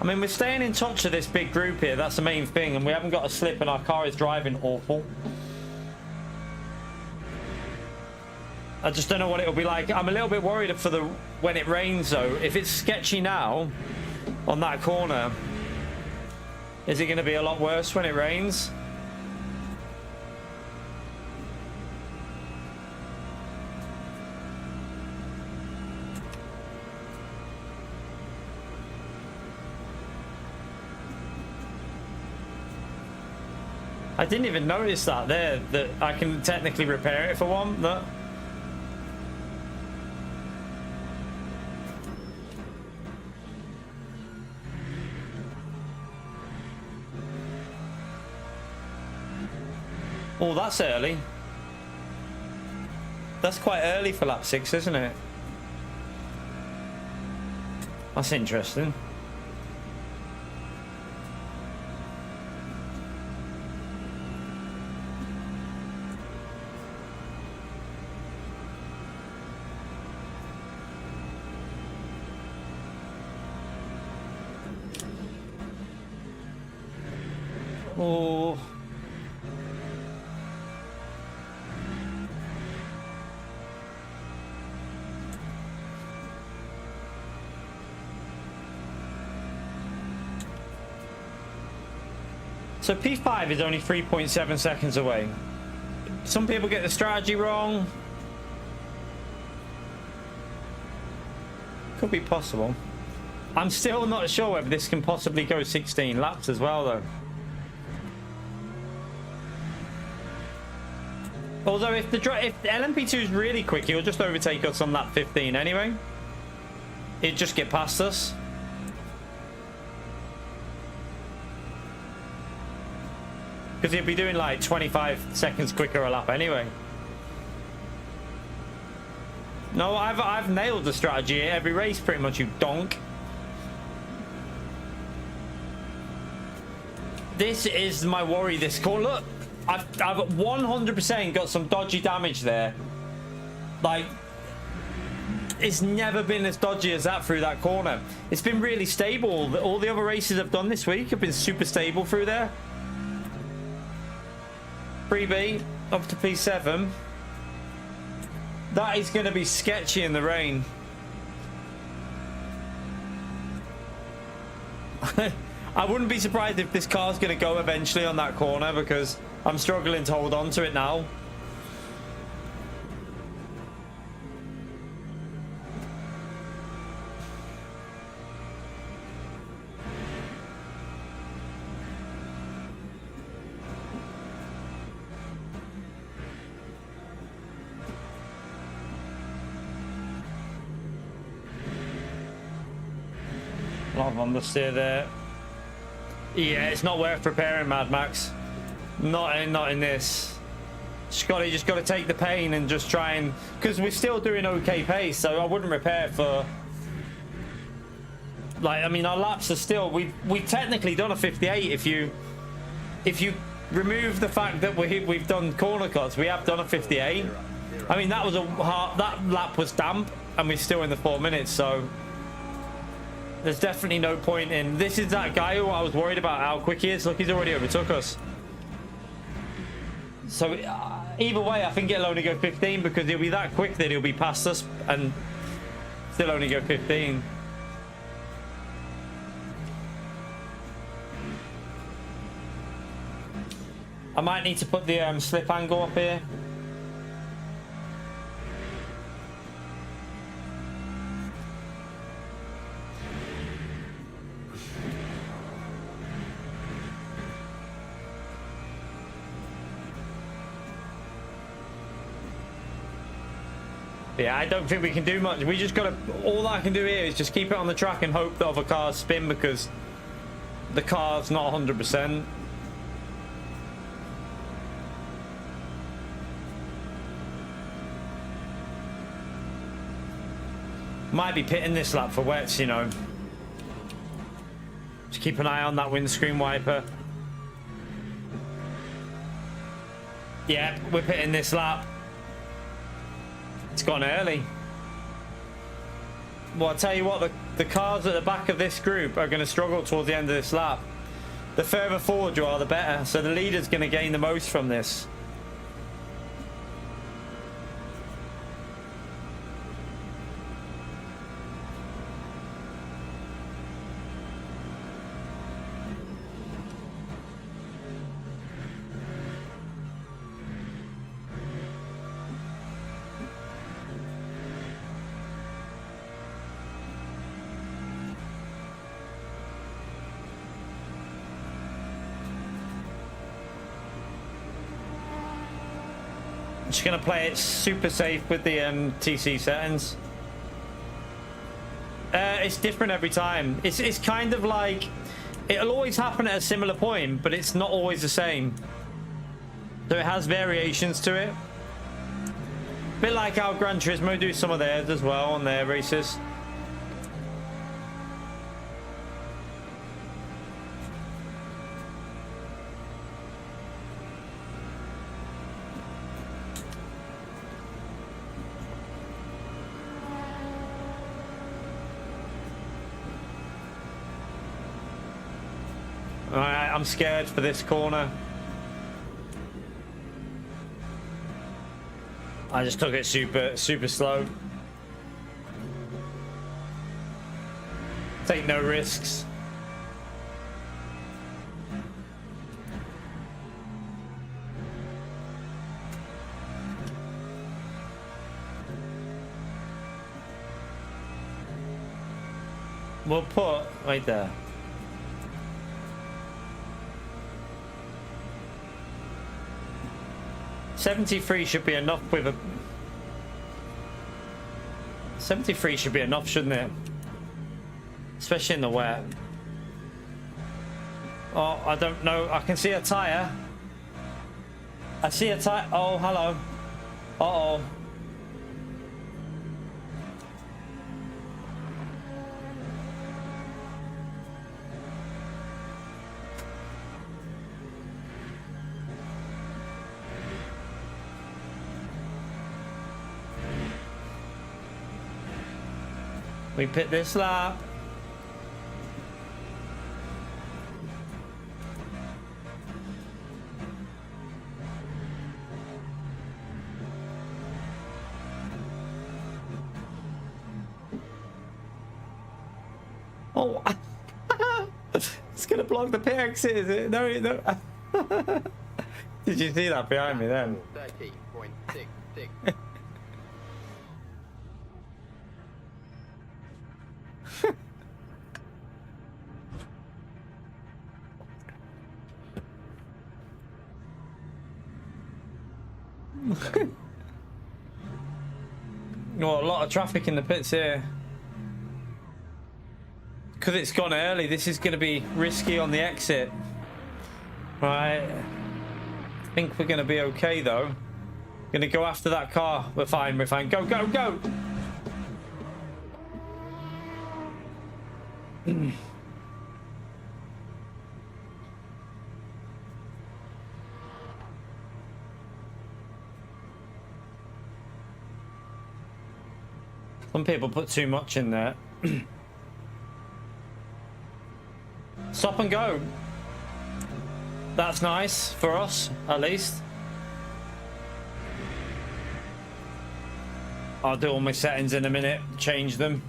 I mean, we're staying in touch with this big group here. That's the main thing. And we haven't got a slip and our car is driving awful. I just don't know what it'll be like. I'm a little bit worried for when it rains, though. If it's sketchy now on that corner, is it going to be a lot worse when it rains? I didn't even notice that there, that I can technically repair it if I want. That. Oh, that's early. That's quite early for lap 6, isn't it? That's interesting. Oh. So P5 is only 3.7 seconds away. Some people get the strategy wrong. Could be possible. I'm still not sure whether this can possibly go 16 laps as well, though. Although if the LMP2 is really quick, he'll just overtake us on lap 15 anyway. He'd just get past us. Because he'll be doing like 25 seconds quicker a lap anyway. No, I've nailed the strategy every race pretty much, you donk. This is my worry this corner. Look, I've 100% got some dodgy damage there. Like, it's never been as dodgy as that through that corner. It's been really stable. All the other races I've done this week have been super stable through there. 3B up to P7. That is going to be sketchy in the rain. I wouldn't be surprised if this car's going to go eventually on that corner, because I'm struggling to hold on to it now. A lot of understeer there. Yeah, it's not worth preparing, Mad Max. Not in this. Just got to take the pain and just try and, because we're still doing okay pace, so I wouldn't repair for. Like, I mean, our laps are still. We've technically done a 58. If you remove the fact that we've done corner cuts, we have done a 58. I mean, that lap was damp, and we're still in the 4 minutes, so. There's definitely no point in... This is that guy who I was worried about how quick he is. Look, he's already overtook us. So, either way, I think it'll only go 15 because he'll be that quick that he'll be past us. And still only go 15. I might need to put the slip angle up here. Yeah, I don't think we can do much. We just gotta, all I can do here is just keep it on the track and hope that other cars spin, because the car's not 100%. Might be pitting this lap for wets, you know. Just keep an eye on that windscreen wiper. Yeah, we're pitting this lap. It's gone early. Well, I'll tell you what, the cars at the back of this group are going to struggle towards the end of this lap. The further forward you are, the better. So the leader's going to gain the most from this. Just gonna play it super safe with the TC settings. It's different every time. It's kind of like, it'll always happen at a similar point, but it's not always the same. So it has variations to it. A bit like how Gran Turismo do some of theirs as well on their races. Alright, I'm scared for this corner. I just took it super slow. Take no risks. We'll put right there. $73 should be enough with a... 73 should be enough, shouldn't it? Especially in the wet. Oh, I don't know. I can see a tyre. I see a tyre. Oh, hello. Uh-oh. We pit this lap. Oh, it's gonna block the pit exit, is it? No, no. Did you see that behind me then? 30.66. Oh, a lot of traffic in the pits here. Because it's gone early, this is going to be risky on the exit. Right. I think we're going to be okay though. Going to go after that car. We're fine, we're fine. Go, go, go! Some people put too much in there. Stop and go. That's nice for us, at least. I'll do all my settings in a minute, change them.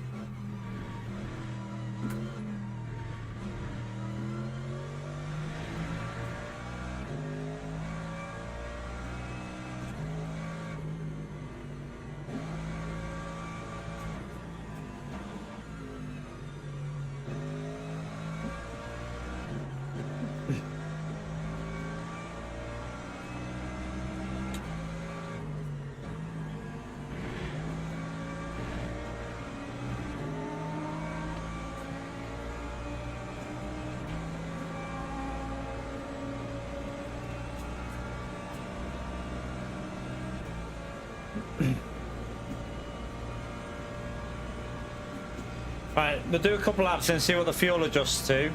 Right, we'll do a couple laps and see what the fuel adjusts to.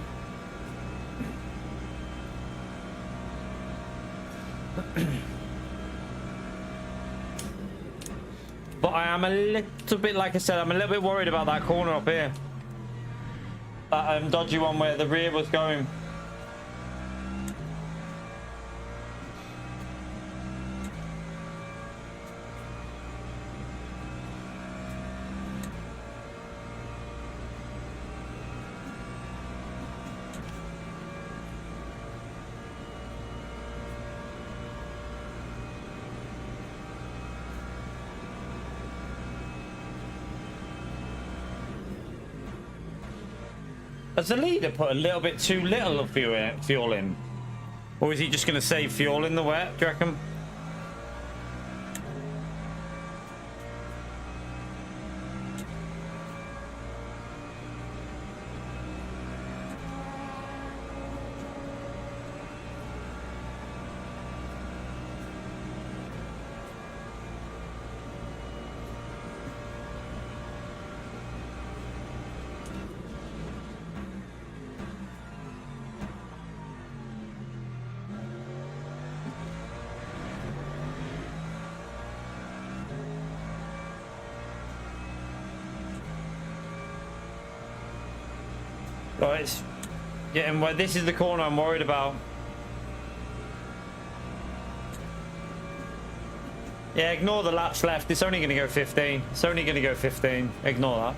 But I am a little bit, like I said, I'm a little bit worried about that corner up here. That dodgy one where the rear was going. Has the leader put a little bit too little of fuel in? Or is he just going to save fuel in the wet, do you reckon? Right, it's getting where this is the corner I'm worried about. Yeah, ignore the laps left. It's only going to go 15. It's only going to go 15. Ignore that.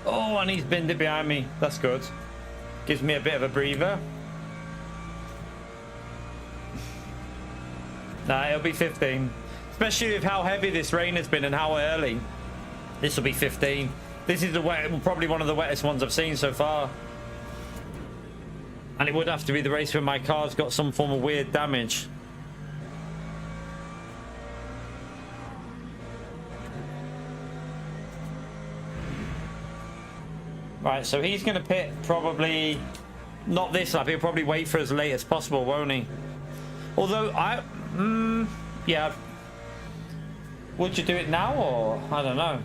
Oh, and he's binned it behind me. That's good. Gives me a bit of a breather. Nah, it'll be 15. Especially with how heavy this rain has been and how early. This will be 15. This is the wet, probably one of the wettest ones I've seen so far. And it would have to be the race where my car's got some form of weird damage. Right, so he's going to pit probably not this lap. He'll probably wait for as late as possible, won't he? Although yeah. Would you do it now or I don't know?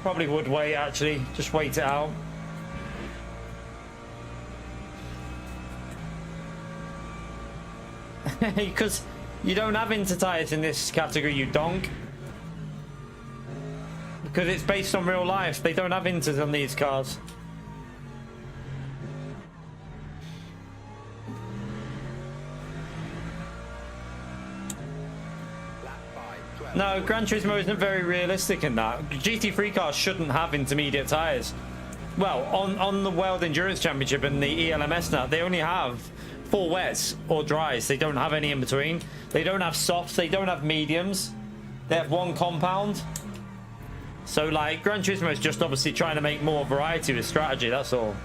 Probably would wait actually. Just wait it out. Because you don't have inter tires in this category, you donk. Because it's based on real life. They don't have inters on these cars. No, Gran Turismo isn't very realistic in that. GT3 cars shouldn't have intermediate tyres. Well, on the World Endurance Championship and the ELMS now, they only have 4 wets or dries. They don't have any in between. They don't have softs. They don't have mediums. They have 1 compound. So, like, Gran Turismo is just obviously trying to make more variety with strategy, that's all.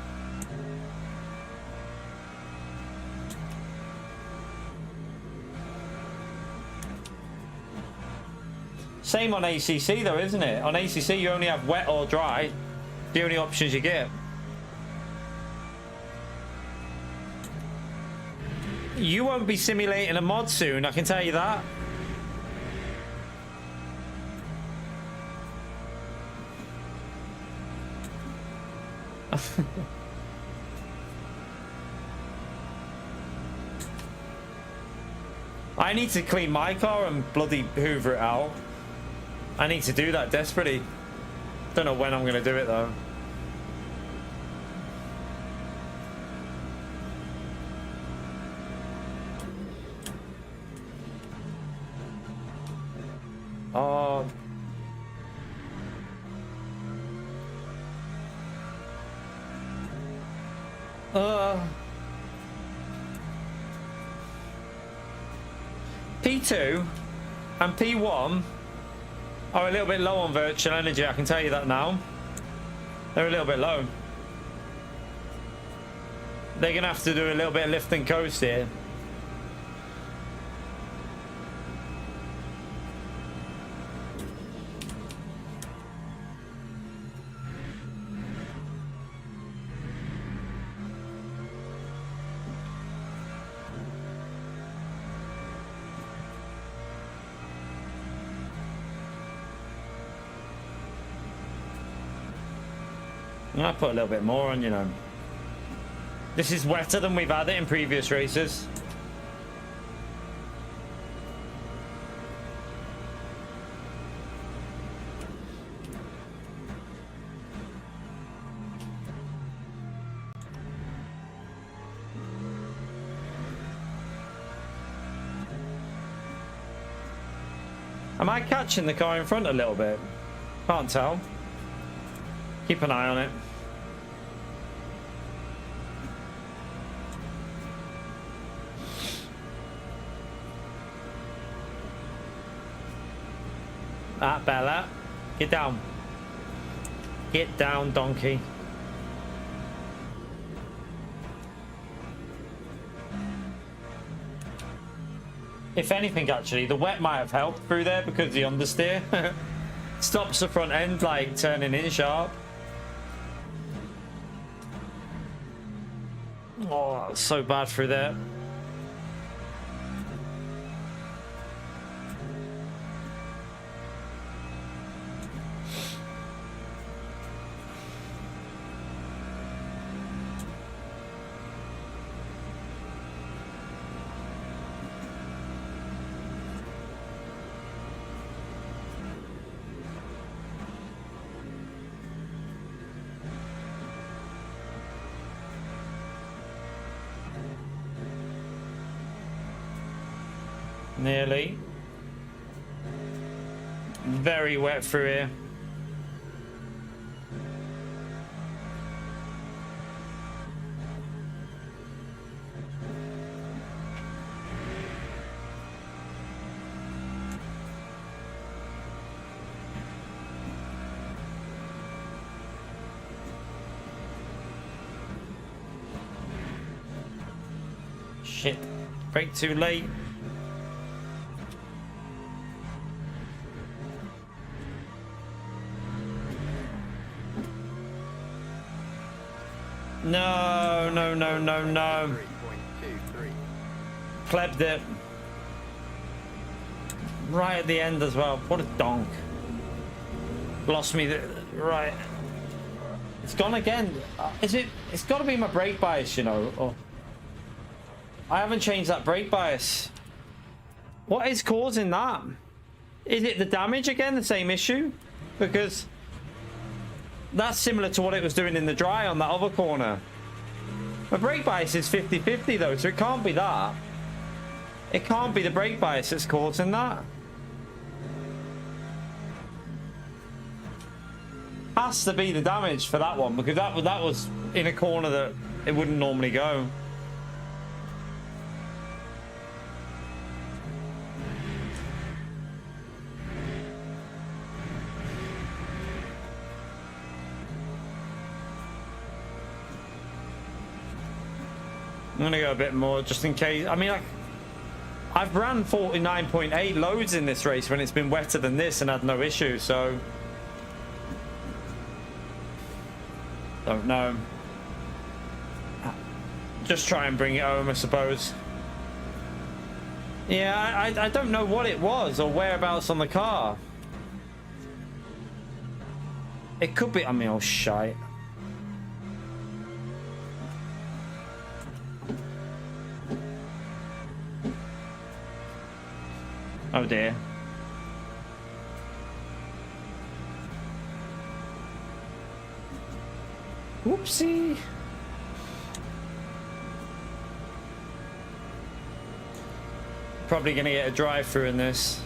Same on ACC, though, isn't it? On ACC, you only have wet or dry. The only options you get. You won't be simulating a mod soon, I can tell you that. I need to clean my car and bloody hoover it out. I need to do that desperately. Don't know when I'm going to do it though. Oh. P2 and P1 are a little bit low on virtual energy, I can tell you that now. They're a little bit low. They're going to have to do a little bit of lift and coast here. I put a little bit more on, you know. This is wetter than we've had it in previous races. Am I catching the car in front a little bit? Can't tell. Keep an eye on it. Ah, Bella. Get down. Get down, donkey. If anything, actually, the wet might have helped through there because the understeer stops the front end, like, turning in sharp. Oh, that's so bad through there. Nearly. Very wet through here. Shit. Brake too late. No, no, no, no, no. 3.23. Plebbed it. Right at the end as well. What a donk. Lost me the... Right. It's gone again. Is it... It's got to be my brake bias, you know. Oh. I haven't changed that brake bias. What is causing that? Is it the damage again? The same issue? Because... that's similar to what it was doing in the dry on that other corner. My brake bias is 50-50 though, so it can't be that. It can't be the brake bias that's causing that. Has to be the damage for that one, because that was in a corner that it wouldn't normally go. I'm gonna go a bit more just in case. I mean, I've ran 49.8 loads in this race when it's been wetter than this and had no issue, so don't know. Just try and bring it home, I suppose. Yeah, I don't know what it was or whereabouts on the car. It could be, I mean, oh shite. Oh dear. Whoopsie. Probably gonna get a drive-through in this.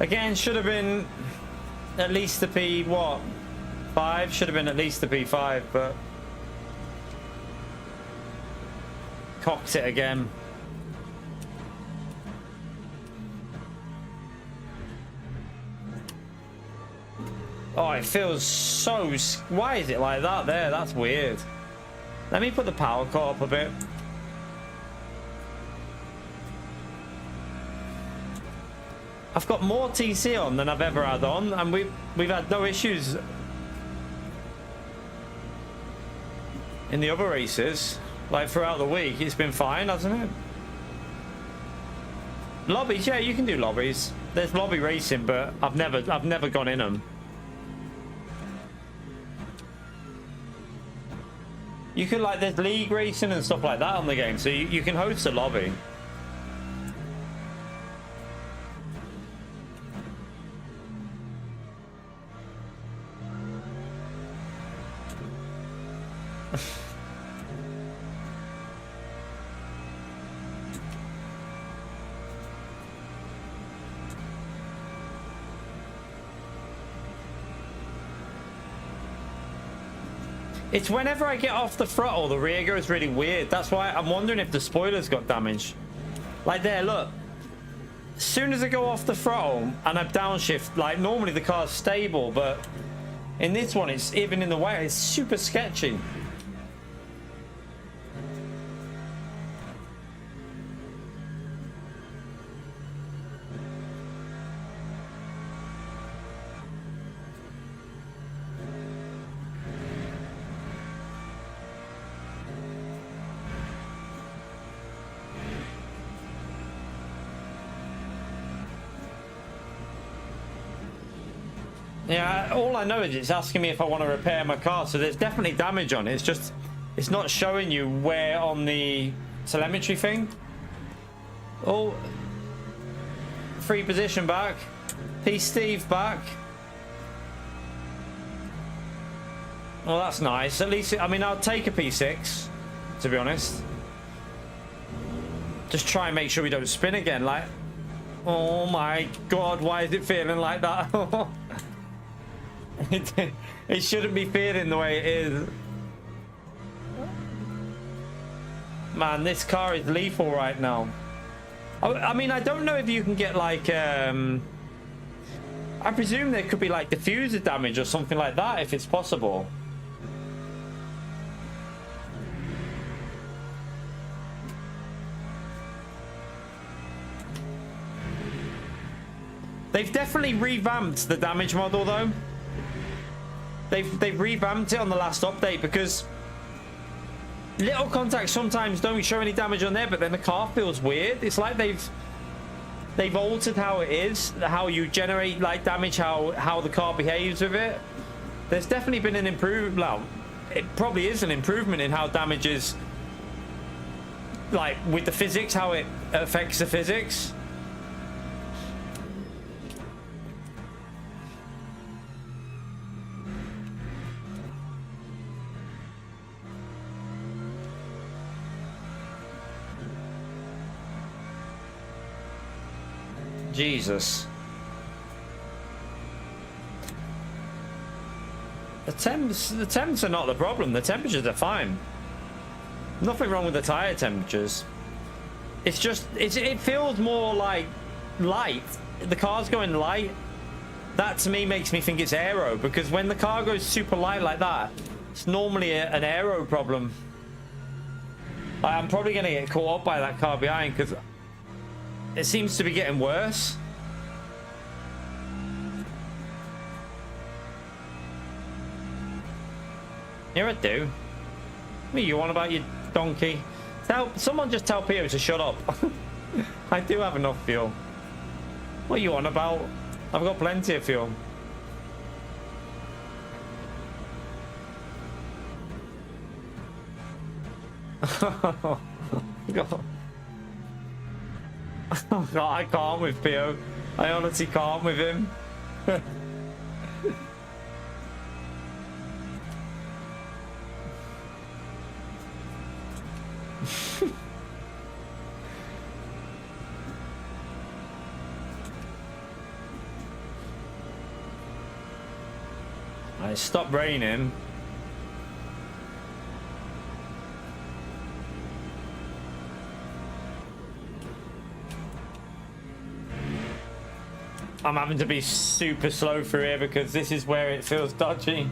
Again, should have been at least the P, what? 5? Should have been at least the P5, but cocked it again. Oh, it feels so... Why is it like that there? That's weird. Let me put the power cut up a bit. I've got more TC on than I've ever had on, and we've had no issues in the other races. Like throughout the week, it's been fine, hasn't it? Lobbies, yeah, you can do lobbies. There's lobby racing, but I've never gone in them. You can, like, there's league racing and stuff like that on the game, so you can host a lobby. It's whenever I get off the throttle, the rear goes really weird. That's why I'm wondering if the spoilers got damaged. Like there, look. As soon as I go off the throttle and I downshift, like normally the car's stable, but in this one, it's even in the way, it's super sketchy. Yeah, all I know is it's asking me if I want to repair my car, so there's definitely damage on it. It's just, it's not showing you where on the telemetry thing. Oh, free position back. P Steve back. Well, that's nice. At least, I mean, I'll take a P6, to be honest. Just try and make sure we don't spin again. Like, oh my God, why is it feeling like that? It shouldn't be feeling the way it is. Man, this car is lethal right now. I mean, I don't know if you can get like I presume there could be like diffuser damage or something like that if it's possible. They've definitely revamped the damage model though. They've revamped it on the last update because little contacts sometimes don't show any damage on there, but then the car feels weird. It's like they've altered how it is, how you generate like damage, how the car behaves with it. There's definitely been an improvement. Well, it probably is an improvement in how damage is, like with the physics, how it affects the physics. Jesus. The temps are not the problem. The temperatures are fine. Nothing wrong with the tire temperatures. It's just it feels more like light. The car's going light. That to me makes me think it's aero, because when the car goes super light like that, it's normally an aero problem. I'm probably going to get caught up by that car behind because it seems to be getting worse. Here I do. What are you on about, you donkey? Someone just tell Pio to shut up. I do have enough fuel. What are you on about? I've got plenty of fuel. God. Oh God, I can't with Pio. I honestly can't with him. Right, stop raining. I'm having to be super slow through here because this is where it feels dodgy.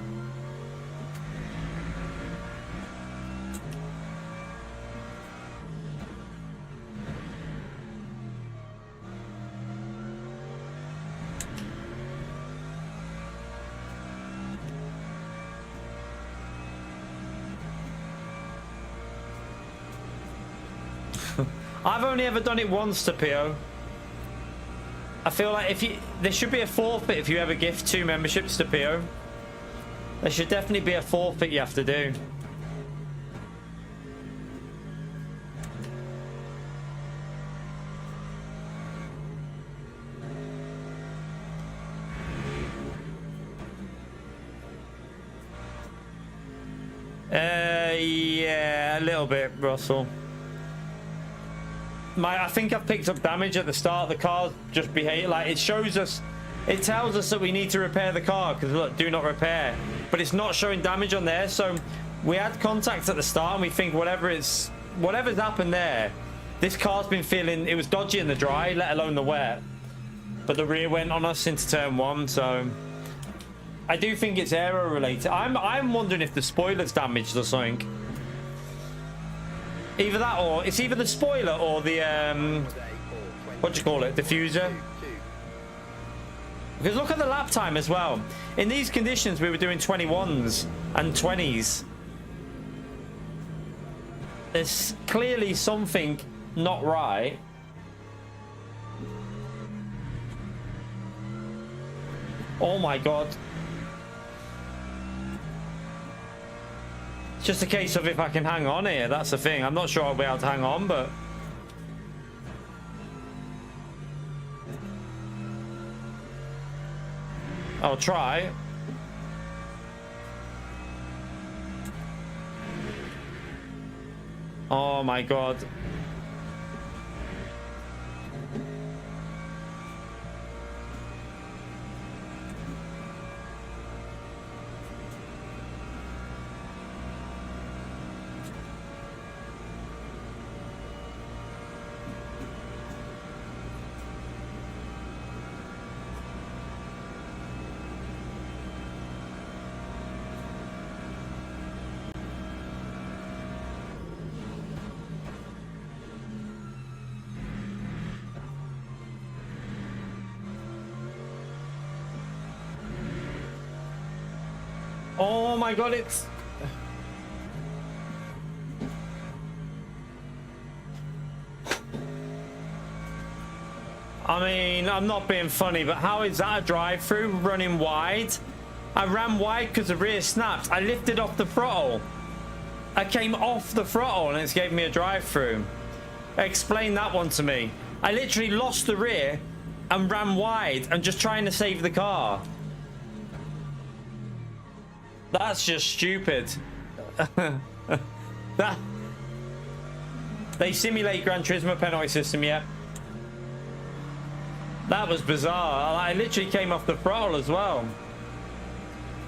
I've only ever done it once to PO. I feel like there should be a forfeit if you ever gift 2 memberships to PO. There should definitely be a forfeit you have to do. Yeah, a little bit, Russell. I think I've picked up damage at the start. The car just behave like it shows us. It tells us that we need to repair the car because look, do not repair. But it's not showing damage on there. So we had contact at the start and we think whatever's happened there, this car's been feeling it was dodgy in the dry, let alone the wet. But the rear went on us into turn 1, so I do think it's aero related. I'm wondering if the spoiler's damaged or something. Either that or it's either the spoiler or the what do you call it, diffuser. Because look at the lap time as well. In these conditions we were doing 21s and 20s. There's clearly something not right. Oh my god. It's just a case of if I can hang on here. That's the thing. I'm not sure I'll be able to hang on, but I'll try. Oh my god. Oh my god, it's... I mean, I'm not being funny, but how is that a drive-through running wide? I ran wide because the rear snapped. I lifted off the throttle. I came off the throttle and it's gave me a drive-through. Explain that one to me. I literally lost the rear and ran wide and just trying to save the car. That's just stupid. That they simulate Gran Turismo penalty system, yeah. That was bizarre. I literally came off the throttle as well.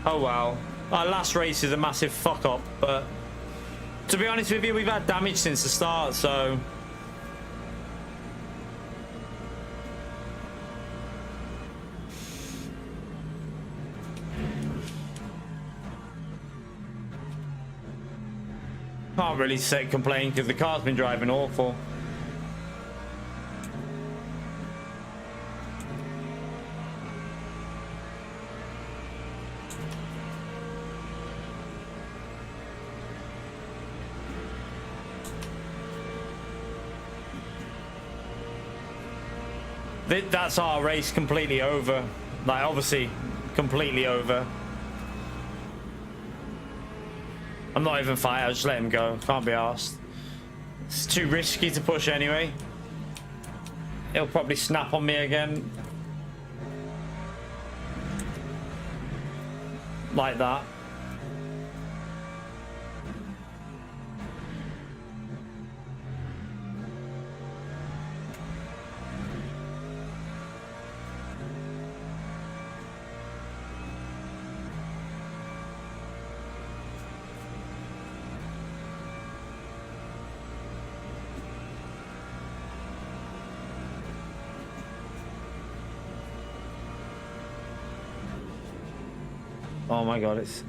Oh well. Our last race is a massive fuck up, but to be honest with you, we've had damage since the start, so can't really complain because the car's been driving awful. That's our race completely over. Like, obviously, completely over. I'm not even fighting, I'll just let him go. Can't be arsed. It's too risky to push anyway. He'll probably snap on me again. Like that. Oh my god, it's...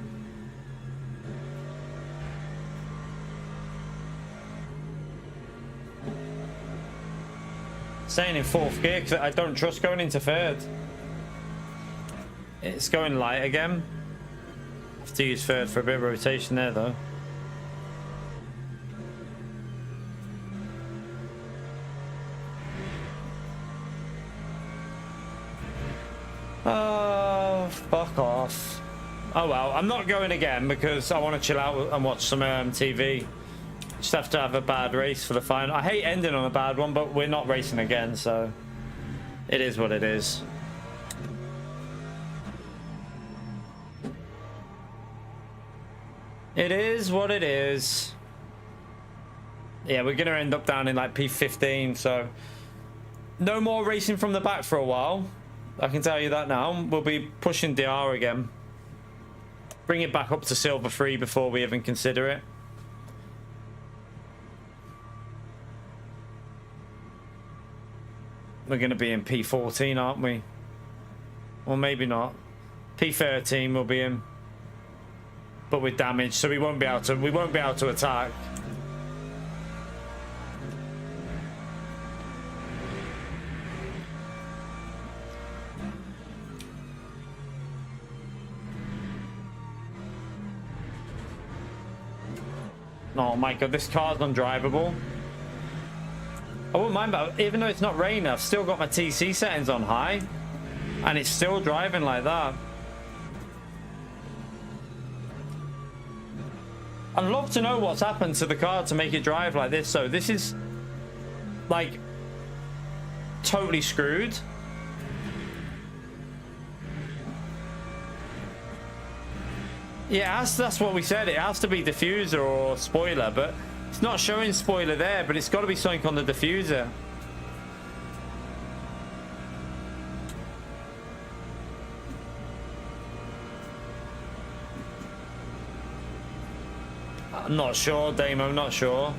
Staying in 4th gear because I don't trust going into 3rd. It's going light again. Have to use 3rd for a bit of rotation there though. Oh, fuck off. Oh well, I'm not going again because I want to chill out and watch some TV. Just have to have a bad race for the final. I hate ending on a bad one, but we're not racing again, so it is what it is. It is what it is. Yeah, we're going to end up down in like P15, so no more racing from the back for a while. I can tell you that now. We'll be pushing DR again. Bring it back up to Silver 3 before we even consider it. We're going to be in P14, aren't we? Or maybe not. P13 we'll be in. But with damage, so we won't be able to attack. Oh my god, this car's undrivable. I wouldn't mind, but even though it's not raining, I've still got my TC settings on high. And it's still driving like that. I'd love to know what's happened to the car to make it drive like this. So this is like totally screwed. Yeah, that's what we said. It has to be diffuser or spoiler, but it's not showing spoiler there, but it's got to be something on the diffuser. I'm not sure, Damo, I'm not sure.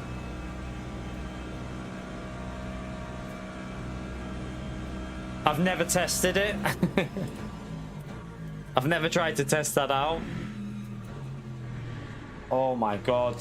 I've never tested it. I've never tried to test that out. Oh my god.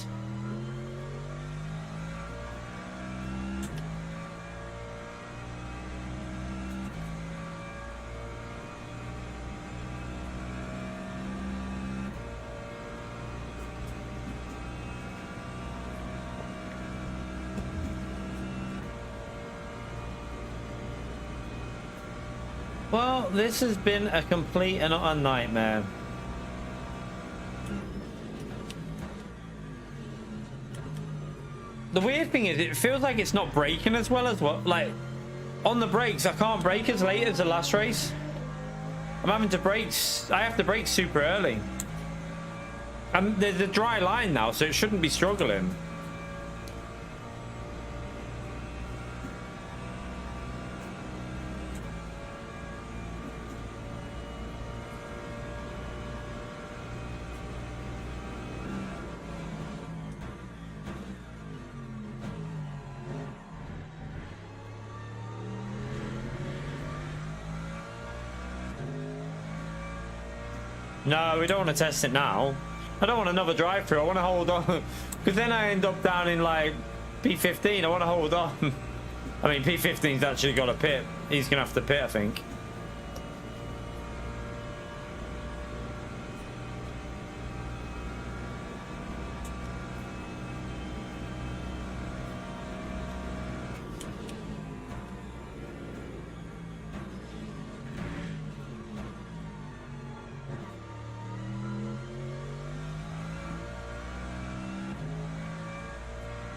Well, this has been a complete and utter nightmare. The weird thing is, it feels like it's not braking as well as what, like, on the brakes, I can't brake as late as the last race. I'm having to brake, I have to brake super early. And there's a dry line now, so it shouldn't be struggling. No, we don't want to test it now. I don't want another drive-through. I want to hold on. Because then I end up down in like P15. I want to hold on. I mean, P15's actually got a pit. He's going to have to pit, I think.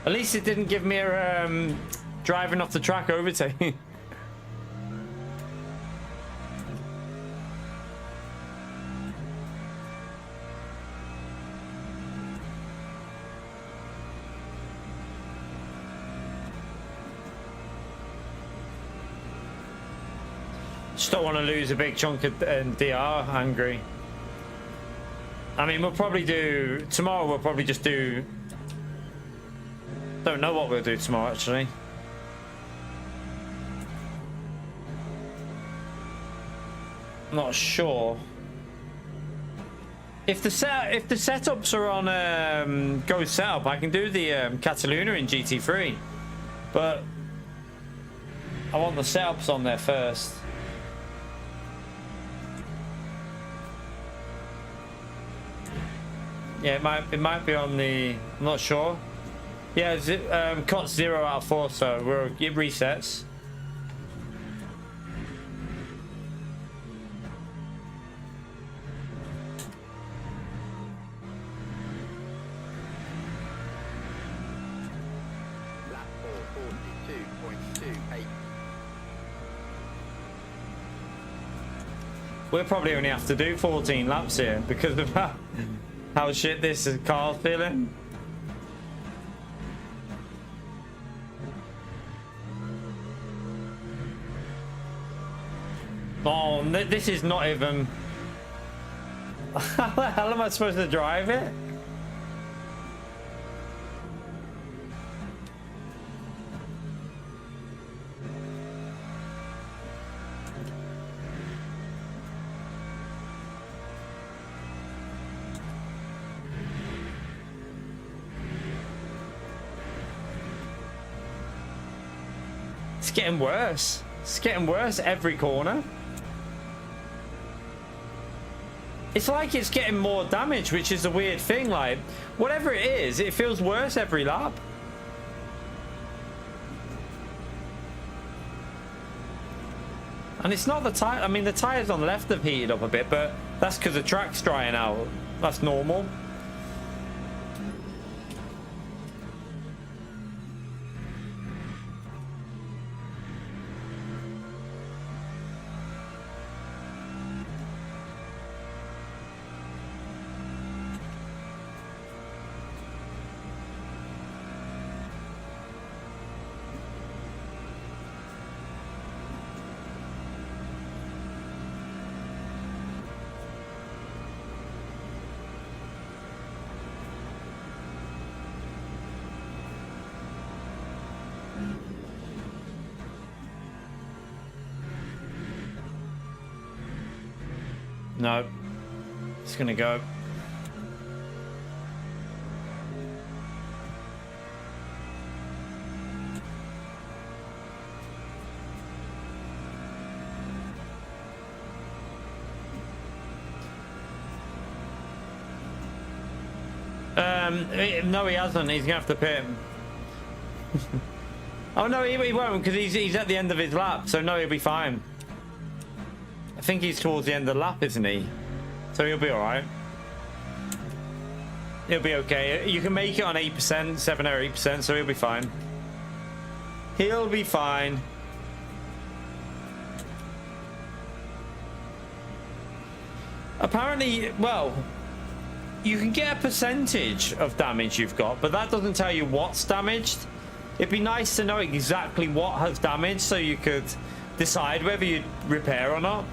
At least it didn't give me a driving off the track overtake. Just don't want to lose a big chunk of DR, angry. I mean, we'll probably do... Tomorrow we'll probably just do... Don't know what we'll do tomorrow, actually. Not sure. If the setups are on Go Setup, I can do the Cataluna in GT3, but I want the setups on there first. Yeah, it might be on the. I'm not sure. Yeah, COT 0 out of 4, so it resets. Lap 442.28. We'll probably only have to do 14 laps here because of how shit this car's feeling. Oh, this is not even... How the hell am I supposed to drive it? It's getting worse. It's getting worse every corner. It's like it's getting more damage, which is a weird thing. Like, whatever it is, it feels worse every lap. And it's not the tire. I mean, the tires on the left have heated up a bit, but that's because the track's drying out. That's normal. No, it's gonna go. No, he hasn't. He's gonna have to pit him. Oh no, he won't, because he's at the end of his lap, so no, he'll be fine. I think he's towards the end of the lap, isn't he? So he'll be alright. He'll be okay. You can make it on 8%, 7 or 8%, so he'll be fine. He'll be fine. Apparently, well, you can get a percentage of damage you've got, but that doesn't tell you what's damaged. It'd be nice to know exactly what has damaged so you could decide whether you'd repair or not.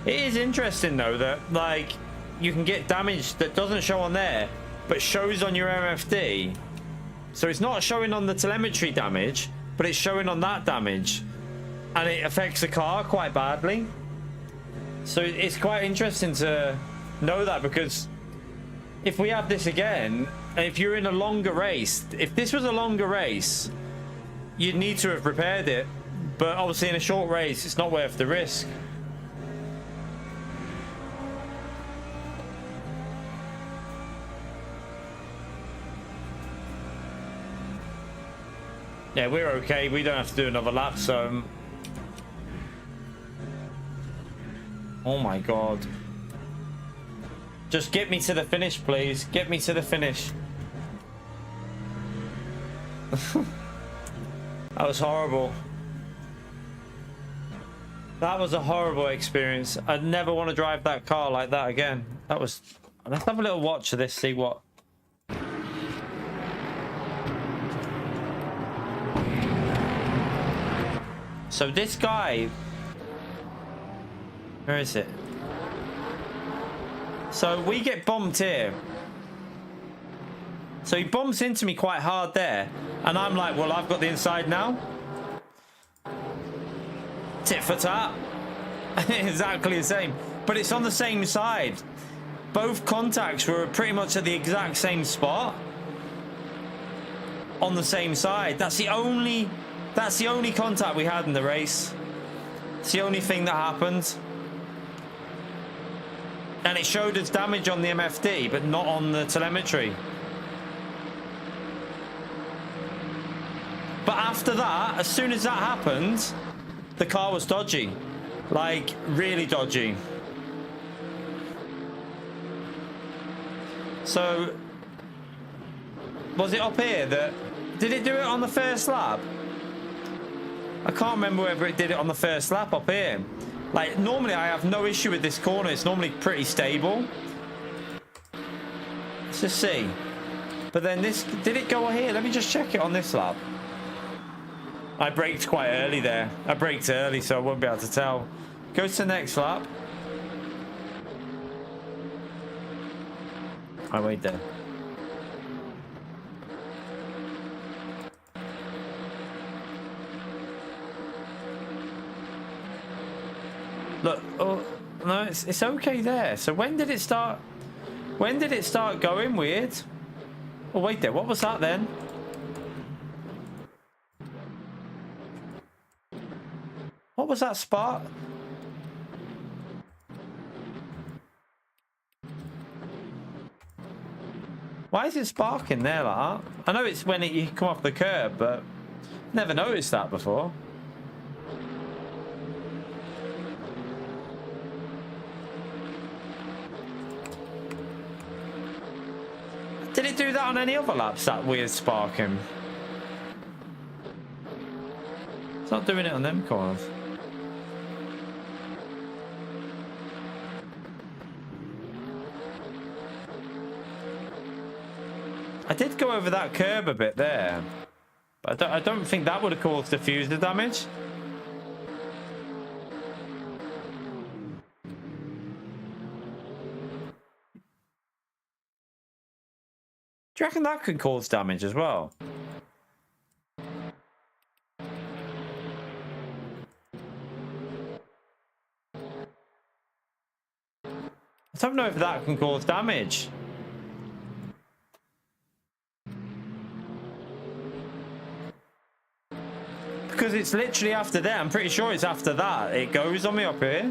It is interesting though that like you can get damage that doesn't show on there but shows on your MFD. So it's not showing on the telemetry damage, but it's showing on that damage, and it affects the car quite badly. So it's quite interesting to know that, because if we have this again, and if you're in a longer race, if this was a longer race, you'd need to have repaired it, but obviously in a short race it's not worth the risk. Yeah, we're okay. We don't have to do another lap, so... Oh my god. Just get me to the finish, please. Get me to the finish. That was horrible. That was a horrible experience. I'd never want to drive that car like that again. That was... Let's have a little watch of this, see what... So this guy... Where is it? So we get bumped here. So he bumps into me quite hard there. And I'm like, well, I've got the inside now. Tit for tat. Exactly the same. But it's on the same side. Both contacts were pretty much at the exact same spot. On the same side. That's the only contact we had in the race. It's the only thing that happened. And it showed us damage on the MFD, but not on the telemetry. But after that, as soon as that happened, the car was dodgy. Like, really dodgy. So, was it up here that... Did it do it on the first lap? I can't remember whether it did it on the first lap up here. Like, normally I have no issue with this corner. It's normally pretty stable. Let's just see. But then this... Did it go here? Let me just check it on this lap. I braked quite early there. I braked early, so I won't be able to tell. Go to the next lap. I wait there. Look, oh no, it's okay there. So when did it start? When did it start going weird? Oh wait there, what was that then? What was that spark? Why is it sparking there like that? I know it's when you come off the curb, but never noticed that before. Did it do that on any other laps, that weird sparking? It's not doing it on them corners. I did go over that curb a bit there, but I don't think that would have caused diffuser damage. Do you reckon that could cause damage as well? I don't know if that can cause damage. Because it's literally after that. I'm pretty sure it's after that. It goes on me up here.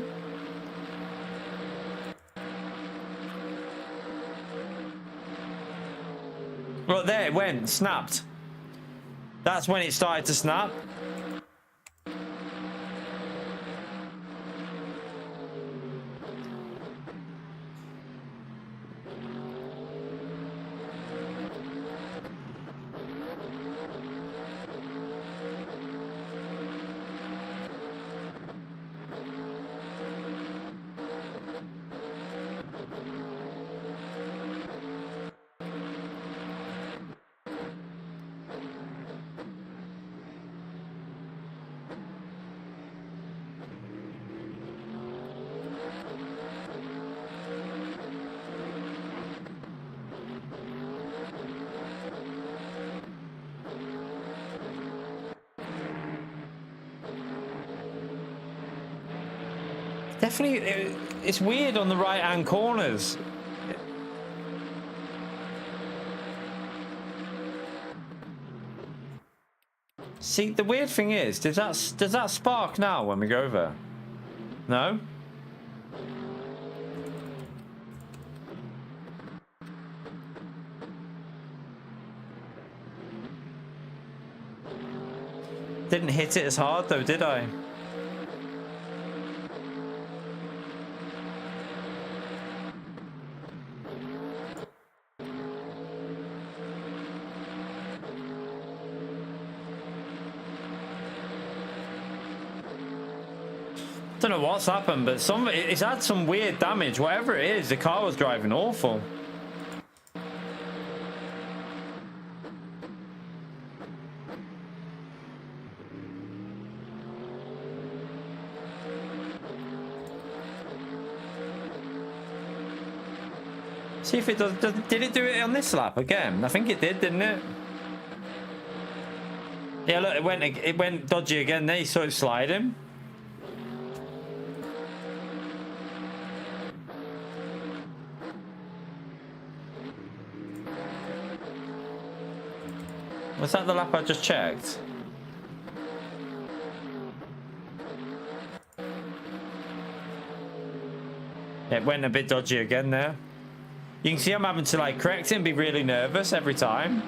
Look, there it went. Snapped. That's when it started to snap. Definitely, it's weird on the right-hand corners. See, the weird thing is, does that spark now when we go over? No? Didn't hit it as hard though, did I? Don't know what's happened, but it's had some weird damage. Whatever it is, the car was driving awful. See if it does. Did it do it on this lap again? I think it did, didn't it? Yeah, look, it went dodgy again. There, you saw it sliding. Was that the lap I just checked? It went a bit dodgy again there. You can see I'm having to like correct it and be really nervous every time.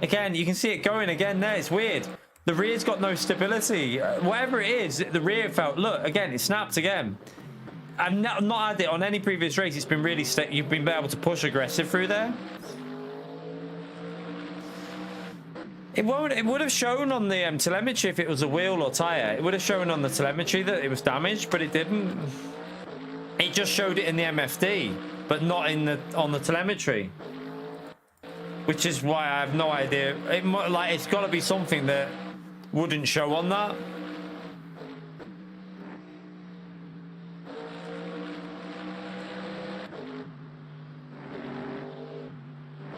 Again, you can see it going again there. It's weird. The rear's got no stability. Whatever it is, the rear felt... Look, again, it snapped again. I've not had it on any previous race. It's been really... You've been able to push aggressive through there. It would have shown on the telemetry if it was a wheel or tyre. It would have shown on the telemetry that it was damaged, but it didn't. It just showed it in the MFD, but not on the telemetry. Which is why I have no idea. It's got to be something that wouldn't show on that.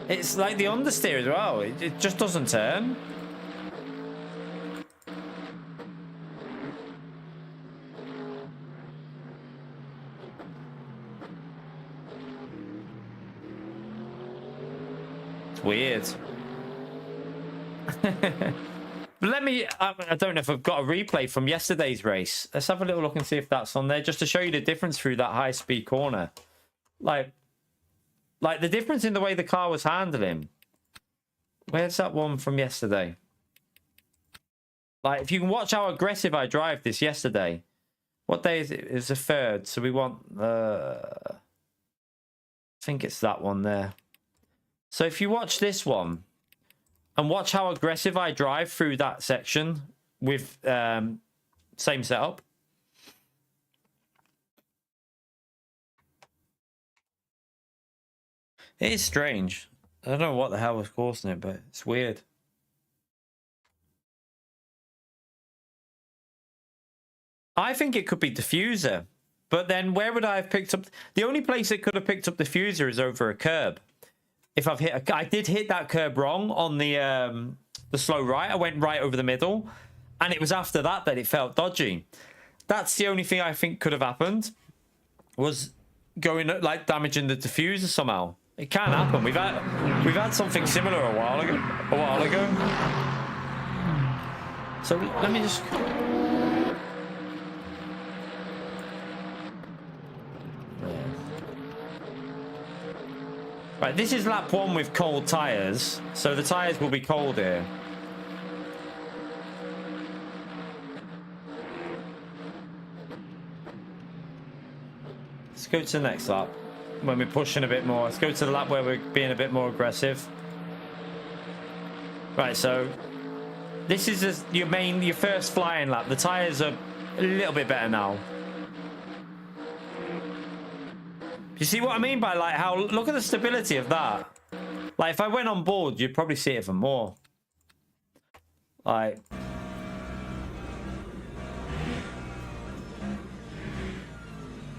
It's like the understeer as well. It just doesn't turn. It's weird. But let me... I don't know if I've got a replay from yesterday's race. Let's have a little look and see if that's on there, just to show you the difference through that high-speed corner. Like the difference in the way the car was handling. Where's that one from yesterday? Like, if you can watch how aggressive I drive this yesterday. What day is it? It's the 3rd, so we want... I think it's that one there. So if you watch this one, and watch how aggressive I drive through that section with same setup. It is strange. I don't know what the hell was causing it, but it's weird. I think it could be diffuser, but then where would I have picked up? The only place it could have picked up diffuser is over a curb. If I've hit, I did hit that curb wrong on the slow right. I went right over the middle, and it was after that that it felt dodgy. That's the only thing I think could have happened, was going like damaging the diffuser somehow. It can happen. We've had something similar a while ago. So let me just. Right, this is lap 1 with cold tyres, so the tyres will be cold here. Let's go to the next lap, when we're pushing a bit more. Let's go to the lap where we're being a bit more aggressive. Right, so this is your first flying lap. The tyres are a little bit better now. You see what I mean by like how, look at the stability of that. Like if I went on board, you'd probably see it even more. Like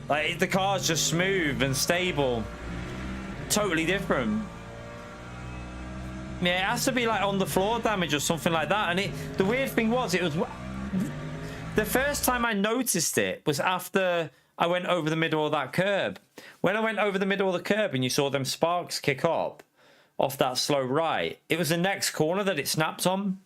the car's just smooth and stable. Totally different. Yeah, it has to be like on the floor damage or something like that. And the weird thing was, it was the first time I noticed it was after I went over the middle of that curb. When I went over the middle of the curb and you saw them sparks kick up off that slow right, it was the next corner that it snapped on.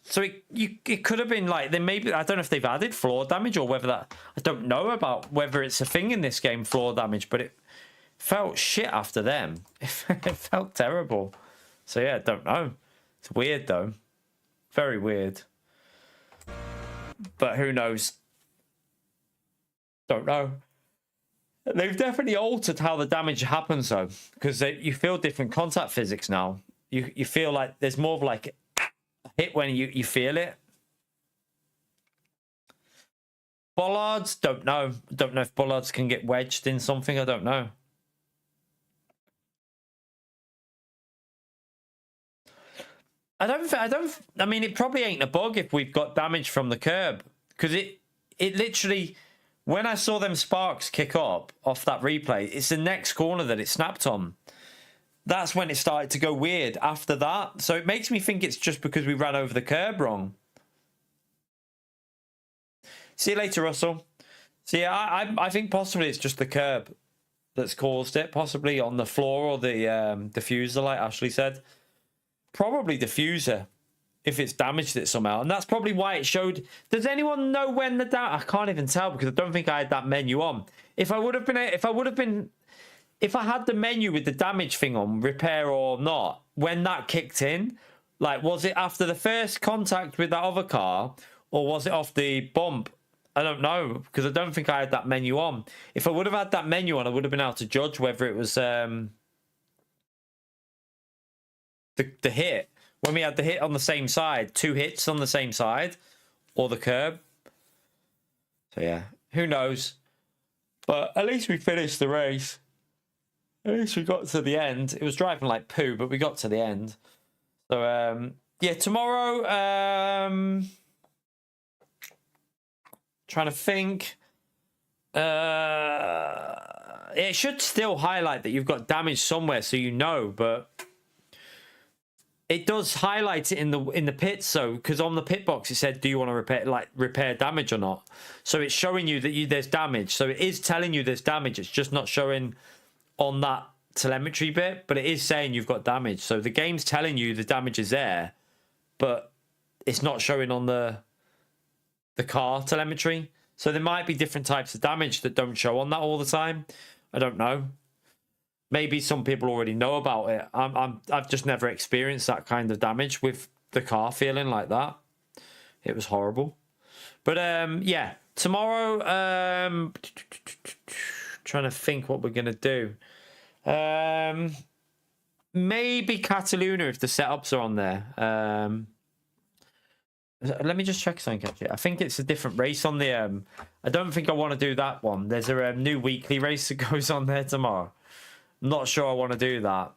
So it could have been like, they maybe, I don't know if they've added floor damage or whether that, I don't know about whether it's a thing in this game, floor damage, but it felt shit after them. It felt terrible. So yeah, don't know. It's weird though. Very weird. But who knows? Don't know. They've definitely altered how the damage happens, though, because you feel different contact physics now. You feel like there's more of like a hit when you feel it. Bollards, don't know. Don't know if bollards can get wedged in something. I don't know. I mean, it probably ain't a bug if we've got damage from the curb, because it literally, when I saw them sparks kick up off that replay, it's the next corner that it snapped on. That's when it started to go weird after that. So it makes me think it's just because we ran over the curb wrong. See you later, Russell. So yeah, I think possibly it's just the curb that's caused it. Possibly on the floor or the diffuser, like Ashley said. Probably diffuser, if it's damaged it somehow. And that's probably why it showed. Does anyone know when the I can't even tell, because I don't think I had that menu on. If I had the menu with the damage thing on, repair or not, when that kicked in, like, was it after the first contact with that other car, or was it off the bump? I don't know, because I don't think I had that menu on. If I would have had that menu on, I would have been able to judge whether it was the hit. When we had the hit on the same side, 2 hits on the same side, or the curb. So yeah, who knows? But at least we finished the race. At least we got to the end. It was driving like poo, but we got to the end. So yeah, tomorrow, trying to think. It should still highlight that you've got damage somewhere, so you know, but it does highlight it in the pits, so because on the pit box it said, do you want to repair damage or not? So it's showing you that there's damage. So it is telling you there's damage. It's just not showing on that telemetry bit, but it is saying you've got damage. So the game's telling you the damage is there, but it's not showing on the car telemetry. So there might be different types of damage that don't show on that all the time. I don't know. Maybe some people already know about it. I've just never experienced that kind of damage with the car feeling like that. It was horrible. But yeah, tomorrow, trying to think what we're gonna do. Maybe Cataluna if the setups are on there. Let me just check something actually. I think it's a different race on the I don't think I want to do that one. There's a new weekly race that goes on there tomorrow. I'm not sure I want to do that.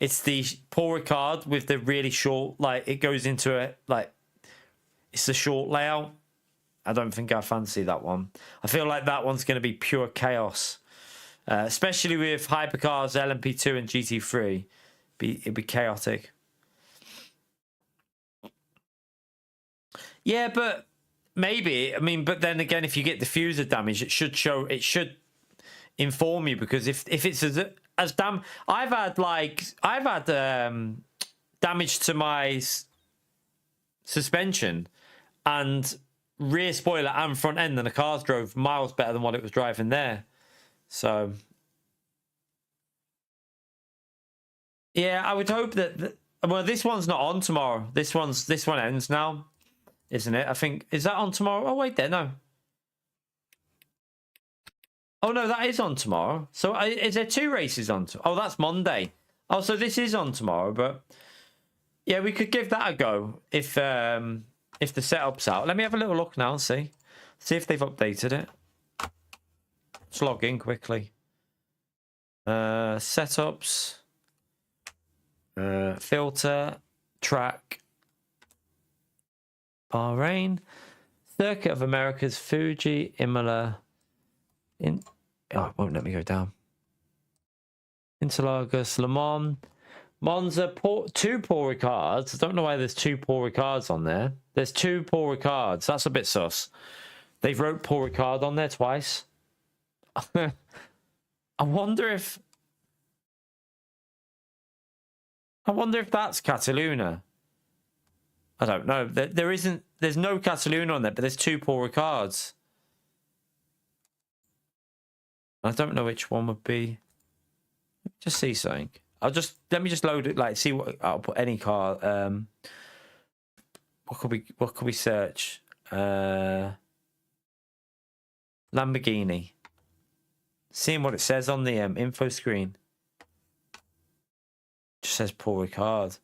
It's the Paul Ricard with the really short, like it goes into it, like it's the short layout. I don't think I fancy that one. I feel like that one's going to be pure chaos, especially with hypercars, LMP2 and GT3. It'd be chaotic. Yeah, but maybe. I mean, but then again, if you get diffuser damage, it should show. It should inform you, because if it's as damn, I've had damage to my suspension and rear spoiler and front end, and the cars drove miles better than what it was driving there. So yeah, I would hope that. Well, this one's not on tomorrow. This one ends now, isn't it? I think, is that on tomorrow? Oh wait, there, no. Oh no, that is on tomorrow. So is there 2 races on? Oh, that's Monday. Oh, so this is on tomorrow, but yeah, we could give that a go if the setup's out. Let me have a little look now and see if they've updated it. Let's log in quickly. Setups, filter, track, Bahrain, Circuit of Americas, Fuji, Imola. Oh, it won't let me go down. Interlagos, Le Mans, Monza, 2 Paul Ricards. I don't know why there's 2 Paul Ricards on there. There's 2 Paul Ricards. That's a bit sus. They've wrote Paul Ricard on there twice. I wonder if that's Cataluna. I don't know. There's no Cataluna on there, but there's 2 Paul Ricards. I don't know which one would be. Just see something. Let me just load it. Like, see what I'll put any car. What could we search? Lamborghini. Seeing what it says on the info screen. It just says Paul Ricard.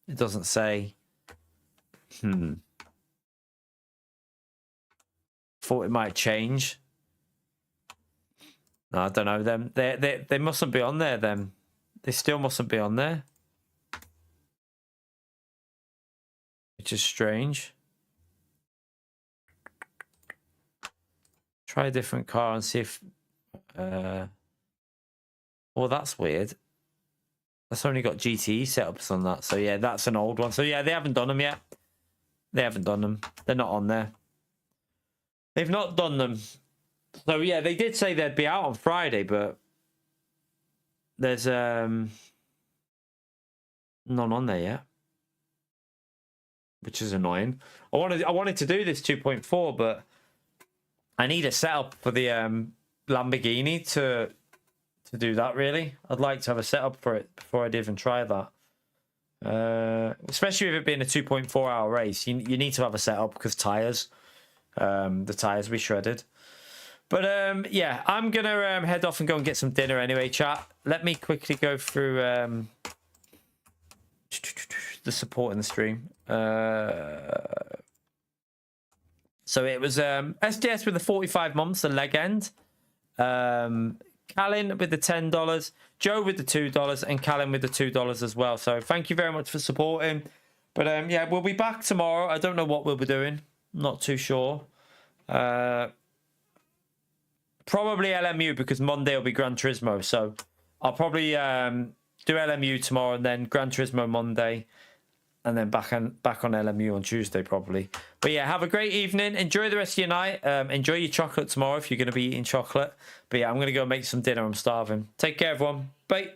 It doesn't say. Thought it might change. No, I don't know them. They mustn't be on there then. They still mustn't be on there. Which is strange. Try a different car and see if... well, that's weird. That's only got GTE setups on that. So, yeah, that's an old one. So, yeah, they haven't done them yet. They haven't done them. They're not on there. They've not done them. So, yeah, they did say they'd be out on Friday, but there's none on there yet, which is annoying. I wanted to do this 2.4, but I need a setup for the Lamborghini to do that, really. I'd like to have a setup for it before I'd even try that. Especially with it being a 2.4 hour race, you need to have a setup because tyres. The tyres will be shredded. But yeah, I'm going to head off and go and get some dinner anyway, chat. Let me quickly go through the support in the stream. So it was SDS with the 45 months, the leg end. Callan with the $10, Joe with the $2, and Callan with the $2 as well. So thank you very much for supporting. But yeah, we'll be back tomorrow. I don't know what we'll be doing. Not too sure. Probably LMU because Monday will be Gran Turismo. So I'll probably do LMU tomorrow and then Gran Turismo Monday. And then back on LMU on Tuesday, probably. But yeah, have a great evening. Enjoy the rest of your night. Enjoy your chocolate tomorrow if you're going to be eating chocolate. But yeah, I'm going to go make some dinner. I'm starving. Take care, everyone. Bye.